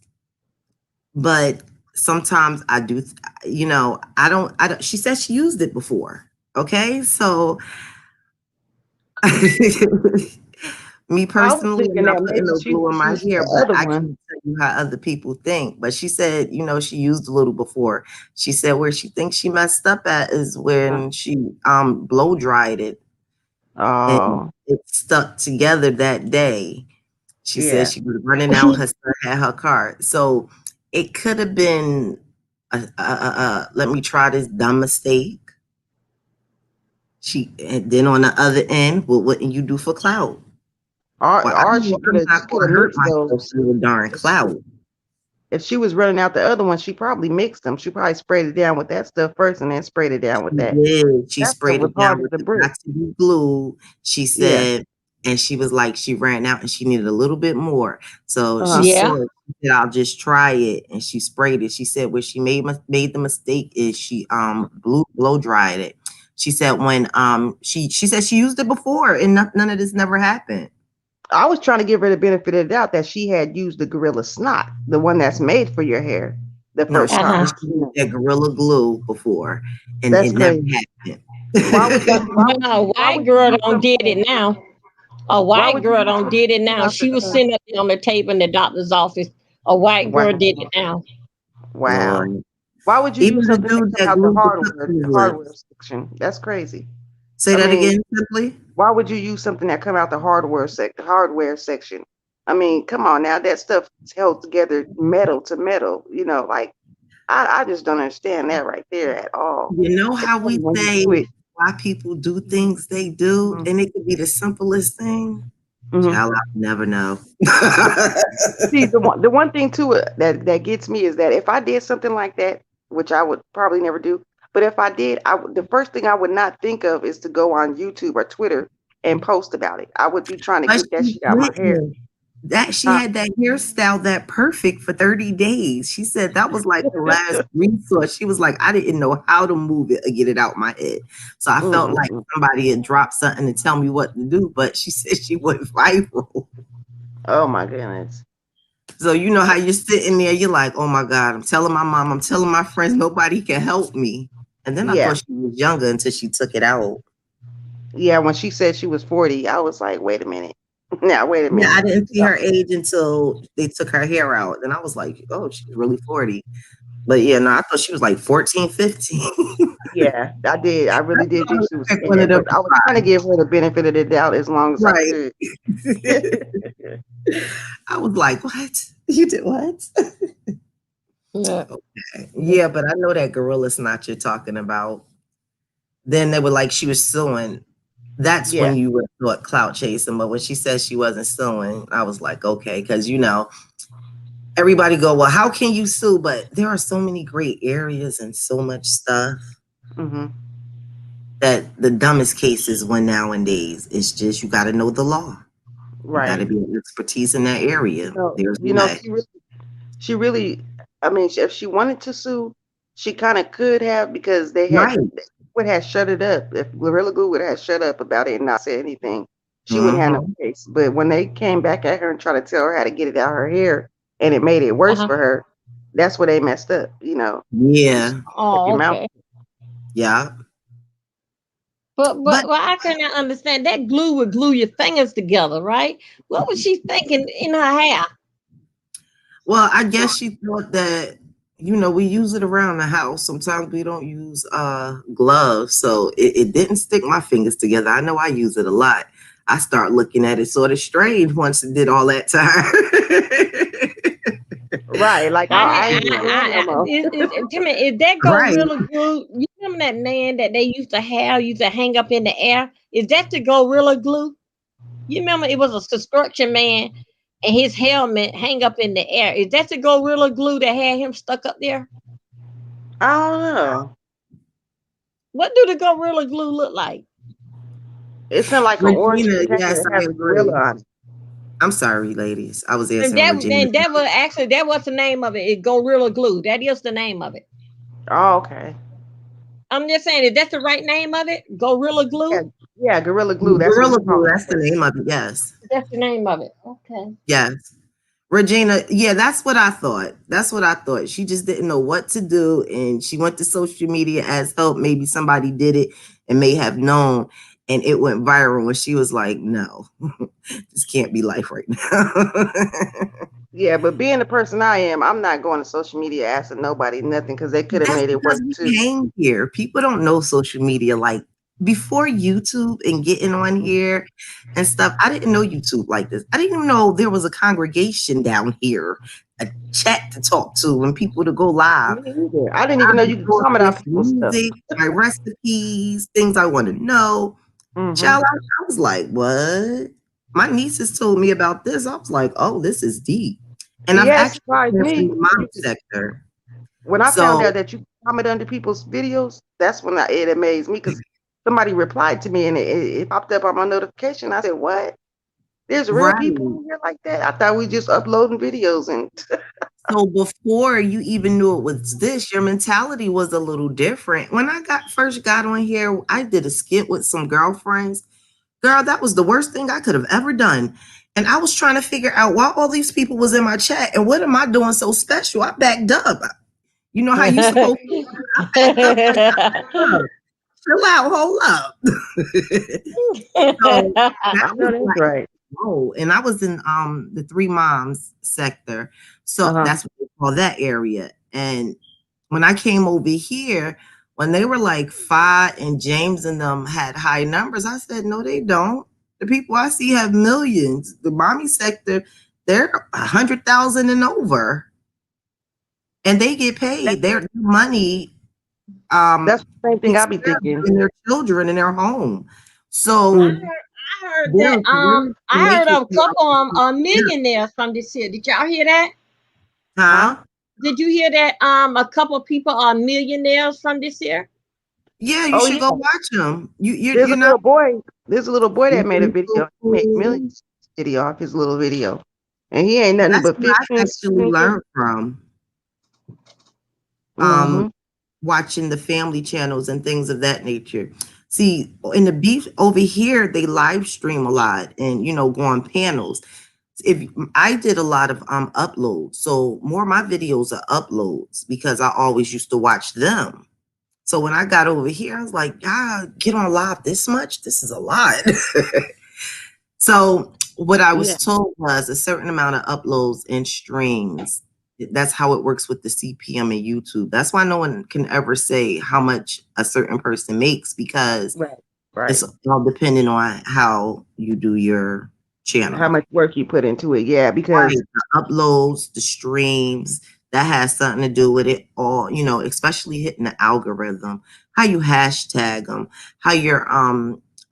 but sometimes I do, you know, I don't, she said she used it before. Okay. So me I was personally, I'm thinking not that putting maybe no she glue in was my using hair, the but other I one. can tell you how other people think. But she said, you know, she used a little before. She said where she thinks she messed up at is when she blow dried it and Oh, it stuck together that day. She said yeah. she was running out. Her son had her car, so it could have been let me try this dumb mistake. And then on the other end, what wouldn't you do for clout? Well, I Or know she could I'm have not gonna hurt mixed myself those. for a darn clout. If she was running out the other one, she probably mixed them. She probably sprayed it down with that stuff first and then sprayed it down with She that. did. She That stuff sprayed was it hard down as with a the brick. oxy glue. She Yeah. said, and she was like, she ran out and she needed a little bit more. So she Uh-huh. Yeah. said, I'll just try it. And she sprayed it. She said where she made the mistake is she blow dried it. She said when she said she used it before and none of this never happened. I was trying to give her the benefit of the doubt that she had used the Gorilla Snot, the one that's made for your hair, the No, first she time. said she used that Gorilla Glue before and That's it never crazy. happened. Why would you? But a Why white would you girl use don't something? did it now. A Why white would you girl use don't something did it that came now. out She was the? sitting up there on the table in the doctor's office. A white girl Wow. did it now. Wow. Lord. Why would you Even use the something that dude come that out glued the hardware lips. section? That's crazy. Say I that mean, again, simply. why would you use something that come out the hardware section? I mean, come on now, that stuff is held together metal to metal. You know, like I just don't understand that right there at all. You know how we When you say do it. why people do things they do, and it could be the simplest thing. Mm-hmm. Child, I never know. See, the one thing too that gets me is that if I did something like that, which I would probably never do, but if I did, the first thing I would not think of is to go on YouTube or Twitter and post about it. I would be trying to But get that she shit out my hair. didn't. that she Huh. had that hairstyle that perfect for 30 days. She said that was like the last resource. She was like, I didn't know how to move it or get it out my head. So I felt like Mm-mm. somebody had dropped something to tell me what to do, but she said she went viral. Oh my goodness. So you know how you're sitting there, you're like, oh my God, I'm telling my mom, I'm telling my friends, nobody can help me. And then I Yeah. thought she was younger until she took it out. Yeah. When she said she was 40, I was like, wait a minute. Now, wait a Yeah, I minute. didn't see her age until they took her hair out. Then I was like, oh, she's really 40. But yeah, no, I thought she was like 14, 15. Yeah, I did. I really did think she was Like one of scared, them but I was trying to give her the benefit of the doubt as long as I right. could. I was like, what? You did what? Yeah. Okay. Yeah, but I know that gorilla snot you're talking about. Then they were like, she was suing. That's Yeah. when you would thought clout chasing. But when she said she wasn't suing, I was like, okay, because you know, everybody go, well, how can you sue? But there are so many great areas and so much stuff Hmm. that the dumbest cases win nowadays. It's just you got to know the law. You got to Right. be an expertise in that area. So, There's you know, that. she really, I mean, if she wanted to sue, she kind of could have because Right. would have shut it up. If Gorilla Glue would have shut up about it and not say anything, she wouldn't have no Mhm. case. But when they came back at her and tried to tell her how to get it out her hair, and it made it worse Uh-huh. for her, that's where they messed up. You know, Yeah. shut your Oh, mouth. okay. Yeah. But But well, I cannot understand that glue would glue your fingers together, right? What was she thinking in her hair? well, I guess she thought that you know we use it around the house. Sometimes we don't use gloves, so it didn't stick my fingers together. I know I use it a lot. I start looking at it sort of strange once it did all that time. Right. Like I ain't doing that no more. Jimmy, is that Right. gorilla glue? You remember that man that they used to hang up in the air? Is that the gorilla glue? You remember it was a construction man and his helmet hang up in the air. Is that the gorilla glue that had him stuck up there? I don't know. What do the gorilla glue look like? It's in like an orange Regina, container. yes, It I has a gorilla agree. on it. I'm sorry, ladies. I was And answering that Regina. then that was actually that was the name of it. It gorilla glue. That is the name of it. Oh, okay. I'm just saying, is that the right name of it? Gorilla Yeah, glue? yeah, Gorilla Glue. That's what we Gorilla Glue, call that's the it. name of it. Yes. That's the name of it. Okay. Yes. Regina, yeah, that's what I thought. That's what I thought. She just didn't know what to do. And she went to social media as help. Maybe somebody did it and may have known. And it went viral when she was like, no, this can't be life right now. Yeah, but being the person I am, I'm not going to social media asking nobody nothing because they could have That's made it work because too. we hang here. People don't know social media. Like before YouTube and getting on here and stuff, I didn't know YouTube like this. I didn't even know there was a congregation down here, a chat to talk to and people to go live. Me either. I didn't I even know be you could comment on posting people's stuff. music, my recipes, things I want to know. Hmm. Child, I was like, what? My nieces told me about this. I was like, oh, this is deep. And I've Yeah, it actually surprised been in me. the mom sector. When I found So out that you comment under people's videos, that's when it amazed me because somebody replied to me and it popped up on my notification. I said, "What? There's real people right. in here like that?" I thought we just uploading videos and So before you even knew it was this, your mentality was a little different. When I first got on here, I did a skit with some girlfriends. Girl, that was the worst thing I could have ever done. And I was trying to figure out why all these people was in my chat and what am I doing so special? I backed up. You know how you supposed to I backed up like chill out, hold up. So I that know was that's like, right. oh, and I was in the Three Moms sector. So Uh-huh. that's what they call that area. And when I came over here, when they were like Fi and James and them had high numbers, I said, no, they don't. The people I see have millions. The mommy sector, they're 100,000 and over. And they get paid. Their money That's the same thing I takes be care of thinking. them and their children in their home. I So Mm. heard, I heard there's that ways to I make heard it of a feel couple like, millionaires from this year. Did y'all hear that? huh? Huh? Did you hear that a couple people are millionaires from this year? Yeah, you Oh should yeah. go watch them. There's You're a not little boy. There's a little boy that made a so video. He made cool. millions video off his little video. And he ain't nothing That's but what I 15 actually seconds. learned from. Mm-hmm. Watching the family channels and things of that nature. See, in the beef over here, they live stream a lot and go on panels. If I did a lot of uploads, so more of my videos are uploads because I always used to watch them. So when I got over here, I was like, get on live this much? This is a lot. So what I was Yeah. told was a certain amount of uploads and streams. That's how it works with the CPM and YouTube. That's why no one can ever say how much a certain person makes because Right. Right. it's all dependent on how you do your channel. How much work you put into it. Yeah, because Right. The uploads, the streams, that has something to do with it all, especially hitting the algorithm, how you hashtag them, how your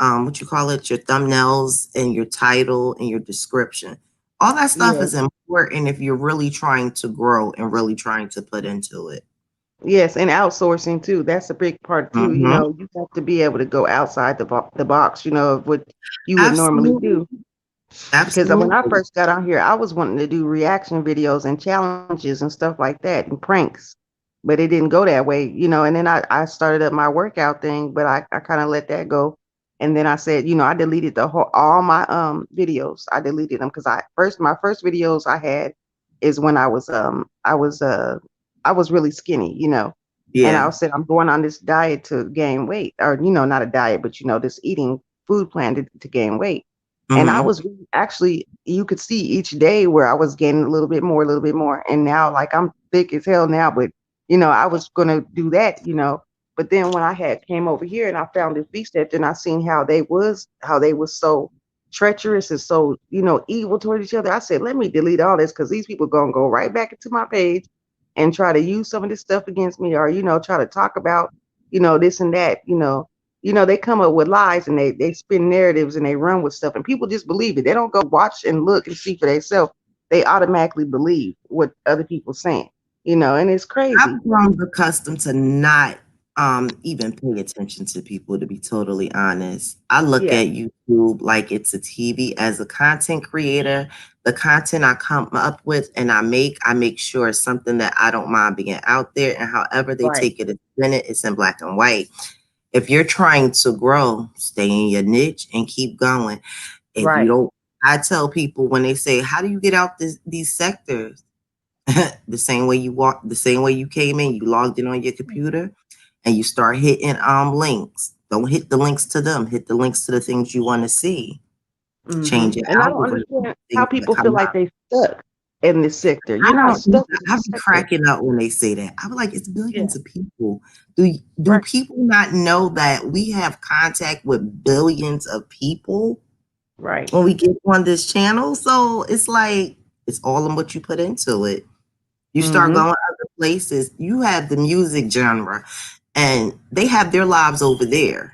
what you call it, your thumbnails and your title and your description. All that stuff yeah. is important if you're really trying to grow and really trying to put into it. Yes, and outsourcing too. That's a big part too. You Mhm. know, you have to be able to go outside the box, of what you would normally Absolutely. do. Because when I Absolutely. first got on here, I was wanting to do reaction videos and challenges and stuff like that and pranks, but it didn't go that way, and then I started up my workout thing, but I kind of let that go. And then I said, I deleted all my videos. I deleted them because my first videos I had is when I was really skinny, and I Yeah. said I'm going on this diet to gain weight, or not a diet, but this eating food plan to gain weight. And I Mhm. was actually, you could see each day where I was gaining a little bit more, a little bit more. And now, like, I'm thick as hell now, but, I was going to do that, But then when I had came over here and I found this V-Step, and I seen how they was so treacherous and so, evil toward each other. I said, let me delete all this because these people going to go right back into my page and try to use some of this stuff against me, or, try to talk about, this and that, they come up with lies and they spin narratives and they run with stuff and people just believe it. They don't go watch and look and see for themselves. They automatically believe what other people saying, and it's crazy. I've grown accustomed to not even pay attention to people, to be totally honest. I look Yeah. at YouTube like it's a TV. As a content creator, the content I come up with and I make sure it's something that I don't mind being out there, and however they Right. take it and spin it, it's in black and white. If you're trying to grow, stay in your niche and keep going. If you Right. don't, I tell people when they say, how do you get out these sectors? The same way the same way you came in, you logged in on your computer and you start hitting links. Don't hit the links to them, hit the links to the things you want to see. Change your And I don't algorithm. understand how Things that people feel come like up. they stuck in this sector. I You're not don't stuck in I this be sector. cracking up when they say that. I'm like, it's billions Yeah. of people. Do Right. people not know that we have contact with billions of people Right. when we get on this channel? So it's like, it's all in what you put into it. You start going other places, you have the music genre and they have their lives over there.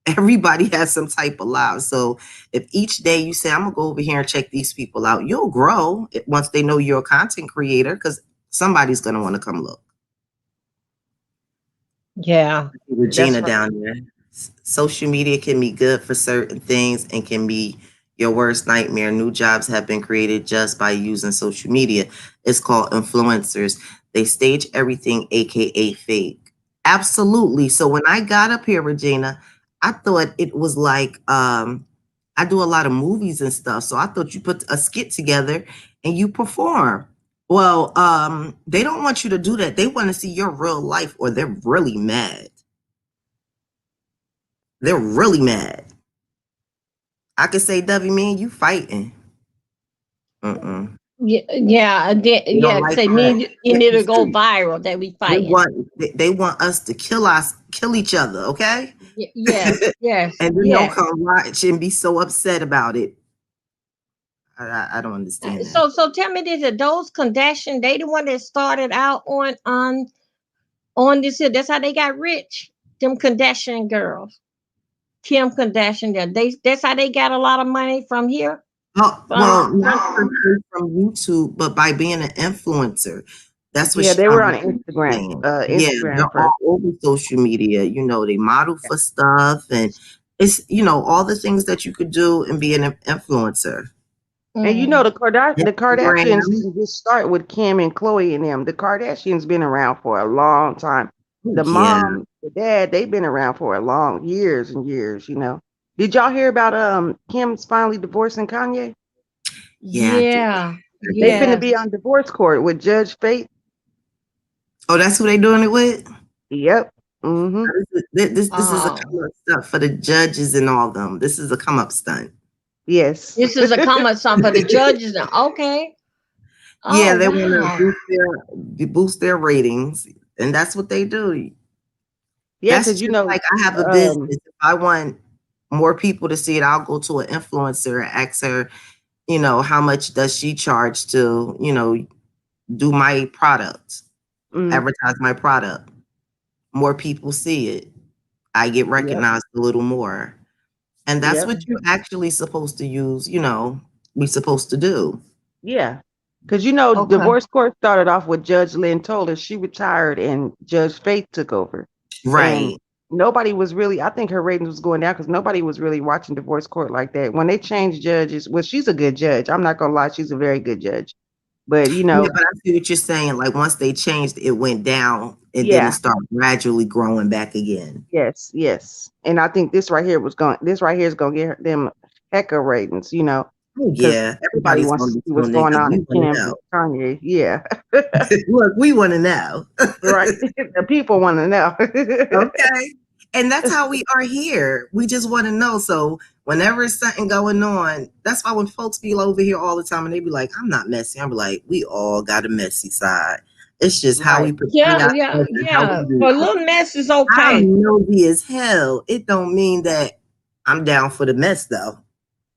Everybody has some type of live. So if each day you say, I'm gonna go over here and check these people out, you'll grow once they know you're a content creator because somebody's gonna want to come look. Yeah. Regina right. down there. Social media can be good for certain things and can be your worst nightmare. New jobs have been created just by using social media. It's called influencers. They stage everything, aka fake. Absolutely. So when I got up here, Regina, I thought it was like I do a lot of movies and stuff. So I thought you put a skit together and you perform. Well, they don't want you to do that. They want to see your real life or they're really mad. They're really mad. I could say, W, man, you fighting. Mm-mm. Yeah. They don't like Say that. me, you need to go viral that we They fighting. they want us to kill each other, okay? Yes. Yes. And then they'll Yes. come watch and be so upset about it. I don't understand that. So tell me this: are those Kardashian, they the one that started out on this here? That's how they got rich. Them Kardashian girls, Kim Kardashian. That's how they got a lot of money from here. Well, not per se from YouTube, but by being an influencer. That's what Yeah, she, they were on Instagram. saying. Yeah, Instagram they're first. all over social media. They model for stuff, and it's all the things that you could do and be an influencer. And you know the Kardashians Instagram. didn't just start with Kim and Chloe and them. The Kardashians been around for a long time. The Yeah, mom, the dad, they've been around for a long years and years, you know. Did y'all hear about Kim's finally divorcing Kanye? yeah, I did. Yeah. They Yeah. finna Yes. be on divorce court with Judge Fate. Oh, that's who they doing it with? Yep. Mm-hmm. This is a Oh. come up stunt for the judges and all them. This is a come up stunt. Yes. This is a comment song for the judges. Okay. Yeah, Oh they want wow. to boost their ratings, and that's what they do. Yeah, That's because just like I have a business. If I want more people to see it, I'll go to an influencer and ask her, how much does she charge to, do my product, mm, advertise my product. More people see it. I get yep, recognized a little more. And that's yep. what you're actually supposed to use, we supposed to do. Yeah. Because you know, Okay. divorce court started off with Judge Lynn Toler. She retired and Judge Faith took over. And Right. nobody was really, I think her ratings was going down because nobody was really watching divorce court like that. When they changed judges, well, she's a good judge. I'm not gonna lie, she's a very good judge. But you Yeah, know, but I see what you're saying. Like once they changed, it went down and then it yeah, started gradually growing back again. yes, yes. And I think this right here is gonna get them hecker ratings, you know, Oh because yeah, everybody everybody's wants gonna to be see what's tuning in going because on we in want to Kim and know. Kanye. Yeah. Look, we want to know. Right. The people want to know. Okay. And that's how we are here. We just want to know. So whenever it's something going on, that's why when folks be over here all the time and they be like, I'm not messy. I'm like, we all got a messy side. It's just how we Right. portray Yeah, ourselves yeah, and how yeah. we do. For a little mess is okay. I'm nosy as hell. It don't mean that I'm down for the mess though.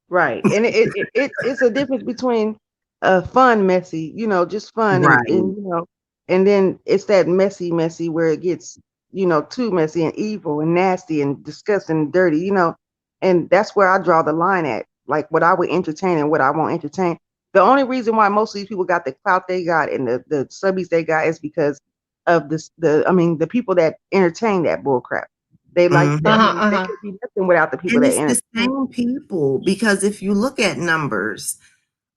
Right. And it's a difference between fun, messy, you know, just fun Right. and you know, and then it's that messy where it gets, you know, too messy and evil and nasty and disgusting and dirty, you know. And that's where I draw the line at, like what I would entertain and what I won't entertain. The only reason why most of these people got the clout they got and the subbies they got is because of the people that entertain that bull crap. They like Mhm. that. I Uh-huh, mean, they uh-huh. could be nothing without the people And that it's the entertain. same people because if you look at numbers,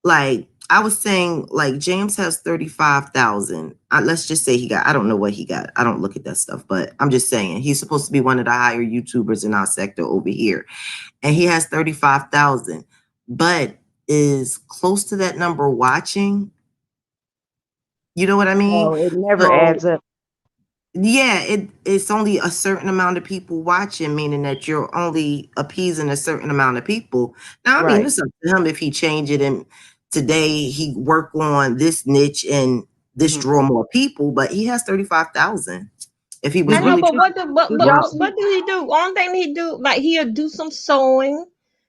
like I was saying, like James has 35,000. Let's just say I don't know what he got. I don't look at that stuff, but I'm just saying he's supposed to be one of the higher YouTubers in our sector over here. And he has 35,000, but is close to that number watching. You know what I mean? No, it never So adds up. yeah, it's only a certain amount of people watching, meaning that you're only appeasing a certain amount of people. Now, I mean, Right. it's up to him if he change it and today he work on this niche and this Mhm. draw more people, but he has 35,000. If he was I Did know, really but trying what do but, did but y'all to but see? what do he do? One thing he do, like he'll do some sewing.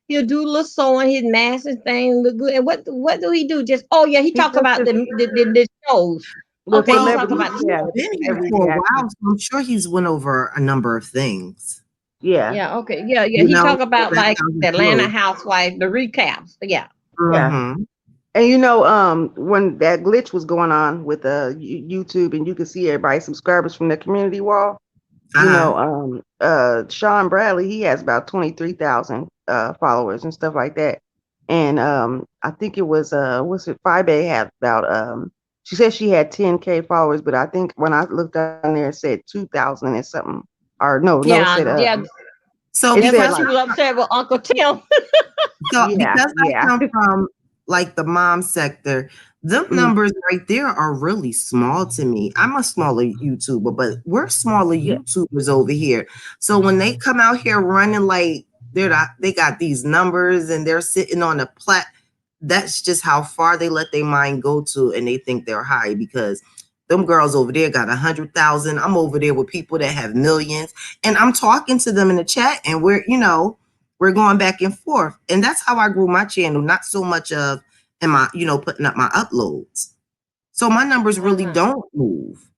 He'll do a little sewing, his mask and thing look good. And what do he do? Just oh yeah, he He talk does about the shows. the Okay, he well, talk celebrity, about he's the yeah, shows. the been here celebrity for a reaction. while, so I'm sure he's went over a number of things. Yeah, Yeah, okay. Yeah, yeah. You He know, talk so about that's like how he the Atlanta flows. housewife, the recaps. Yeah. yeah. Mm-hmm. And you know, when that glitch was going on with YouTube, and you could see everybody's subscribers from the community wall. You Uh-huh. know, Sean Bradley, he has about 23,000 followers and stuff like that. And I think it was what's it? Fibe had about she said she had 10K followers, but I think when I looked down there, it said 2,000 and something. Or no, it Yeah, said yeah. So it That's said why because she like was upset with Uncle Tim. yeah, I yeah, come from like the mom sector, them mm, numbers right there are really small to me. I'm a smaller YouTuber, but we're smaller yeah, YouTubers over here. So when they come out here running like they got these numbers and they're sitting on a plat, that's just how far they let their mind go to, and they think they're high because them girls over there got 100,000. I'm over there with people that have millions, and I'm talking to them in the chat, and we're going back and forth. And that's how I grew my channel, not so much of am I, putting up my uploads. So my numbers really Uh-huh. don't move.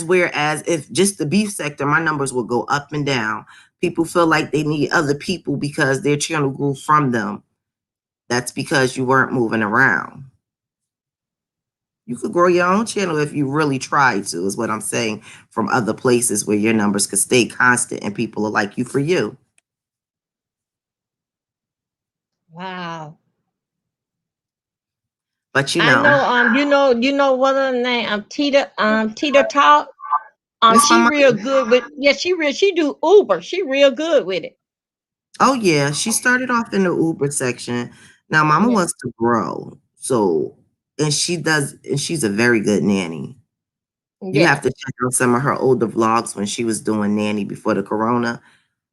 Whereas if just the beef sector, my numbers will go up and down. People feel like they need other people because their channel grew from them. That's because you weren't moving around. You could grow your own channel if you really try to, is what I'm saying, from other places where your numbers could stay constant and people are like you for you. Wow. But you I know, know, you know what her name? Tita Talk. Miss my She mom. real good with, yeah, she do Uber. She real good with it. Oh yeah, she started off in the Uber section. Now mama Yeah. wants to grow. So and she does, and she's a very good nanny. You have Yeah. to check out some of her older vlogs when she was doing nanny before the corona.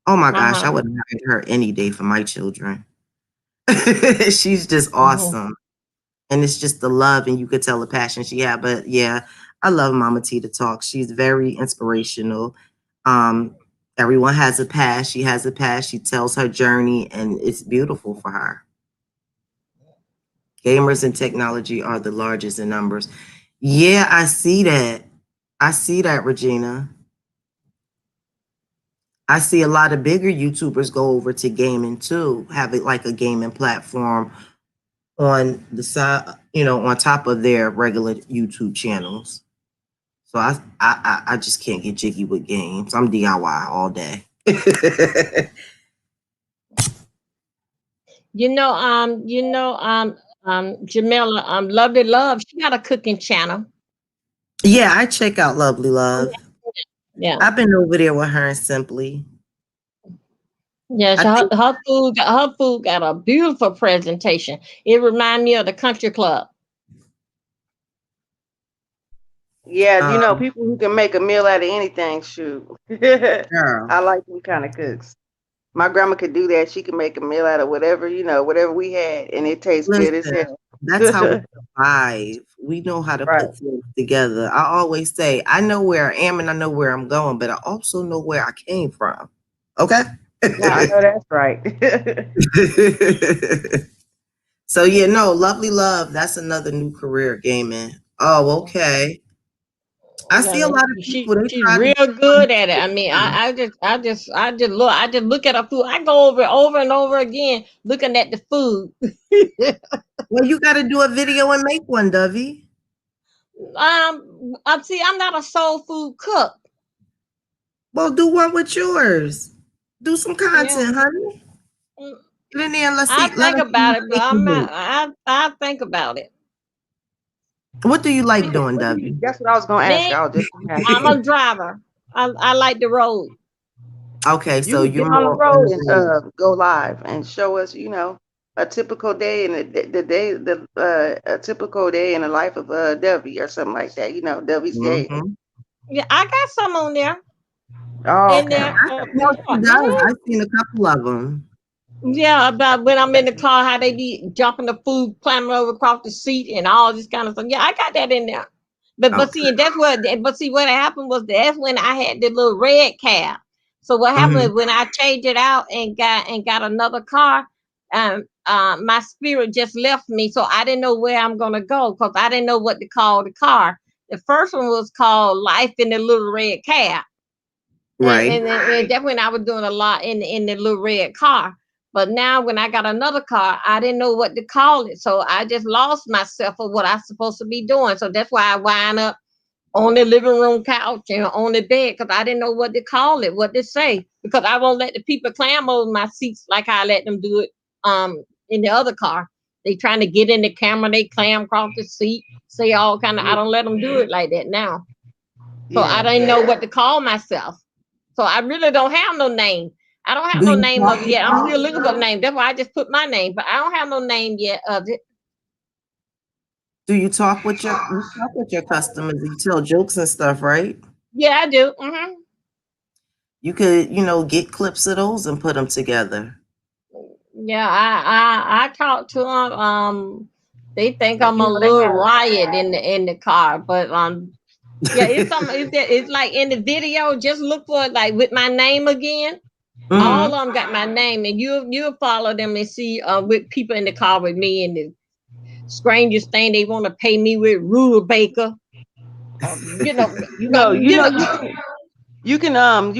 Oh my gosh, I Uh-huh. would have hired her any day for my children. She's just Hmm. awesome. And it's just the love, and you could tell the passion she had. But yeah, I love Mama T to talk. She's very inspirational. Um, everyone has a past. She has a past. She tells her journey, and it's beautiful for her. Gamers and technology are the largest in numbers. Yeah, I see that. I see that, Regina. I see a lot of bigger YouTubers go over to gaming too, have it like a gaming platform on the side, on top of their regular YouTube channels. So I just can't get jiggy with games. I'm DIY all day. Jamila, Lovely Love, she got a cooking channel. Yeah, I check out Lovely Love. Yeah. I've been over there with her and Simply. Yeah, I so think, her food got a beautiful presentation. It remind me of the country club. Yeah, you know, um, people who can make a meal out of anything, shoot. girl, I like them kind of cooks. My grandma could do that. She could make a meal out of whatever, whatever we had, and it tastes good as listen, hell. that's how we survive. We know how to Right. put things together. I always say, I know where I am and I know where I'm going, but I also know where I came from. Okay? I know that's right. So yeah, no, Lovely Love, that's another new career gaming. Oh, okay. I see a Yeah, lot of people, they she's try to real do good at it. I mean, stuff. I just look at her food. I go over and over again looking at the food. Well, you got to do a video and make one, Dovey. See, I'm not a soul food cook. Well, do one with yours. Do some Yeah. content, honey. Mm, Get in there and I let think us see about what it, but make you I'm not. make. I think about it. What do you like doing, What do you, Dovey? that's what I was gonna ask Me, y'all. Just I'm a driver. I like the road. Okay, you so can you're get on the more on road the and road. go live and show us, a typical day in a typical day in the life of Debbie or something like that. Debbie's day. Mm-hmm. Yeah, I got some on there. Oh, In okay. there. I know she does. I've seen a couple of them. Yeah, about when I'm in the car, how they be jumping the food, climbing over across the seat, and all this kind of stuff. Yeah, I got that in there. But Okay. see, what happened was that's when I had the little red cab. So what Mm-hmm. happened when I changed it out and got another car, my spirit just left me, so I didn't know where I'm gonna go because I didn't know what to call the car. The first one was called Life in the Little Red Cab, Right. and that's when I was doing a lot in the little red car. But now when I got another car, I didn't know what to call it, so I just lost myself of what I'm supposed to be doing. So that's why I wind up on the living room couch and on the bed because I didn't know what to call it, what to say, because I won't let the people climb over my seats like I let them do it in the other car. They trying to get in the camera, they climb across the seat, say all kind of. I don't let them do it like that now. So I Yeah. didn't know what to call myself. So I really don't have no name. I don't have Do no you name talk of it with yet. I'm still them? looking for a name. That's why I just put my name, but I don't have no name yet of it. Do you talk with your customers? You tell jokes and stuff, right? Yeah, I do. You could, get clips of those and put them together. Yeah, I talk to them. They think I'm a They little have. riot in the car, but yeah, it's something. It's like in the video. Just look for it, like with my name again. All Mm-hmm. of them got my name, and you'll follow them and see with people in the car with me, and the strangest thing they want to pay me with Rule Baker. You know, You know, you you know, know. you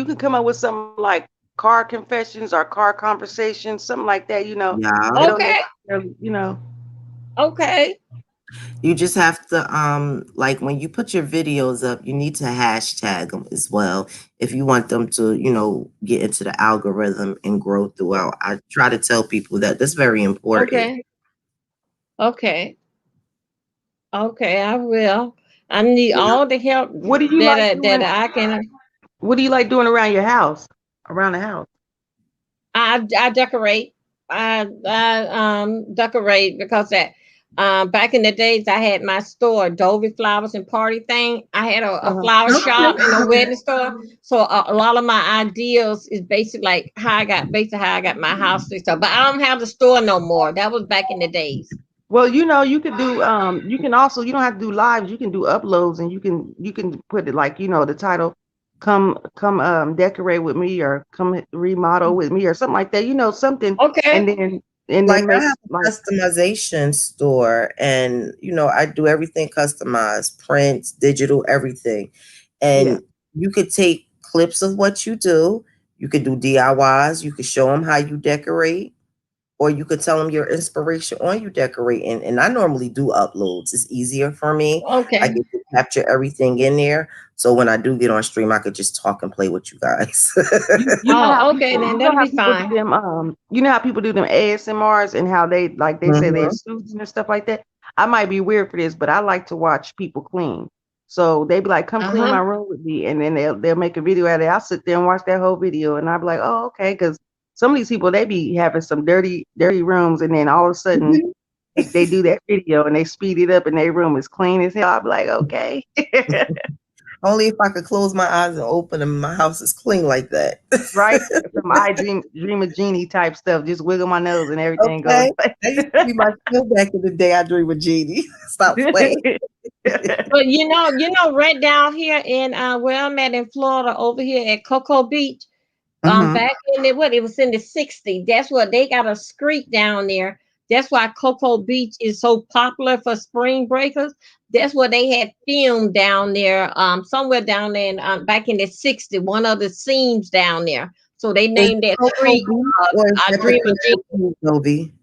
can come up with something like car confessions or car conversations, something like that. It Yeah. don't Okay, necessarily. okay, You just have to, like when you put your videos up, you need to hashtag them as well if you want them to, get into the algorithm and grow throughout. I try to tell people that that's very important. okay, okay. Okay, I will. I need all the help What do you that like that doing? I can. What do you like doing around your house? Around the house? I decorate. I decorate because that back in the days I had my store Dovey Flowers and Party Thing. I had a Uh-huh. flower shop and a Okay. wedding store. So a lot of my ideas is basically like how I got my house and stuff. But I don't have the store no more. That was back in the days. Well, you could do you can also you don't have to do lives, you can do uploads and you can put it like, the title, come decorate with me or come remodel with me or something like that, something, Okay. and then Like I make have a like customization store, and I do everything customized, prints, digital, everything. yeah. And you could take clips of what you do. You could do DIYs. You could show them how you decorate, or you could tell them your inspiration on you decorating. And I normally do uploads. It's easier for me. I Okay. get to capture everything in there. So when I do get on stream, I could just talk and play with you guys. You know how Oh, okay, people then you know that'll how be people do fine. them ASMRs and how they like they say they're Mhm. suits and stuff like that. I might be weird for this, but I like to watch people clean. So they be like, come clean Uh-huh. my room with me, and then they'll make a video out of it. I'll sit there and watch that whole video, and I'll be like, oh, okay, because some of these people they be having some dirty rooms, and then all of a sudden they do that video and they speed it up, and their room is clean as hell. I'll be like, okay. Only if I could close my eyes and open them, my house is clean like that. Right? Some I dream of genie type stuff. Just wiggle my nose and everything goes. Okay. That used to be my show back in the day. I dream of Genie. Stop playing. But right down here in where I'm at in Florida, over here at Cocoa Beach, Hmm. back in it was in the 60s. That's what they got a street down there. That's why Cocoa Beach is so popular for spring breakers. That's what they had filmed down there, somewhere down there back in the 60s, one of the scenes down there. So they Is named it that Cocoa street Beach or is I that the Dream of Jean. Cocoa Keys, Novi?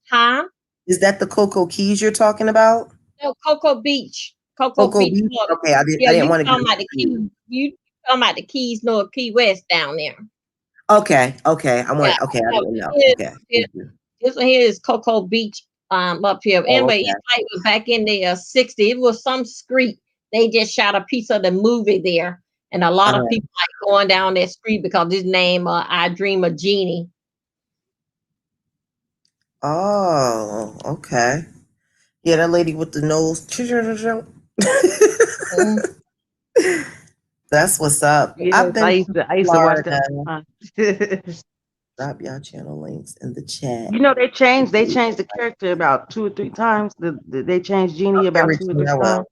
Huh? Is that the Cocoa Keys you're talking about? No, Cocoa Beach. Cocoa Cocoa Beach, Beach? Florida. Okay, Yeah, I didn't you want to get talking it about the confused. Keys. You talking about the Keys North Key West down there. Okay, Yeah. I So didn't this know. is Okay. this Thank you. this one here is Cocoa Beach up here. Oh, Anyway, okay. it's like back in the 60s. It was some street. They just shot a piece of the movie there. And a lot of Uh-huh. people like going down that street because his name I Dream of Jeannie. Oh, okay. Yeah, that lady with the nose. Mm. That's what's up. I've Yes, been to I used to watch Florida. that all the time. Drop y'all channel links in the chat. They changed the character about 2 or 3 times. They changed Genie Okay, about two or Regina, three I will. times.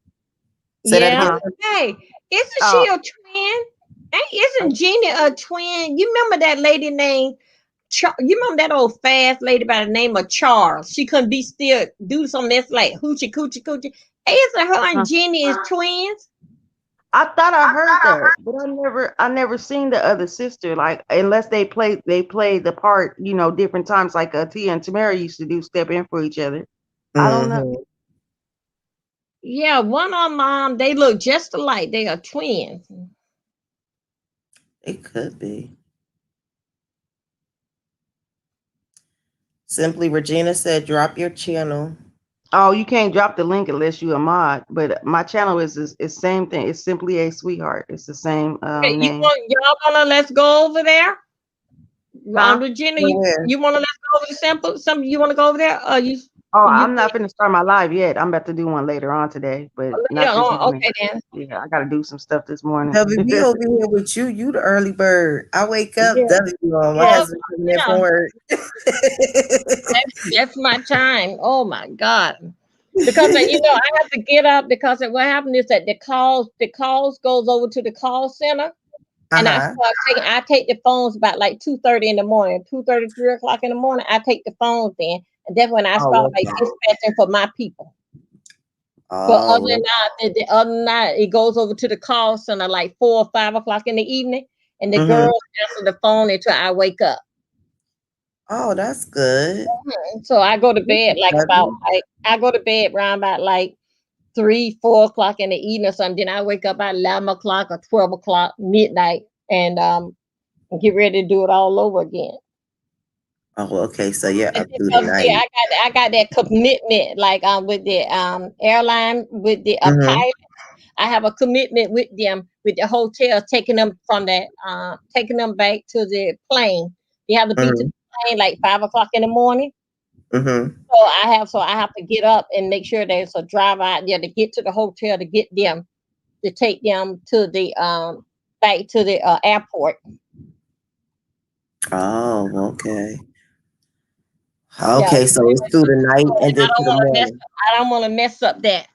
Say that again. Yeah. Uh, Hey, isn't she oh, a twin? Isn't Jeannie a twin? You remember that lady named you remember that old fast lady by the name of Charles? She couldn't be still do something that's like hoochie coochie coochie. Hey, isn't her and uh, Jeannie is twins? I thought I heard that, but I never seen the other sister. Like unless they played the part, different times. Like Tia and Tamara used to do, step in for each other. I don't know. Hmm. Yeah, one of them, they look just alike. They are twins. It could be. Simply Regina said, drop your channel. Oh, you can't drop the link unless you a mod. But my channel is same thing. It's simply a sweetheart. It's the same Okay, name. y'all wanna let's go over there? Huh? Regina, Where? you wanna let's go over the sample? Some you wanna go over there? Oh, You I'm not gonna start my live yet. I'm about to do one later on today, but later not this on? morning. Okay then. Yeah, I gotta do some stuff this morning. WB over here with you. You the early bird. I wake up, Yeah, W on. My yeah. Oh husband coming in from yeah. work. That's my time. Oh my God. Because I have to get up because what happened is that the calls goes over to the call center and Uh-huh. I take the phones about like 2:30 in the morning, 2:30, 3 o'clock in the morning. I take the phones in and that's when I start Oh, like okay. dispatching for my people. But other than Oh, that, it goes over to the call center like 4 or 5 o'clock in the evening, and the mm-hmm. girls answer the phone until I wake up. Oh, that's good. So I go to Thank bed you, like about W. like I go to bed around about like 3, 4 o'clock in the evening or something. Then I wake up at 11 o'clock or 12 o'clock midnight and get ready to do it all over again. Oh, okay. So you're up through the Because night. yeah, I got that commitment, like with the airline, with the Mm-hmm. pilot. I have a commitment with them, with the hotel, taking them from the taking them back to the plane. You have to be to Mm-hmm. the plane like 5 o'clock in the morning. Mm-hmm. So I have to get up and make sure there's a driver out there to get to the hotel to get them, to take them to the back to the airport. Oh, okay. Yeah, Okay, so it's through the night and I then to don't the want to mess. morning. I don't want to mess up that.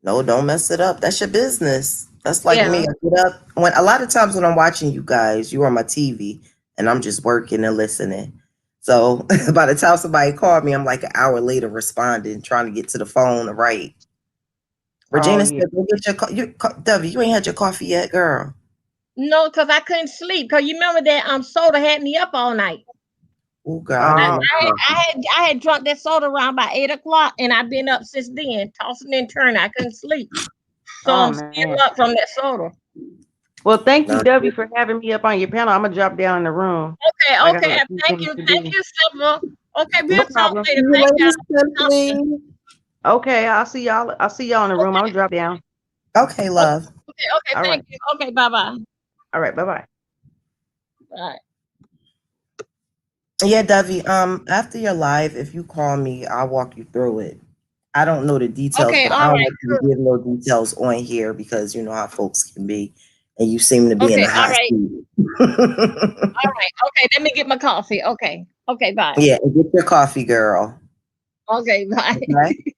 No, don't mess it up. That's your business. That's like Yeah. me. I get up when a lot of times when I'm watching you guys, you're on my TV and I'm just working and listening. So by the time somebody called me, I'm like an hour later responding, trying to get to the phone to write. Oh Regina yeah. said, "Go get Debbie, you ain't had your coffee yet, girl." No, because I couldn't sleep. Because you remember that soda had me up all night. Oh God, I need Oh, my coffee. I had drunk that soda around by 8 o'clock, and I've been up since then, tossing and turning. I couldn't sleep, so oh I'm still man. up from that soda. Well, thank you, No, W, for having me up on your panel. I'm gonna drop down in the room. Okay, I got okay. a few things to Thank do. you, Silver. Okay, No we'll talk problem. see later. you Thank later, you. Simply. Okay, I'll see y'all. I'll see y'all in the room. I'm gonna drop down. Okay, love. Okay. All right. Thank you. Okay, bye bye. All right. Bye bye. Bye. Yeah, Debbie. After your live, if you call me, I'll walk you through it. I don't know the details, Okay, but I all don't right, want you to cool. give no details on here because you know how folks can be, and you seem to be in Okay, the all hot right, seat. all right. Okay, let me get my coffee. Okay, bye. Yeah, and get your coffee, girl. Okay, bye. Okay.